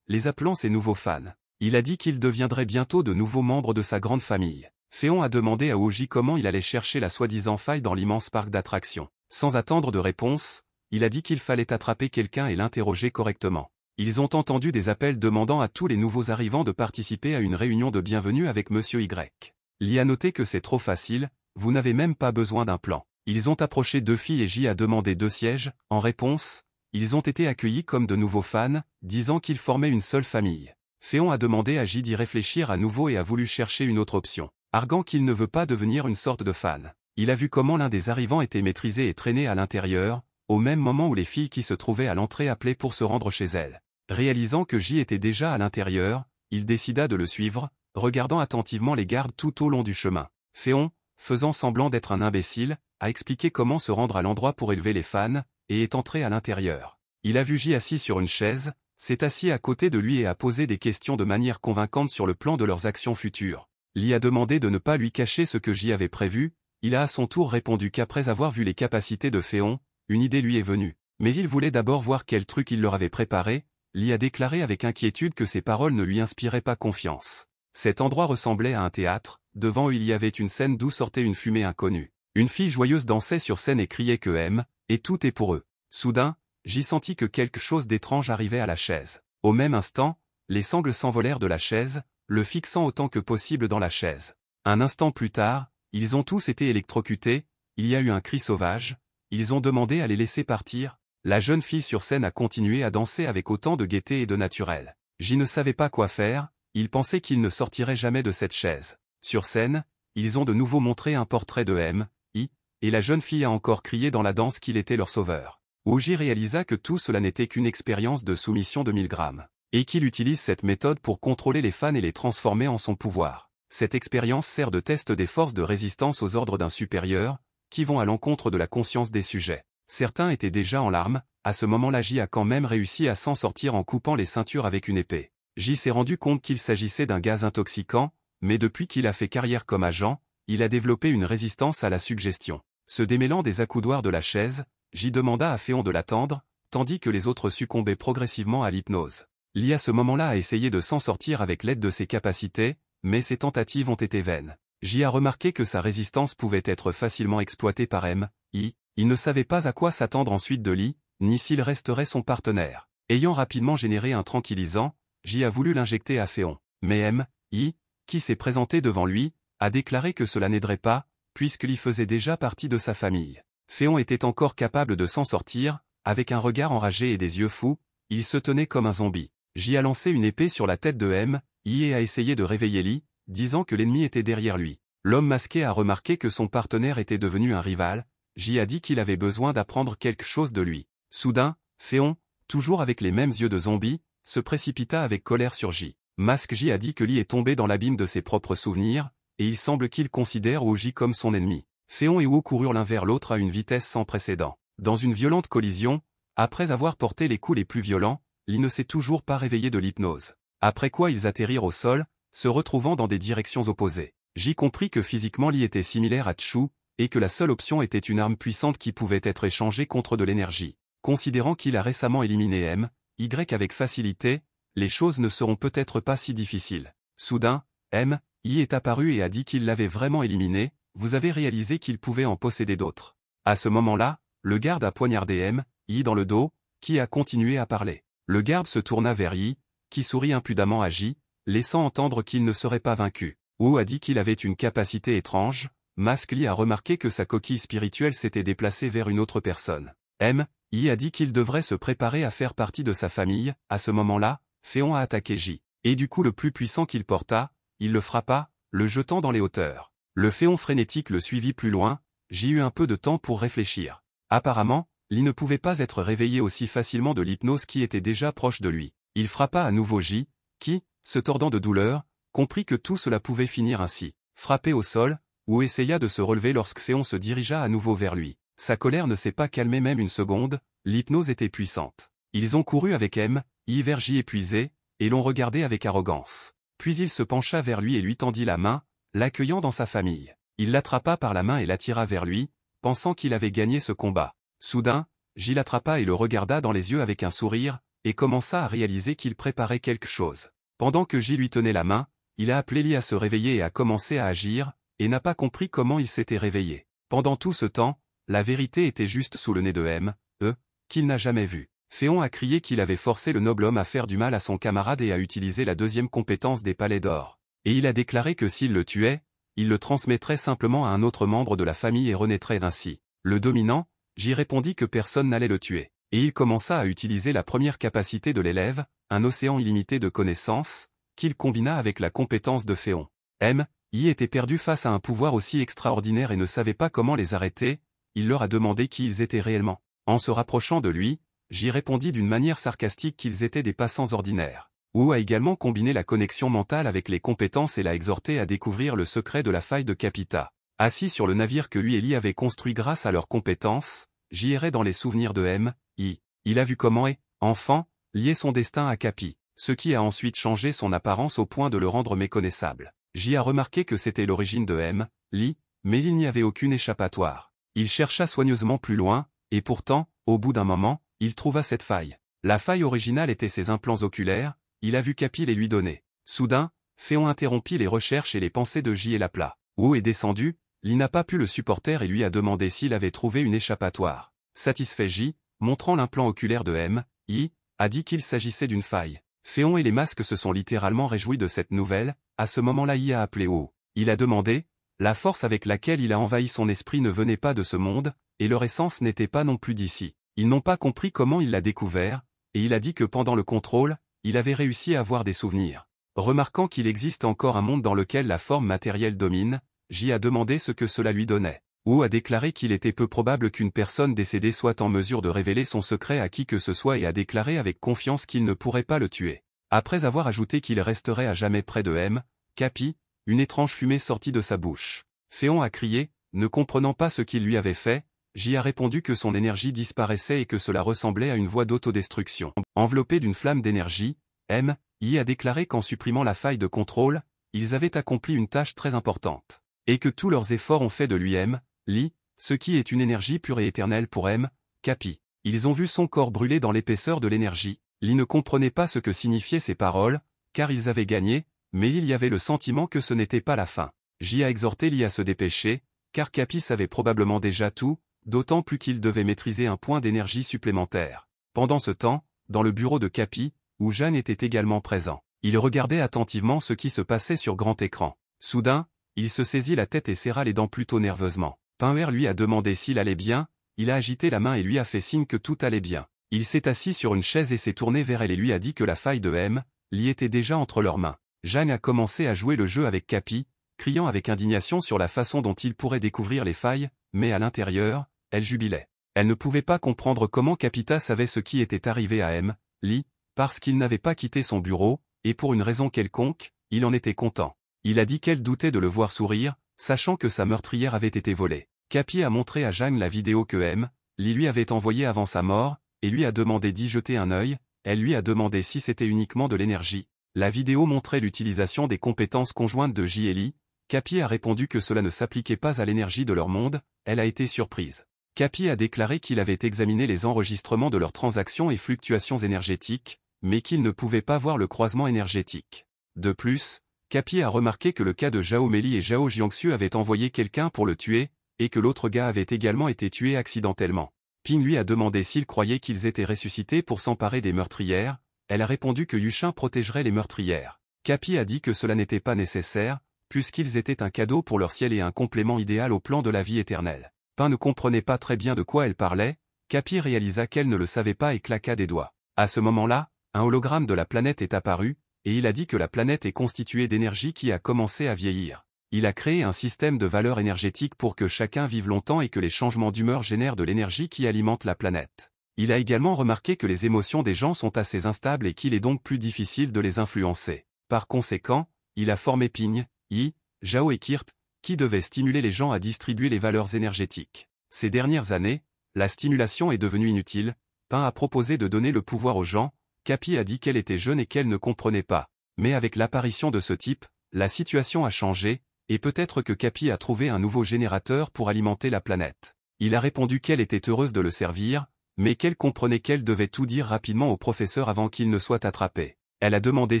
les appelant ses nouveaux fans. Il a dit qu'il deviendrait bientôt de nouveaux membres de sa grande famille. Féon a demandé à Oji comment il allait chercher la soi-disant faille dans l'immense parc d'attractions. Sans attendre de réponse, il a dit qu'il fallait attraper quelqu'un et l'interroger correctement. Ils ont entendu des appels demandant à tous les nouveaux arrivants de participer à une réunion de bienvenue avec Monsieur Y. Li a noté que c'est trop facile, vous n'avez même pas besoin d'un plan. Ils ont approché 2 filles et J a demandé 2 sièges, en réponse, ils ont été accueillis comme de nouveaux fans, disant qu'ils formaient une seule famille. Féon a demandé à J d'y réfléchir à nouveau et a voulu chercher une autre option, arguant qu'il ne veut pas devenir une sorte de fan. Il a vu comment l'un des arrivants était maîtrisé et traîné à l'intérieur, au même moment où les filles qui se trouvaient à l'entrée appelaient pour se rendre chez elles. Réalisant que J était déjà à l'intérieur, il décida de le suivre, regardant attentivement les gardes tout au long du chemin. Féon, faisant semblant d'être un imbécile, a expliqué comment se rendre à l'endroit pour élever les fans, et est entré à l'intérieur. Il a vu J assis sur une chaise, s'est assis à côté de lui et a posé des questions de manière convaincante sur le plan de leurs actions futures. Li a demandé de ne pas lui cacher ce que J avait prévu, il a à son tour répondu qu'après avoir vu les capacités de Féon, une idée lui est venue. Mais il voulait d'abord voir quel truc il leur avait préparé, Li a déclaré avec inquiétude que ses paroles ne lui inspiraient pas confiance. Cet endroit ressemblait à un théâtre, devant eux il y avait une scène d'où sortait une fumée inconnue. Une fille joyeuse dansait sur scène et criait que M, et tout est pour eux. Soudain, J sentit que quelque chose d'étrange arrivait à la chaise. Au même instant, les sangles s'envolèrent de la chaise, le fixant autant que possible dans la chaise. Un instant plus tard, ils ont tous été électrocutés, il y a eu un cri sauvage, ils ont demandé à les laisser partir. La jeune fille sur scène a continué à danser avec autant de gaieté et de naturel. J ne savait pas quoi faire, il pensait qu'il ne sortirait jamais de cette chaise. Sur scène, ils ont de nouveau montré un portrait de M, I, et la jeune fille a encore crié dans la danse qu'il était leur sauveur. Wu Ji réalisa que tout cela n'était qu'une expérience de soumission de 1000 grammes. et qu'il utilise cette méthode pour contrôler les fans et les transformer en son pouvoir. Cette expérience sert de test des forces de résistance aux ordres d'un supérieur, qui vont à l'encontre de la conscience des sujets. Certains étaient déjà en larmes, à ce moment-là J a quand même réussi à s'en sortir en coupant les ceintures avec une épée. J s'est rendu compte qu'il s'agissait d'un gaz intoxicant, mais depuis qu'il a fait carrière comme agent, il a développé une résistance à la suggestion. Se démêlant des accoudoirs de la chaise, J demanda à Féon de l'attendre, tandis que les autres succombaient progressivement à l'hypnose. Li à ce moment-là a essayé de s'en sortir avec l'aide de ses capacités, mais ses tentatives ont été vaines. J a remarqué que sa résistance pouvait être facilement exploitée par M.I. Il ne savait pas à quoi s'attendre ensuite de Li, ni s'il resterait son partenaire. Ayant rapidement généré un tranquillisant, J a voulu l'injecter à Féon. Mais M.I., qui s'est présenté devant lui, a déclaré que cela n'aiderait pas, puisque Li faisait déjà partie de sa famille. Féon était encore capable de s'en sortir, avec un regard enragé et des yeux fous, il se tenait comme un zombie. J a lancé une épée sur la tête de M.I. et a essayé de réveiller Li, disant que l'ennemi était derrière lui. L'homme masqué a remarqué que son partenaire était devenu un rival, J a dit qu'il avait besoin d'apprendre quelque chose de lui. Soudain, Féon, toujours avec les mêmes yeux de zombie, se précipita avec colère sur J. Masque J a dit que Li est tombé dans l'abîme de ses propres souvenirs, et il semble qu'il considère Wu J comme son ennemi. Féon et Wu coururent l'un vers l'autre à une vitesse sans précédent. Dans une violente collision, après avoir porté les coups les plus violents, Li ne s'est toujours pas réveillé de l'hypnose. Après quoi ils atterrirent au sol, se retrouvant dans des directions opposées. J comprit que physiquement Li était similaire à Chu, et que la seule option était une arme puissante qui pouvait être échangée contre de l'énergie. Considérant qu'il a récemment éliminé M.Y avec facilité, les choses ne seront peut-être pas si difficiles. Soudain, M.I est apparu et a dit qu'il l'avait vraiment éliminé, vous avez réalisé qu'il pouvait en posséder d'autres. À ce moment-là, le garde a poignardé M.I dans le dos, qui a continué à parler. Le garde se tourna vers Yi, qui sourit impudemment à J, laissant entendre qu'il ne serait pas vaincu. Wu a dit qu'il avait une capacité étrange, Masque Li a remarqué que sa coquille spirituelle s'était déplacée vers une autre personne. M.I a dit qu'il devrait se préparer à faire partie de sa famille, à ce moment-là, Féon a attaqué J. Et du coup le plus puissant qu'il porta, il le frappa, le jetant dans les hauteurs. Le Féon frénétique le suivit plus loin, J eut un peu de temps pour réfléchir. Apparemment, Li ne pouvait pas être réveillé aussi facilement de l'hypnose qui était déjà proche de lui. Il frappa à nouveau J, qui, se tordant de douleur, comprit que tout cela pouvait finir ainsi. Frappé au sol, Wu essaya de se relever lorsque Féon se dirigea à nouveau vers lui. Sa colère ne s'est pas calmée même une seconde, l'hypnose était puissante. Ils ont couru avec M.I vers J épuisé, et l'ont regardé avec arrogance. Puis il se pencha vers lui et lui tendit la main, l'accueillant dans sa famille. Il l'attrapa par la main et l'attira vers lui, pensant qu'il avait gagné ce combat. Soudain, J l'attrapa et le regarda dans les yeux avec un sourire, et commença à réaliser qu'il préparait quelque chose. Pendant que J lui tenait la main, il a appelé Li à se réveiller et à commencer à agir, et n'a pas compris comment il s'était réveillé. Pendant tout ce temps, la vérité était juste sous le nez de M.E, qu'il n'a jamais vu. Féon a crié qu'il avait forcé le noble homme à faire du mal à son camarade et à utiliser la deuxième compétence des palais d'or. Et il a déclaré que s'il le tuait, il le transmettrait simplement à un autre membre de la famille et renaîtrait ainsi. Le dominant, J répondit que personne n'allait le tuer. Et il commença à utiliser la première capacité de l'élève, un océan illimité de connaissances, qu'il combina avec la compétence de Féon. M.I était perdu face à un pouvoir aussi extraordinaire et ne savait pas comment les arrêter, il leur a demandé qui ils étaient réellement. En se rapprochant de lui, J répondit d'une manière sarcastique qu'ils étaient des passants ordinaires. Wu a également combiné la connexion mentale avec les compétences et l'a exhorté à découvrir le secret de la faille de Capita. Assis sur le navire que lui et Li avaient construit grâce à leurs compétences, J errait dans les souvenirs de M.I. Il a vu comment enfant, lier son destin à Capi, ce qui a ensuite changé son apparence au point de le rendre méconnaissable. J a remarqué que c'était l'origine de M.Li, mais il n'y avait aucune échappatoire. Il chercha soigneusement plus loin, et pourtant, au bout d'un moment, il trouva cette faille. La faille originale était ses implants oculaires, il a vu Capi les lui donner. Soudain, Féon interrompit les recherches et les pensées de J et l'appela. Wu est descendu, Li n'a pas pu le supporter et lui a demandé s'il avait trouvé une échappatoire. Satisfait J, montrant l'implant oculaire de M.I, a dit qu'il s'agissait d'une faille. Féon et les masques se sont littéralement réjouis de cette nouvelle, à ce moment-là I a appelé Wu. Il a demandé, la force avec laquelle il a envahi son esprit ne venait pas de ce monde, et leur essence n'était pas non plus d'ici. Ils n'ont pas compris comment il l'a découvert, et il a dit que pendant le contrôle, il avait réussi à avoir des souvenirs. Remarquant qu'il existe encore un monde dans lequel la forme matérielle domine, J a demandé ce que cela lui donnait. Wu a déclaré qu'il était peu probable qu'une personne décédée soit en mesure de révéler son secret à qui que ce soit et a déclaré avec confiance qu'il ne pourrait pas le tuer. Après avoir ajouté qu'il resterait à jamais près de M. Capi, une étrange fumée sortit de sa bouche. Féon a crié, ne comprenant pas ce qu'il lui avait fait. J a répondu que son énergie disparaissait et que cela ressemblait à une voie d'autodestruction. Enveloppé d'une flamme d'énergie, M. I a déclaré qu'en supprimant la faille de contrôle, ils avaient accompli une tâche très importante. Et que tous leurs efforts ont fait de lui M. Li, ce qui est une énergie pure et éternelle pour M. Capi. Ils ont vu son corps brûler dans l'épaisseur de l'énergie. Li ne comprenait pas ce que signifiaient ces paroles, car ils avaient gagné, mais il y avait le sentiment que ce n'était pas la fin. J a exhorté Li à se dépêcher, car Capi savait probablement déjà tout, d'autant plus qu'il devait maîtriser un point d'énergie supplémentaire. Pendant ce temps, dans le bureau de Capi, où Jeanne était également présent, il regardait attentivement ce qui se passait sur grand écran. Soudain, il se saisit la tête et serra les dents plutôt nerveusement. Pinwer lui a demandé s'il allait bien, il a agité la main et lui a fait signe que tout allait bien. Il s'est assis sur une chaise et s'est tourné vers elle et lui a dit que la faille de M. Li était déjà entre leurs mains. Jeanne a commencé à jouer le jeu avec Capi, criant avec indignation sur la façon dont il pourrait découvrir les failles, mais à l'intérieur, elle jubilait. Elle ne pouvait pas comprendre comment Capita savait ce qui était arrivé à M. Li, parce qu'il n'avait pas quitté son bureau, et pour une raison quelconque, il en était content. Il a dit qu'elle doutait de le voir sourire, sachant que sa meurtrière avait été volée. Capi a montré à Jeanne la vidéo que M. Li lui avait envoyée avant sa mort, et lui a demandé d'y jeter un œil. Elle lui a demandé si c'était uniquement de l'énergie. La vidéo montrait l'utilisation des compétences conjointes de J et Li. Capi a répondu que cela ne s'appliquait pas à l'énergie de leur monde. Elle a été surprise. Capi a déclaré qu'il avait examiné les enregistrements de leurs transactions et fluctuations énergétiques, mais qu'il ne pouvait pas voir le croisement énergétique. De plus, Capi a remarqué que le cas de Zhao Meli et Zhao Jiangxu avaient envoyé quelqu'un pour le tuer, et que l'autre gars avait également été tué accidentellement. Ping lui a demandé s'il croyait qu'ils étaient ressuscités pour s'emparer des meurtrières. Elle a répondu que Yuxin protégerait les meurtrières. Capi a dit que cela n'était pas nécessaire, puisqu'ils étaient un cadeau pour leur ciel et un complément idéal au plan de la vie éternelle. Ping ne comprenait pas très bien de quoi elle parlait. Capi réalisa qu'elle ne le savait pas et claqua des doigts. À ce moment-là, un hologramme de la planète est apparu, et il a dit que la planète est constituée d'énergie qui a commencé à vieillir. Il a créé un système de valeurs énergétiques pour que chacun vive longtemps et que les changements d'humeur génèrent de l'énergie qui alimente la planète. Il a également remarqué que les émotions des gens sont assez instables et qu'il est donc plus difficile de les influencer. Par conséquent, il a formé Ping, Yi, Zhao et Kirt, qui devaient stimuler les gens à distribuer les valeurs énergétiques. Ces dernières années, la stimulation est devenue inutile. Ping a proposé de donner le pouvoir aux gens. Capi a dit qu'elle était jeune et qu'elle ne comprenait pas. Mais avec l'apparition de ce type, la situation a changé, et peut-être que Capi a trouvé un nouveau générateur pour alimenter la planète. Il a répondu qu'elle était heureuse de le servir, mais qu'elle comprenait qu'elle devait tout dire rapidement au professeur avant qu'il ne soit attrapé. Elle a demandé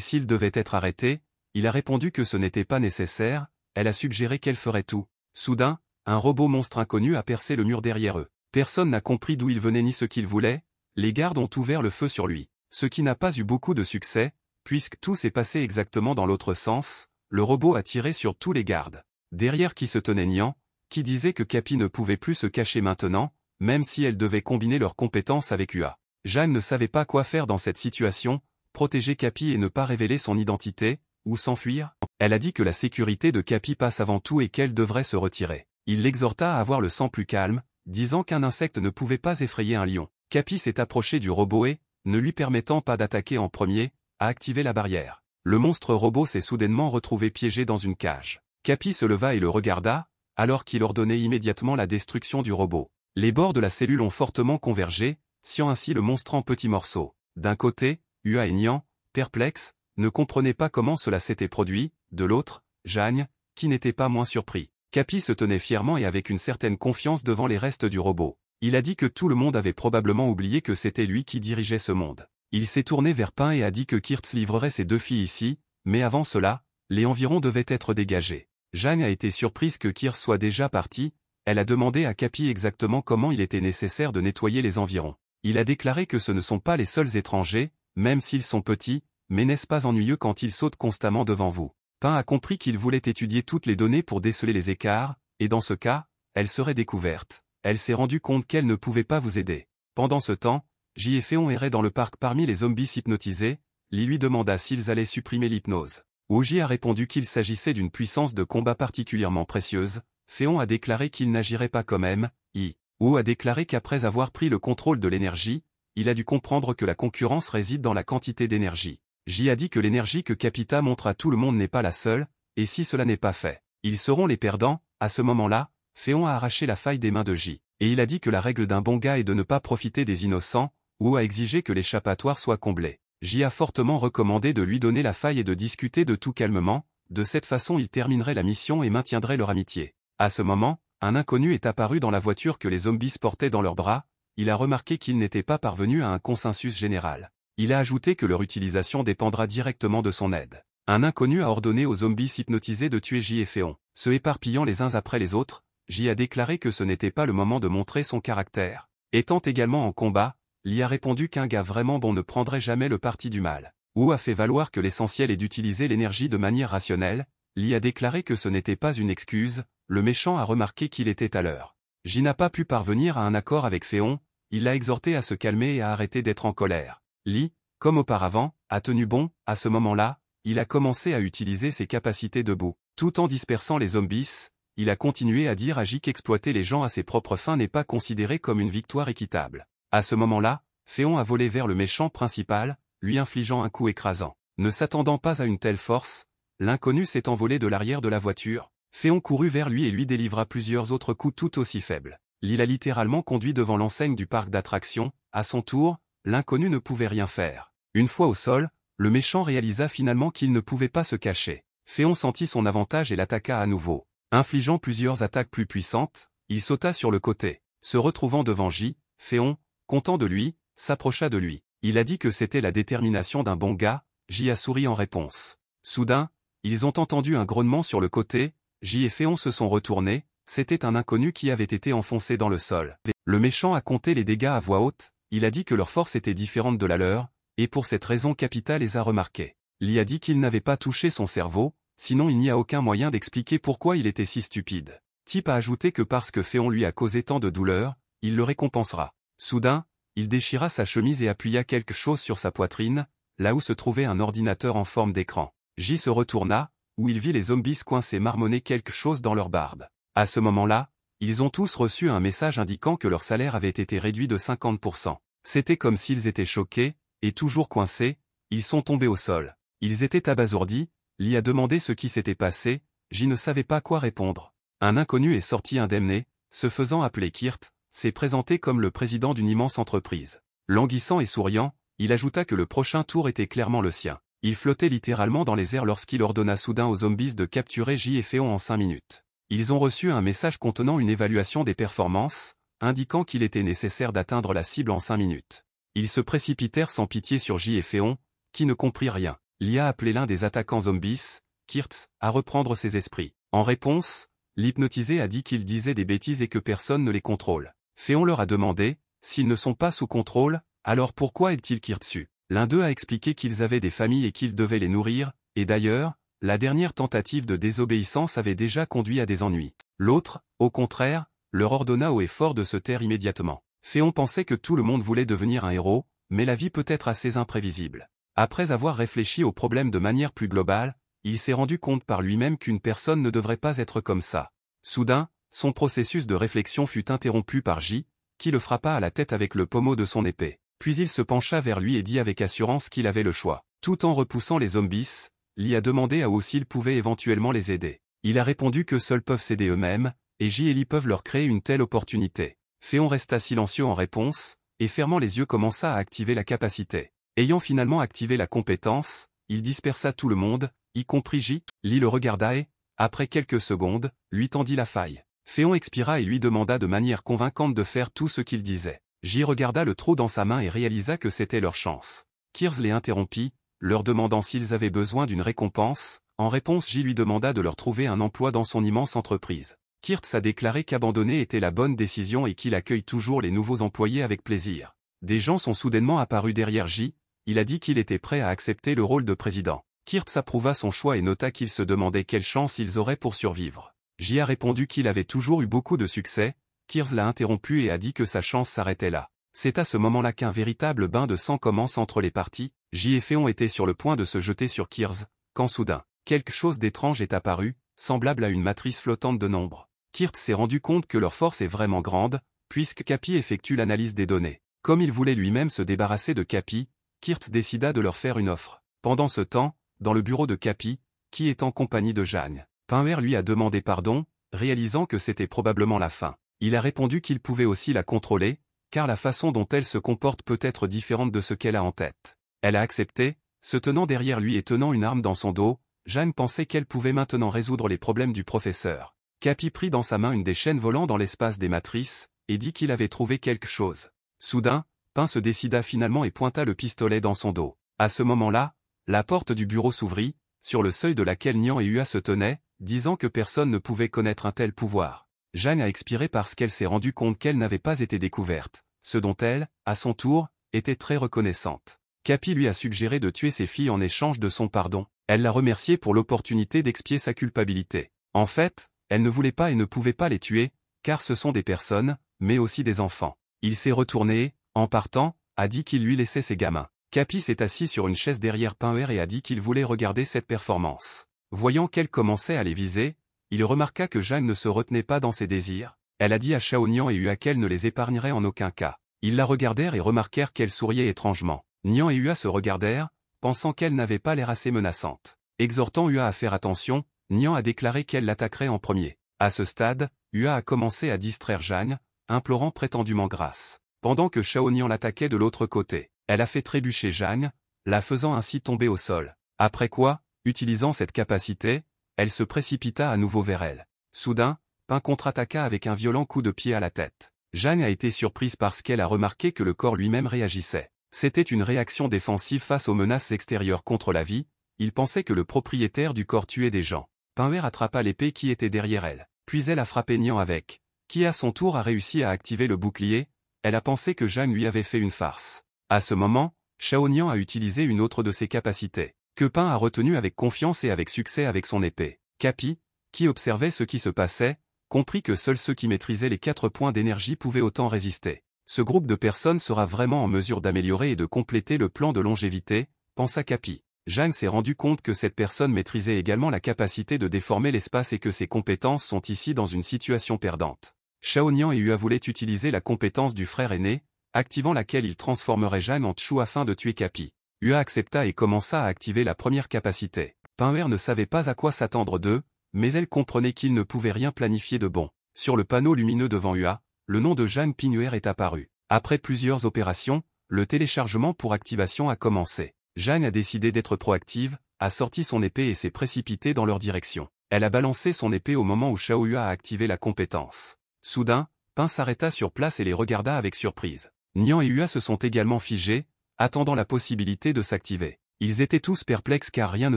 s'il devait être arrêté. Il a répondu que ce n'était pas nécessaire. Elle a suggéré qu'elle ferait tout. Soudain, un robot monstre inconnu a percé le mur derrière eux. Personne n'a compris d'où il venait ni ce qu'il voulait. Les gardes ont ouvert le feu sur lui. Ce qui n'a pas eu beaucoup de succès, puisque tout s'est passé exactement dans l'autre sens. Le robot a tiré sur tous les gardes. Derrière qui se tenait Nian, qui disait que Capi ne pouvait plus se cacher maintenant, même si elle devait combiner leurs compétences avec UA. Jeanne ne savait pas quoi faire dans cette situation, protéger Capi et ne pas révéler son identité, ou s'enfuir. Elle a dit que la sécurité de Capi passe avant tout et qu'elle devrait se retirer. Il l'exhorta à avoir le sang plus calme, disant qu'un insecte ne pouvait pas effrayer un lion. Capi s'est approché du robot et, ne lui permettant pas d'attaquer en premier, a activé la barrière. Le monstre robot s'est soudainement retrouvé piégé dans une cage. Capi se leva et le regarda, alors qu'il ordonnait immédiatement la destruction du robot. Les bords de la cellule ont fortement convergé, sciant ainsi le monstre en petits morceaux. D'un côté, Ua et Nian, perplexes, ne comprenaient pas comment cela s'était produit, de l'autre, Jeanne, qui n'était pas moins surpris. Capi se tenait fièrement et avec une certaine confiance devant les restes du robot. Il a dit que tout le monde avait probablement oublié que c'était lui qui dirigeait ce monde. Il s'est tourné vers Ping et a dit que Kirt livrerait ses 2 filles ici, mais avant cela, les environs devaient être dégagés. Jeanne a été surprise que Kirt soit déjà parti. Elle a demandé à Capi exactement comment il était nécessaire de nettoyer les environs. Il a déclaré que ce ne sont pas les seuls étrangers, même s'ils sont petits, mais n'est-ce pas ennuyeux quand ils sautent constamment devant vous? Ping a compris qu'il voulait étudier toutes les données pour déceler les écarts, et dans ce cas, elle serait découverte. Elle s'est rendue compte qu'elle ne pouvait pas vous aider. Pendant ce temps, J et Féon erraient dans le parc parmi les zombies hypnotisés. Li lui demanda s'ils allaient supprimer l'hypnose. J a répondu qu'il s'agissait d'une puissance de combat particulièrement précieuse. Féon a déclaré qu'il n'agirait pas comme M. I. Wu a déclaré qu'après avoir pris le contrôle de l'énergie, il a dû comprendre que la concurrence réside dans la quantité d'énergie. J a dit que l'énergie que Capita montre à tout le monde n'est pas la seule, et si cela n'est pas fait, ils seront les perdants. À ce moment-là, Féon a arraché la faille des mains de J, et il a dit que la règle d'un bon gars est de ne pas profiter des innocents, ou à exiger que l'échappatoire soit comblé. J a fortement recommandé de lui donner la faille et de discuter de tout calmement, de cette façon il terminerait la mission et maintiendrait leur amitié. À ce moment, un inconnu est apparu dans la voiture que les zombies portaient dans leurs bras, il a remarqué qu'ils n'étaient pas parvenus à un consensus général. Il a ajouté que leur utilisation dépendra directement de son aide. Un inconnu a ordonné aux zombies hypnotisés de tuer J et Féon. Se éparpillant les uns après les autres, J a déclaré que ce n'était pas le moment de montrer son caractère. Étant également en combat, Lee a répondu qu'un gars vraiment bon ne prendrait jamais le parti du mal. Wu a fait valoir que l'essentiel est d'utiliser l'énergie de manière rationnelle. Lee a déclaré que ce n'était pas une excuse, le méchant a remarqué qu'il était à l'heure. J n'a pas pu parvenir à un accord avec Féon, il l'a exhorté à se calmer et à arrêter d'être en colère. Lee, comme auparavant, a tenu bon. À ce moment-là, il a commencé à utiliser ses capacités debout. Tout en dispersant les zombies, il a continué à dire à J qu'exploiter les gens à ses propres fins n'est pas considéré comme une victoire équitable. À ce moment-là, Féon a volé vers le méchant principal, lui infligeant un coup écrasant. Ne s'attendant pas à une telle force, l'inconnu s'est envolé de l'arrière de la voiture. Féon courut vers lui et lui délivra plusieurs autres coups tout aussi faibles. Il a littéralement conduit devant l'enseigne du parc d'attractions. À son tour, l'inconnu ne pouvait rien faire. Une fois au sol, le méchant réalisa finalement qu'il ne pouvait pas se cacher. Féon sentit son avantage et l'attaqua à nouveau. Infligeant plusieurs attaques plus puissantes, il sauta sur le côté. Se retrouvant devant J, Féon, content de lui, s'approcha de lui. Il a dit que c'était la détermination d'un bon gars. J a souri en réponse. Soudain, ils ont entendu un grognement sur le côté. J et Féon se sont retournés, c'était un inconnu qui avait été enfoncé dans le sol. Le méchant a compté les dégâts à voix haute, il a dit que leur force était différente de la leur, et pour cette raison Capita les a remarqués. Lee a dit qu'il n'avait pas touché son cerveau, sinon il n'y a aucun moyen d'expliquer pourquoi il était si stupide. Type a ajouté que parce que Féon lui a causé tant de douleur, il le récompensera. Soudain, il déchira sa chemise et appuya quelque chose sur sa poitrine, là où se trouvait un ordinateur en forme d'écran. J se retourna, où il vit les zombies coincés marmonner quelque chose dans leur barbe. À ce moment-là, ils ont tous reçu un message indiquant que leur salaire avait été réduit de 50%. C'était comme s'ils étaient choqués, et toujours coincés, ils sont tombés au sol. Ils étaient abasourdis, Lee a demandé ce qui s'était passé, J ne savait pas quoi répondre. Un inconnu est sorti indemné, se faisant appeler Kirt, s'est présenté comme le président d'une immense entreprise. Languissant et souriant, il ajouta que le prochain tour était clairement le sien. Il flottait littéralement dans les airs lorsqu'il ordonna soudain aux zombies de capturer J et Féon en 5 minutes. Ils ont reçu un message contenant une évaluation des performances, indiquant qu'il était nécessaire d'atteindre la cible en 5 minutes. Ils se précipitèrent sans pitié sur J et Féon, qui ne comprit rien. Lee a appelé l'un des attaquants zombies, Kirtz, à reprendre ses esprits. En réponse, l'hypnotisé a dit qu'il disait des bêtises et que personne ne les contrôle. Féon leur a demandé, s'ils ne sont pas sous contrôle, alors pourquoi est-il Kirtzu? L'un d'eux a expliqué qu'ils avaient des familles et qu'ils devaient les nourrir, et d'ailleurs, la dernière tentative de désobéissance avait déjà conduit à des ennuis. L'autre, au contraire, leur ordonna haut et fort de se taire immédiatement. Féon pensait que tout le monde voulait devenir un héros, mais la vie peut être assez imprévisible. Après avoir réfléchi au problème de manière plus globale, il s'est rendu compte par lui-même qu'une personne ne devrait pas être comme ça. Soudain, son processus de réflexion fut interrompu par J, qui le frappa à la tête avec le pommeau de son épée. Puis il se pencha vers lui et dit avec assurance qu'il avait le choix. Tout en repoussant les zombies, Lee a demandé à Wu s'il pouvait éventuellement les aider. Il a répondu que seuls peuvent s'aider eux-mêmes, et J et Lee peuvent leur créer une telle opportunité. Féon resta silencieux en réponse, et fermant les yeux commença à activer la capacité. Ayant finalement activé la compétence, il dispersa tout le monde, y compris J. Lee le regarda et, après quelques secondes, lui tendit la faille. Féon expira et lui demanda de manière convaincante de faire tout ce qu'il disait. J regarda le trou dans sa main et réalisa que c'était leur chance. Kirz les interrompit, leur demandant s'ils avaient besoin d'une récompense. En réponse, J lui demanda de leur trouver un emploi dans son immense entreprise. Kirtz a déclaré qu'abandonner était la bonne décision et qu'il accueille toujours les nouveaux employés avec plaisir. Des gens sont soudainement apparus derrière J, il a dit qu'il était prêt à accepter le rôle de président. Kirtz approuva son choix et nota qu'il se demandait quelle chance ils auraient pour survivre. J a répondu qu'il avait toujours eu beaucoup de succès. Kirz l'a interrompu et a dit que sa chance s'arrêtait là. C'est à ce moment-là qu'un véritable bain de sang commence entre les parties. J et Féon étaient sur le point de se jeter sur Kirz, quand soudain, quelque chose d'étrange est apparu, semblable à une matrice flottante de nombres. Kirtz s'est rendu compte que leur force est vraiment grande, puisque Capi effectue l'analyse des données. Comme il voulait lui-même se débarrasser de Capi, Kirtz décida de leur faire une offre. Pendant ce temps, dans le bureau de Capi, qui est en compagnie de Jeanne, Pinwer lui a demandé pardon, réalisant que c'était probablement la fin. Il a répondu qu'il pouvait aussi la contrôler, car la façon dont elle se comporte peut être différente de ce qu'elle a en tête. Elle a accepté, se tenant derrière lui et tenant une arme dans son dos. Jeanne pensait qu'elle pouvait maintenant résoudre les problèmes du professeur. Capi prit dans sa main une des chaînes volant dans l'espace des matrices, et dit qu'il avait trouvé quelque chose. Soudain, Pin se décida finalement et pointa le pistolet dans son dos. À ce moment-là, la porte du bureau s'ouvrit, sur le seuil de laquelle Nian et Ua se tenaient, disant que personne ne pouvait connaître un tel pouvoir. Jeanne a expiré parce qu'elle s'est rendue compte qu'elle n'avait pas été découverte, ce dont elle, à son tour, était très reconnaissante. Capi lui a suggéré de tuer ses filles en échange de son pardon. Elle l'a remercié pour l'opportunité d'expier sa culpabilité. En fait, elle ne voulait pas et ne pouvait pas les tuer, car ce sont des personnes, mais aussi des enfants. Il s'est retourné, en partant, a dit qu'il lui laissait ses gamins. Capi s'est assis sur une chaise derrière Pinwer et a dit qu'il voulait regarder cette performance. Voyant qu'elle commençait à les viser, il remarqua que Jeanne ne se retenait pas dans ses désirs. Elle a dit à Shao Nian et Ua qu'elle ne les épargnerait en aucun cas. Ils la regardèrent et remarquèrent qu'elle souriait étrangement. Nian et Ua se regardèrent, pensant qu'elle n'avait pas l'air assez menaçante. Exhortant Ua à faire attention, Nian a déclaré qu'elle l'attaquerait en premier. À ce stade, Ua a commencé à distraire Jeanne, implorant prétendument grâce. Pendant que Shao Nian l'attaquait de l'autre côté, elle a fait trébucher Jeanne, la faisant ainsi tomber au sol. Après quoi, utilisant cette capacité, elle se précipita à nouveau vers elle. Soudain, Pin contre-attaqua avec un violent coup de pied à la tête. Jeanne a été surprise parce qu'elle a remarqué que le corps lui-même réagissait. C'était une réaction défensive face aux menaces extérieures contre la vie. Il pensait que le propriétaire du corps tuait des gens. Pinwer attrapa l'épée qui était derrière elle. Puis elle a frappé Nian avec, qui à son tour a réussi à activer le bouclier. Elle a pensé que Jeanne lui avait fait une farce. À ce moment, Shao Nian a utilisé une autre de ses capacités, que Pin a retenue avec confiance et avec succès avec son épée. Capi, qui observait ce qui se passait, comprit que seuls ceux qui maîtrisaient les 4 points d'énergie pouvaient autant résister. Ce groupe de personnes sera vraiment en mesure d'améliorer et de compléter le plan de longévité, pensa Capi. Jeanne s'est rendu compte que cette personne maîtrisait également la capacité de déformer l'espace et que ses compétences sont ici dans une situation perdante. Shao Nian et Ua voulaient utiliser la compétence du frère aîné, activant laquelle il transformerait Jeanne en Chu afin de tuer Capi. Ua accepta et commença à activer la première capacité. Pinwer ne savait pas à quoi s'attendre d'eux, mais elle comprenait qu'il ne pouvait rien planifier de bon. Sur le panneau lumineux devant Ua, le nom de Jeanne Pinwer est apparu. Après plusieurs opérations, le téléchargement pour activation a commencé. Jeanne a décidé d'être proactive, a sorti son épée et s'est précipitée dans leur direction. Elle a balancé son épée au moment où Shao Ua a activé la compétence. Soudain, Pin s'arrêta sur place et les regarda avec surprise. Nian et Ua se sont également figés, attendant la possibilité de s'activer. Ils étaient tous perplexes car rien ne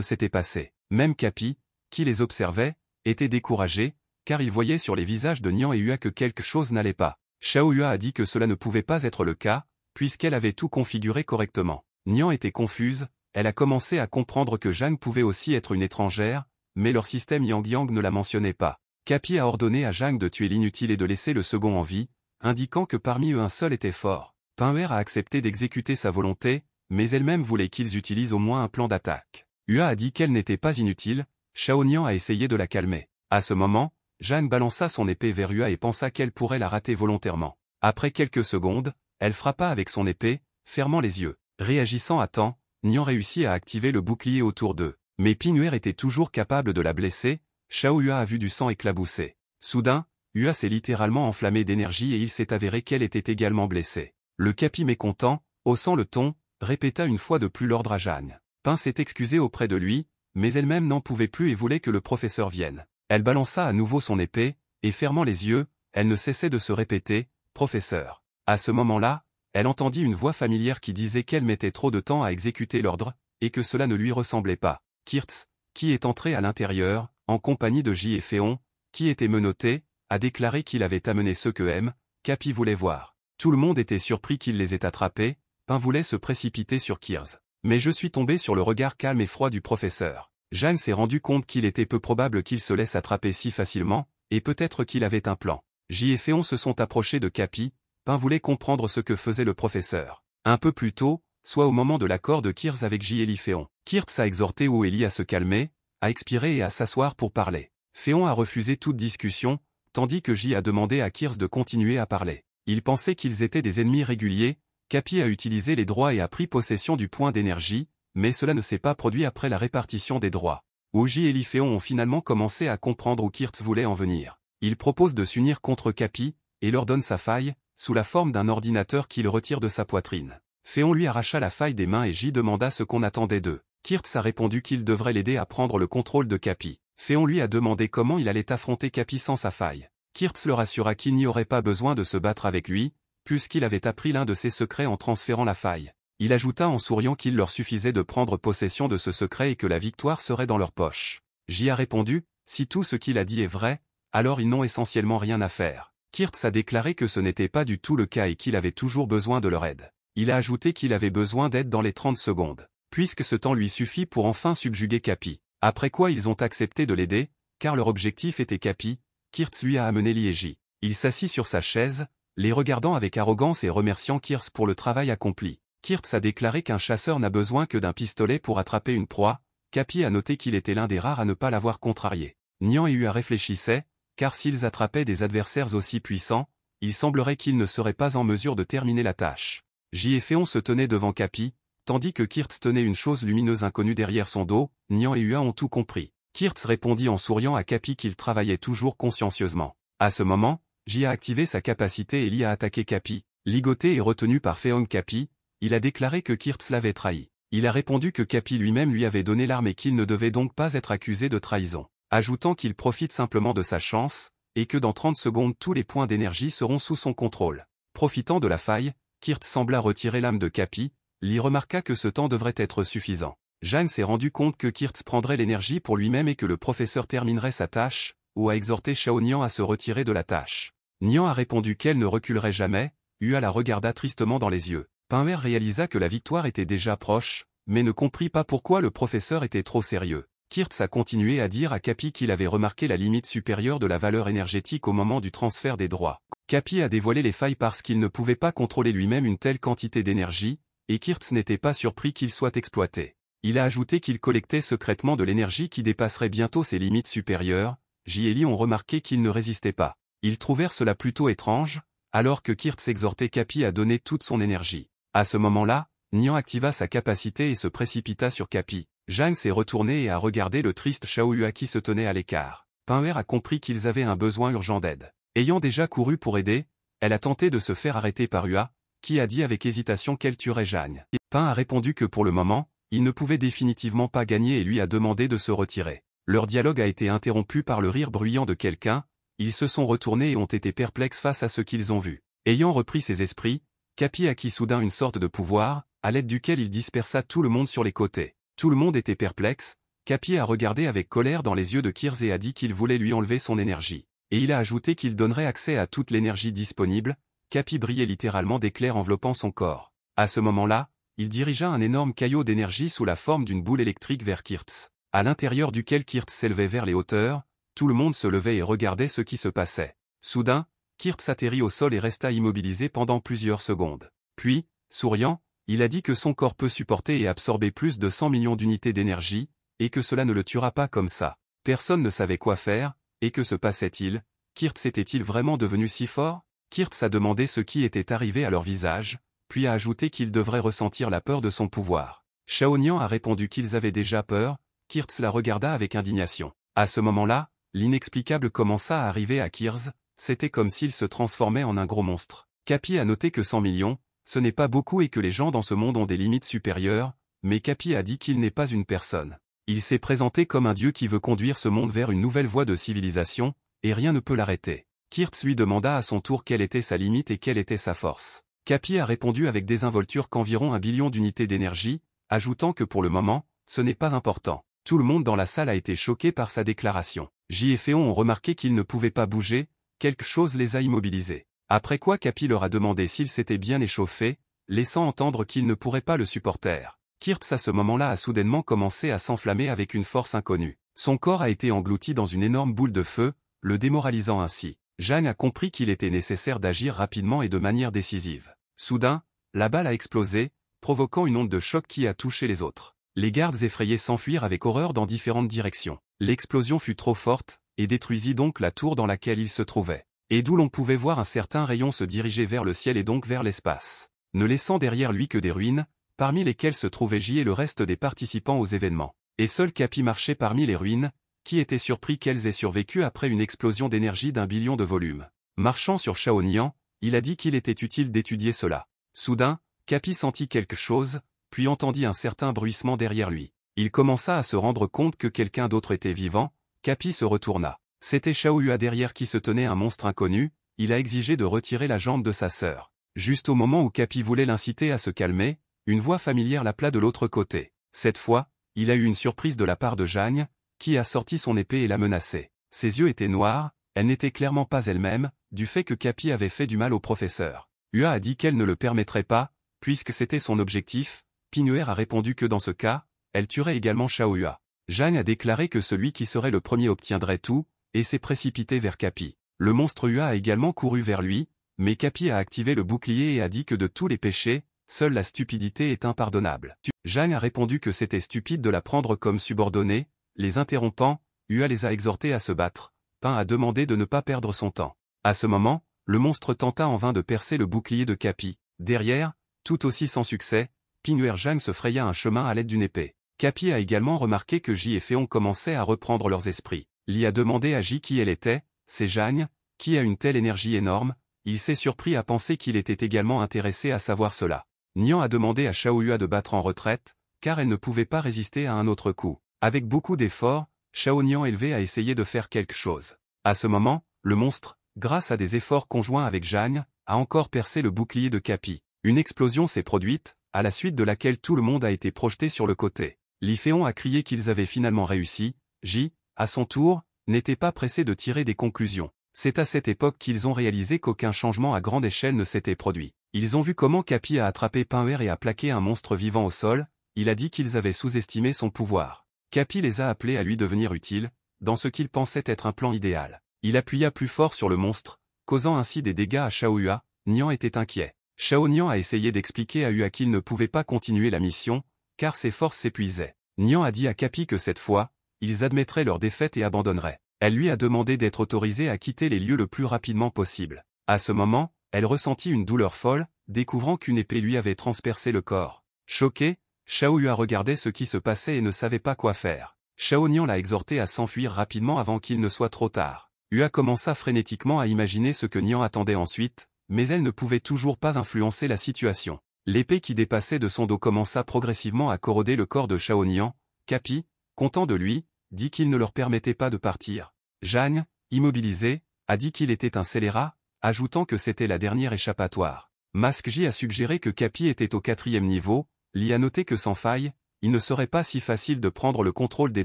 s'était passé. Même Capi, qui les observait, était découragé, car il voyait sur les visages de Nian et Ua que quelque chose n'allait pas. Shao Ua a dit que cela ne pouvait pas être le cas, puisqu'elle avait tout configuré correctement. Nian était confuse, elle a commencé à comprendre que Jeanne pouvait aussi être une étrangère, mais leur système Yang-Yang ne la mentionnait pas. Capi a ordonné à Jeanne de tuer l'inutile et de laisser le second en vie, indiquant que parmi eux un seul était fort. Pinwer a accepté d'exécuter sa volonté, mais elle-même voulait qu'ils utilisent au moins un plan d'attaque. Ua a dit qu'elle n'était pas inutile, Shao Nian a essayé de la calmer. À ce moment, Jeanne balança son épée vers Ua et pensa qu'elle pourrait la rater volontairement. Après quelques secondes, elle frappa avec son épée, fermant les yeux. Réagissant à temps, Nian réussit à activer le bouclier autour d'eux. Mais Pinwer était toujours capable de la blesser. Shao Ua a vu du sang éclabousser. Soudain, Ua s'est littéralement enflammée d'énergie et il s'est avéré qu'elle était également blessée. Le Capi mécontent, haussant le ton, répéta une fois de plus l'ordre à Jeanne. Pin s'est excusé auprès de lui, mais elle-même n'en pouvait plus et voulait que le professeur vienne. Elle balança à nouveau son épée, et fermant les yeux, elle ne cessait de se répéter, « Professeur ». À ce moment-là, elle entendit une voix familière qui disait qu'elle mettait trop de temps à exécuter l'ordre, et que cela ne lui ressemblait pas. Kirtz, qui est entré à l'intérieur, en compagnie de J et Féon, qui était menotté, a déclaré qu'il avait amené ceux que M. Capi voulait voir. Tout le monde était surpris qu'il les ait attrapés. Pin voulait se précipiter sur Kirz. Mais je suis tombé sur le regard calme et froid du professeur. Jeanne s'est rendu compte qu'il était peu probable qu'il se laisse attraper si facilement, et peut-être qu'il avait un plan. J et Féon se sont approchés de Capi. Pin voulait comprendre ce que faisait le professeur. Un peu plus tôt, soit au moment de l'accord de Kirz avec J et Féon. Kirz a exhorté Oeli à se calmer, à expirer et à s'asseoir pour parler. Féon a refusé toute discussion, tandis que J a demandé à Kirz de continuer à parler. Il pensait qu'ils étaient des ennemis réguliers. Capi a utilisé les droits et a pris possession du point d'énergie, mais cela ne s'est pas produit après la répartition des droits. Oji et Lifeon ont finalement commencé à comprendre où Kirtz voulait en venir. Il propose de s'unir contre Capi, et leur donne sa faille, sous la forme d'un ordinateur qu'il retire de sa poitrine. Féon lui arracha la faille des mains et J demanda ce qu'on attendait d'eux. Kirtz a répondu qu'il devrait l'aider à prendre le contrôle de Capi. Féon lui a demandé comment il allait affronter Capi sans sa faille. Kirtz leur assura qu'il n'y aurait pas besoin de se battre avec lui, puisqu'il avait appris l'un de ses secrets en transférant la faille. Il ajouta en souriant qu'il leur suffisait de prendre possession de ce secret et que la victoire serait dans leur poche. J a répondu, si tout ce qu'il a dit est vrai, alors ils n'ont essentiellement rien à faire. Kirtz a déclaré que ce n'était pas du tout le cas et qu'il avait toujours besoin de leur aide. Il a ajouté qu'il avait besoin d'aide dans les 30 secondes, puisque ce temps lui suffit pour enfin subjuguer Capi. Après quoi ils ont accepté de l'aider, car leur objectif était Capi. Kirtz lui a amené Li et J. Il s'assit sur sa chaise, les regardant avec arrogance et remerciant Kirtz pour le travail accompli. Kirtz a déclaré qu'un chasseur n'a besoin que d'un pistolet pour attraper une proie. Capi a noté qu'il était l'un des rares à ne pas l'avoir contrarié. Nian et Ua réfléchissaient, car s'ils attrapaient des adversaires aussi puissants, il semblerait qu'ils ne seraient pas en mesure de terminer la tâche. J et Féon se tenaient devant Capi, tandis que Kirtz tenait une chose lumineuse inconnue derrière son dos. Nian et Ua ont tout compris. Kirtz répondit en souriant à Capi qu'il travaillait toujours consciencieusement. À ce moment, J a activé sa capacité et Li a attaqué Capi. Ligoté et retenu par Féon Capi, il a déclaré que Kirtz l'avait trahi. Il a répondu que Capi lui-même lui avait donné l'arme et qu'il ne devait donc pas être accusé de trahison, ajoutant qu'il profite simplement de sa chance, et que dans 30 secondes tous les points d'énergie seront sous son contrôle. Profitant de la faille, Kirtz sembla retirer l'âme de Capi. Li remarqua que ce temps devrait être suffisant. Jeanne s'est rendu compte que Kirtz prendrait l'énergie pour lui-même et que le professeur terminerait sa tâche, ou a exhorté Shao Nian à se retirer de la tâche. Nian a répondu qu'elle ne reculerait jamais. Ua la regarda tristement dans les yeux. Pinwer réalisa que la victoire était déjà proche, mais ne comprit pas pourquoi le professeur était trop sérieux. Kirtz a continué à dire à Capi qu'il avait remarqué la limite supérieure de la valeur énergétique au moment du transfert des droits. Capi a dévoilé les failles parce qu'il ne pouvait pas contrôler lui-même une telle quantité d'énergie, et Kirtz n'était pas surpris qu'il soit exploité. Il a ajouté qu'il collectait secrètement de l'énergie qui dépasserait bientôt ses limites supérieures. J et Li ont remarqué qu'il ne résistait pas. Ils trouvèrent cela plutôt étrange, alors que Kirtz exhortait Capi à donner toute son énergie. À ce moment-là, Nian activa sa capacité et se précipita sur Capi. Jeanne s'est retournée et a regardé le triste Shao Ua qui se tenait à l'écart. Pinwer a compris qu'ils avaient un besoin urgent d'aide. Ayant déjà couru pour aider, elle a tenté de se faire arrêter par Ua, qui a dit avec hésitation qu'elle tuerait Jeanne. Pin a répondu que pour le moment, il ne pouvait définitivement pas gagner et lui a demandé de se retirer. Leur dialogue a été interrompu par le rire bruyant de quelqu'un. Ils se sont retournés et ont été perplexes face à ce qu'ils ont vu. Ayant repris ses esprits, Capi acquit soudain une sorte de pouvoir, à l'aide duquel il dispersa tout le monde sur les côtés. Tout le monde était perplexe. Capi a regardé avec colère dans les yeux de Kirtz et a dit qu'il voulait lui enlever son énergie. Et il a ajouté qu'il donnerait accès à toute l'énergie disponible. Capi brillait littéralement d'éclairs enveloppant son corps. À ce moment-là, il dirigea un énorme caillot d'énergie sous la forme d'une boule électrique vers Kirtz, à l'intérieur duquel Kirtz s'élevait vers les hauteurs. Tout le monde se levait et regardait ce qui se passait. Soudain, Kirtz atterrit au sol et resta immobilisé pendant plusieurs secondes. Puis, souriant, il a dit que son corps peut supporter et absorber plus de 100 millions d'unités d'énergie, et que cela ne le tuera pas comme ça. Personne ne savait quoi faire, et que se passait-il? Kirtz était-il vraiment devenu si fort? Kirtz a demandé ce qui était arrivé à leur visage, puis a ajouté qu'ils devraient ressentir la peur de son pouvoir. Shao Nian a répondu qu'ils avaient déjà peur. Kirtz la regarda avec indignation. À ce moment-là, l'inexplicable commença à arriver à Kirtz. C'était comme s'il se transformait en un gros monstre. Capi a noté que 100 millions, ce n'est pas beaucoup et que les gens dans ce monde ont des limites supérieures, mais Capi a dit qu'il n'est pas une personne. Il s'est présenté comme un dieu qui veut conduire ce monde vers une nouvelle voie de civilisation, et rien ne peut l'arrêter. Kirtz lui demanda à son tour quelle était sa limite et quelle était sa force. Capi a répondu avec désinvolture qu'environ 1 billion d'unités d'énergie, ajoutant que pour le moment, ce n'est pas important. Tout le monde dans la salle a été choqué par sa déclaration. J et Féon ont remarqué qu'ils ne pouvaient pas bouger, quelque chose les a immobilisés. Après quoi Capi leur a demandé s'ils s'étaient bien échauffés, laissant entendre qu'ils ne pourraient pas le supporter. Kirtz à ce moment-là a soudainement commencé à s'enflammer avec une force inconnue. Son corps a été englouti dans une énorme boule de feu, le démoralisant ainsi. Jeanne a compris qu'il était nécessaire d'agir rapidement et de manière décisive. Soudain, la balle a explosé, provoquant une onde de choc qui a touché les autres. Les gardes effrayés s'enfuirent avec horreur dans différentes directions. L'explosion fut trop forte, et détruisit donc la tour dans laquelle ils se trouvaient. Et d'où l'on pouvait voir un certain rayon se diriger vers le ciel et donc vers l'espace. Ne laissant derrière lui que des ruines, parmi lesquels se trouvaient J et le reste des participants aux événements. Et seul Capi marchait parmi les ruines, qui était surpris qu'elles aient survécu après une explosion d'énergie d'1 billion de volume. Marchant sur Shaonian, il a dit qu'il était utile d'étudier cela. Soudain, Capi sentit quelque chose, puis entendit un certain bruissement derrière lui. Il commença à se rendre compte que quelqu'un d'autre était vivant. Capi se retourna. C'était Xiaoyue derrière qui se tenait un monstre inconnu. Il a exigé de retirer la jambe de sa sœur. Juste au moment où Capi voulait l'inciter à se calmer, une voix familière l'appela de l'autre côté. Cette fois, il a eu une surprise de la part de Jagne, qui a sorti son épée et l'a menacée. Ses yeux étaient noirs, elle n'était clairement pas elle-même, du fait que Capi avait fait du mal au professeur. Ua a dit qu'elle ne le permettrait pas, puisque c'était son objectif. Pinuer a répondu que dans ce cas, elle tuerait également Xiaoyue. Jagne a déclaré que celui qui serait le premier obtiendrait tout, et s'est précipité vers Capi. Le monstre Ua a également couru vers lui, mais Capi a activé le bouclier et a dit que de tous les péchés, seule la stupidité est impardonnable. Jagne a répondu que c'était stupide de la prendre comme subordonnée. Les interrompant, Ua les a exhortés à se battre. Pain a demandé de ne pas perdre son temps. À ce moment, le monstre tenta en vain de percer le bouclier de Capi. Derrière, tout aussi sans succès, Pinuer Jagne se fraya un chemin à l'aide d'une épée. Capi a également remarqué que J et Féon commençaient à reprendre leurs esprits. Li a demandé à J qui elle était. C'est Jagne, qui a une telle énergie énorme. Il s'est surpris à penser qu'il était également intéressé à savoir cela. Nian a demandé à Xiaoyue de battre en retraite, car elle ne pouvait pas résister à un autre coup. Avec beaucoup d'efforts, Xiaonian élevé a essayé de faire quelque chose. À ce moment, le monstre, grâce à des efforts conjoints avec Jagne, a encore percé le bouclier de Capi. Une explosion s'est produite, à la suite de laquelle tout le monde a été projeté sur le côté. Li Féon a crié qu'ils avaient finalement réussi. J, à son tour, n'était pas pressé de tirer des conclusions. C'est à cette époque qu'ils ont réalisé qu'aucun changement à grande échelle ne s'était produit. Ils ont vu comment Capi a attrapé Pinuer et a plaqué un monstre vivant au sol. Il a dit qu'ils avaient sous-estimé son pouvoir. Capi les a appelés à lui devenir utiles, dans ce qu'il pensait être un plan idéal. Il appuya plus fort sur le monstre, causant ainsi des dégâts à Xiaoyue. Nian était inquiet. Xiaonian a essayé d'expliquer à Ua qu'il ne pouvait pas continuer la mission, car ses forces s'épuisaient. Nian a dit à Capi que cette fois, ils admettraient leur défaite et abandonneraient. Elle lui a demandé d'être autorisée à quitter les lieux le plus rapidement possible. À ce moment, elle ressentit une douleur folle, découvrant qu'une épée lui avait transpercé le corps. Choqué, Xiaoyue regardait ce qui se passait et ne savait pas quoi faire. Xiaonian l'a exhorté à s'enfuir rapidement avant qu'il ne soit trop tard. Ua commença frénétiquement à imaginer ce que Nian attendait ensuite, mais elle ne pouvait toujours pas influencer la situation. L'épée qui dépassait de son dos commença progressivement à corroder le corps de Xiaonian. Capi, content de lui, dit qu'il ne leur permettait pas de partir. Jagne, immobilisé, a dit qu'il était un scélérat, ajoutant que c'était la dernière échappatoire. Masque J a suggéré que Capi était au 4e niveau. Li a noté que sans faille, il ne serait pas si facile de prendre le contrôle des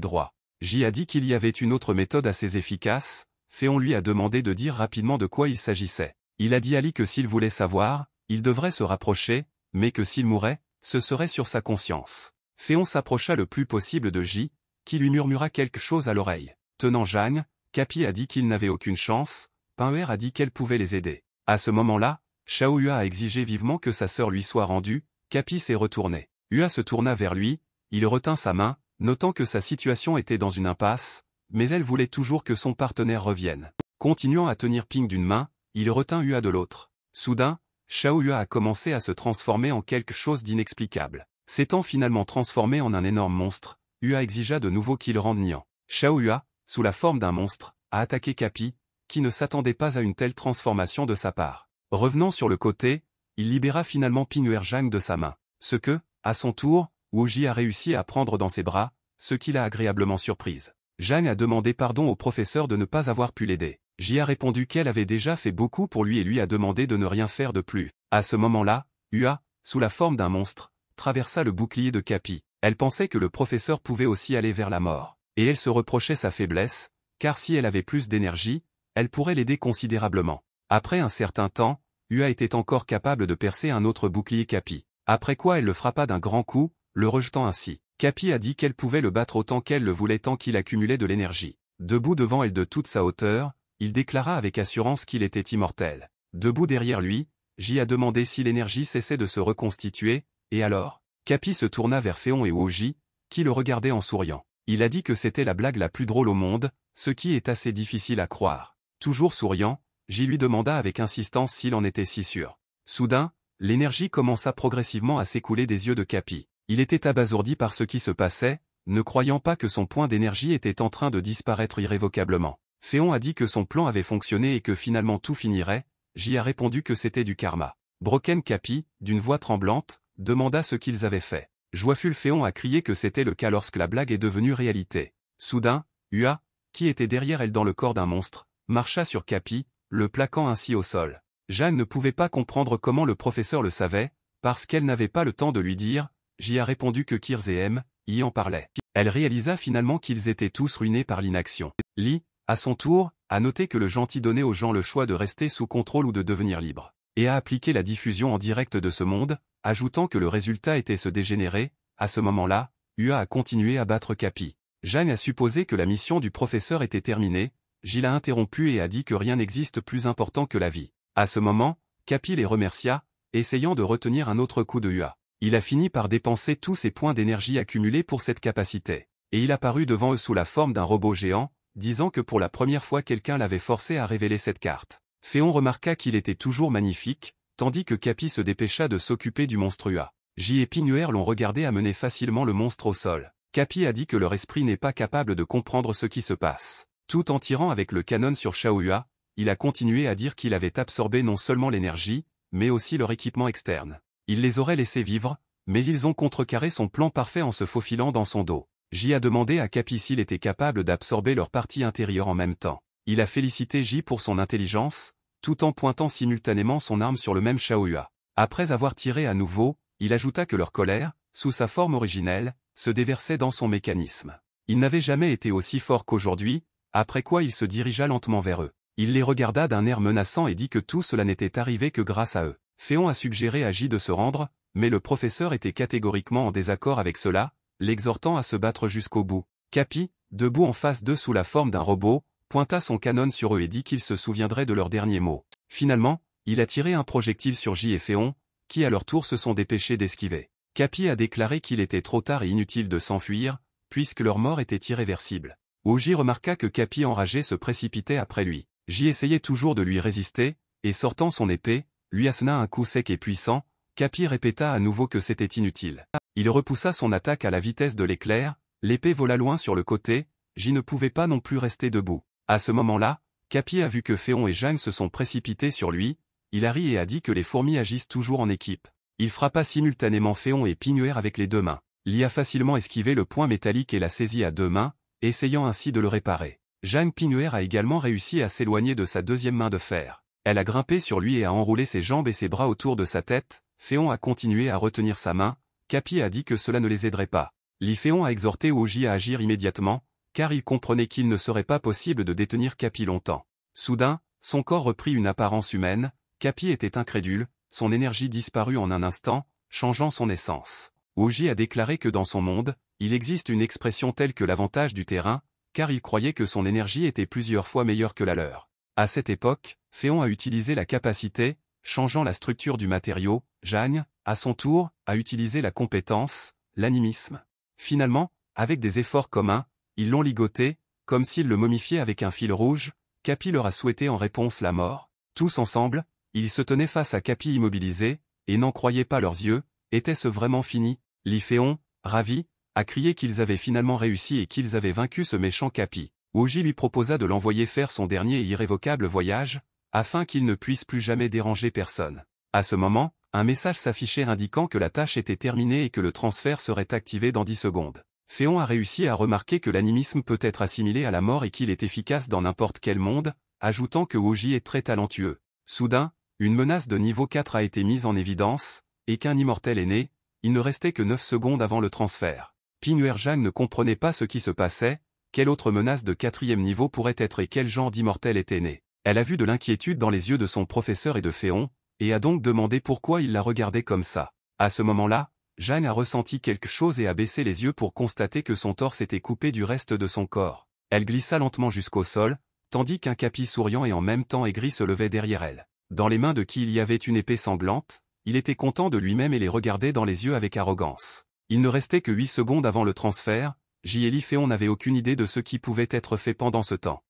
droits. J a dit qu'il y avait une autre méthode assez efficace. Féon lui a demandé de dire rapidement de quoi il s'agissait. Il a dit à Li que s'il voulait savoir, il devrait se rapprocher, mais que s'il mourait, ce serait sur sa conscience. Féon s'approcha le plus possible de J, qui lui murmura quelque chose à l'oreille. Tenant Jagne, Capi a dit qu'il n'avait aucune chance. Pinuer a dit qu'elle pouvait les aider. À ce moment-là, Xiaoyue a exigé vivement que sa sœur lui soit rendue. Capi s'est retourné. Ua se tourna vers lui, il retint sa main, notant que sa situation était dans une impasse, mais elle voulait toujours que son partenaire revienne. Continuant à tenir Ping d'une main, il retint Ua de l'autre. Soudain, Xiaoyue a commencé à se transformer en quelque chose d'inexplicable. S'étant finalement transformé en un énorme monstre, Ua exigea de nouveau qu'il rende Nian. Xiaoyue, sous la forme d'un monstre, a attaqué Capi, qui ne s'attendait pas à une telle transformation de sa part. Revenant sur le côté, il libéra finalement Pinuer Jagne de sa main. Ce que, à son tour, Wuji a réussi à prendre dans ses bras, ce qui l'a agréablement surprise. Jagne a demandé pardon au professeur de ne pas avoir pu l'aider. J a répondu qu'elle avait déjà fait beaucoup pour lui et lui a demandé de ne rien faire de plus. À ce moment-là, Ua, sous la forme d'un monstre, traversa le bouclier de Capi. Elle pensait que le professeur pouvait aussi aller vers la mort. Et elle se reprochait sa faiblesse, car si elle avait plus d'énergie, elle pourrait l'aider considérablement. Après un certain temps, Ua était encore capable de percer un autre bouclier Capi. Après quoi elle le frappa d'un grand coup, le rejetant ainsi. Capi a dit qu'elle pouvait le battre autant qu'elle le voulait tant qu'il accumulait de l'énergie. Debout devant elle de toute sa hauteur, il déclara avec assurance qu'il était immortel. Debout derrière lui, J a demandé si l'énergie cessait de se reconstituer, et alors, Capi se tourna vers Féon et Woji, qui le regardaient en souriant. Il a dit que c'était la blague la plus drôle au monde, ce qui est assez difficile à croire. Toujours souriant, J lui demanda avec insistance s'il en était si sûr. Soudain, L'énergie commença progressivement à s'écouler des yeux de Capi. Il était abasourdi par ce qui se passait, ne croyant pas que son point d'énergie était en train de disparaître irrévocablement. Féon a dit que son plan avait fonctionné et que finalement tout finirait, J a répondu que c'était du karma. Broken Capi, d'une voix tremblante, demanda ce qu'ils avaient fait. Joyful Féon a crié que c'était le cas lorsque la blague est devenue réalité. Soudain, Ua, qui était derrière elle dans le corps d'un monstre, marcha sur Capi, le plaquant ainsi au sol. Jeanne ne pouvait pas comprendre comment le professeur le savait, parce qu'elle n'avait pas le temps de lui dire, J a répondu que Kirs et M y en parlaient. Elle réalisa finalement qu'ils étaient tous ruinés par l'inaction. Lee, à son tour, a noté que le gentil donnait aux gens le choix de rester sous contrôle ou de devenir libre, et a appliqué la diffusion en direct de ce monde, ajoutant que le résultat était se dégénérer. À ce moment-là, Ua a continué à battre Capi. Jeanne a supposé que la mission du professeur était terminée, J l'a interrompu et a dit que rien n'existe plus important que la vie. À ce moment, Capi les remercia, essayant de retenir un autre coup de Ua. Il a fini par dépenser tous ses points d'énergie accumulés pour cette capacité, et il apparut devant eux sous la forme d'un robot géant, disant que pour la première fois quelqu'un l'avait forcé à révéler cette carte. Féon remarqua qu'il était toujours magnifique, tandis que Capi se dépêcha de s'occuper du monstre Ua. J et Pinuer l'ont regardé amener facilement le monstre au sol. Capi a dit que leur esprit n'est pas capable de comprendre ce qui se passe. Tout en tirant avec le canon sur Shao Ua, il a continué à dire qu'il avait absorbé non seulement l'énergie, mais aussi leur équipement externe. Il les aurait laissés vivre, mais ils ont contrecarré son plan parfait en se faufilant dans son dos. J a demandé à Capi s'il était capable d'absorber leur partie intérieure en même temps. Il a félicité J pour son intelligence, tout en pointant simultanément son arme sur le même Shao Ua. Après avoir tiré à nouveau, il ajouta que leur colère, sous sa forme originelle, se déversait dans son mécanisme. Il n'avait jamais été aussi fort qu'aujourd'hui, après quoi il se dirigea lentement vers eux. Il les regarda d'un air menaçant et dit que tout cela n'était arrivé que grâce à eux. Féon a suggéré à J de se rendre, mais le professeur était catégoriquement en désaccord avec cela, l'exhortant à se battre jusqu'au bout. Capi, debout en face d'eux sous la forme d'un robot, pointa son canon sur eux et dit qu'il se souviendrait de leurs derniers mots. Finalement, il a tiré un projectile sur J et Féon, qui à leur tour se sont dépêchés d'esquiver. Capi a déclaré qu'il était trop tard et inutile de s'enfuir, puisque leur mort était irréversible. J remarqua que Capi enragé se précipitait après lui. J essayait toujours de lui résister, et sortant son épée, lui assena un coup sec et puissant. Capi répéta à nouveau que c'était inutile. Il repoussa son attaque à la vitesse de l'éclair, l'épée vola loin sur le côté, J ne pouvait pas non plus rester debout. À ce moment-là, Capi a vu que Féon et Jeanne se sont précipités sur lui, il a ri et a dit que les fourmis agissent toujours en équipe. Il frappa simultanément Féon et Pinuer avec les deux mains. Lee a facilement esquivé le poing métallique et l'a saisi à deux mains, essayant ainsi de le réparer. Jeanne Pinuer a également réussi à s'éloigner de sa deuxième main de fer. Elle a grimpé sur lui et a enroulé ses jambes et ses bras autour de sa tête. Féon a continué à retenir sa main, Capi a dit que cela ne les aiderait pas. Lee Féon a exhorté J à agir immédiatement, car il comprenait qu'il ne serait pas possible de détenir Capi longtemps. Soudain, son corps reprit une apparence humaine, Capi était incrédule, son énergie disparut en un instant, changeant son essence. J a déclaré que dans son monde, il existe une expression telle que l'avantage du terrain, car il croyait que son énergie était plusieurs fois meilleure que la leur. À cette époque, Féon a utilisé la capacité, changeant la structure du matériau. Jeanne, à son tour, a utilisé la compétence, l'animisme. Finalement, avec des efforts communs, ils l'ont ligoté, comme s'ils le momifiaient avec un fil rouge. Capi leur a souhaité en réponse la mort. Tous ensemble, ils se tenaient face à Capi immobilisé, et n'en croyaient pas leurs yeux. Était-ce vraiment fini? Lee Féon, ravi, a crié qu'ils avaient finalement réussi et qu'ils avaient vaincu ce méchant Capi. J lui proposa de l'envoyer faire son dernier et irrévocable voyage, afin qu'il ne puisse plus jamais déranger personne. À ce moment, un message s'affichait indiquant que la tâche était terminée et que le transfert serait activé dans 10 secondes. Féon a réussi à remarquer que l'animisme peut être assimilé à la mort et qu'il est efficace dans n'importe quel monde, ajoutant que J est très talentueux. Soudain, une menace de niveau 4 a été mise en évidence, et qu'un immortel est né. Il ne restait que 9 secondes avant le transfert. Pinuer Jeanne ne comprenait pas ce qui se passait, quelle autre menace de 4e niveau pourrait être et quel genre d'immortel était né. Elle a vu de l'inquiétude dans les yeux de son professeur et de Féon, et a donc demandé pourquoi il la regardait comme ça. À ce moment-là, Jeanne a ressenti quelque chose et a baissé les yeux pour constater que son torse était coupé du reste de son corps. Elle glissa lentement jusqu'au sol, tandis qu'un Capi souriant et en même temps aigri se levait derrière elle. Dans les mains de qui il y avait une épée sanglante, il était content de lui-même et les regardait dans les yeux avec arrogance. Il ne restait que 8 secondes avant le transfert, J et Lee Féon n'avaient aucune idée de ce qui pouvait être fait pendant ce temps.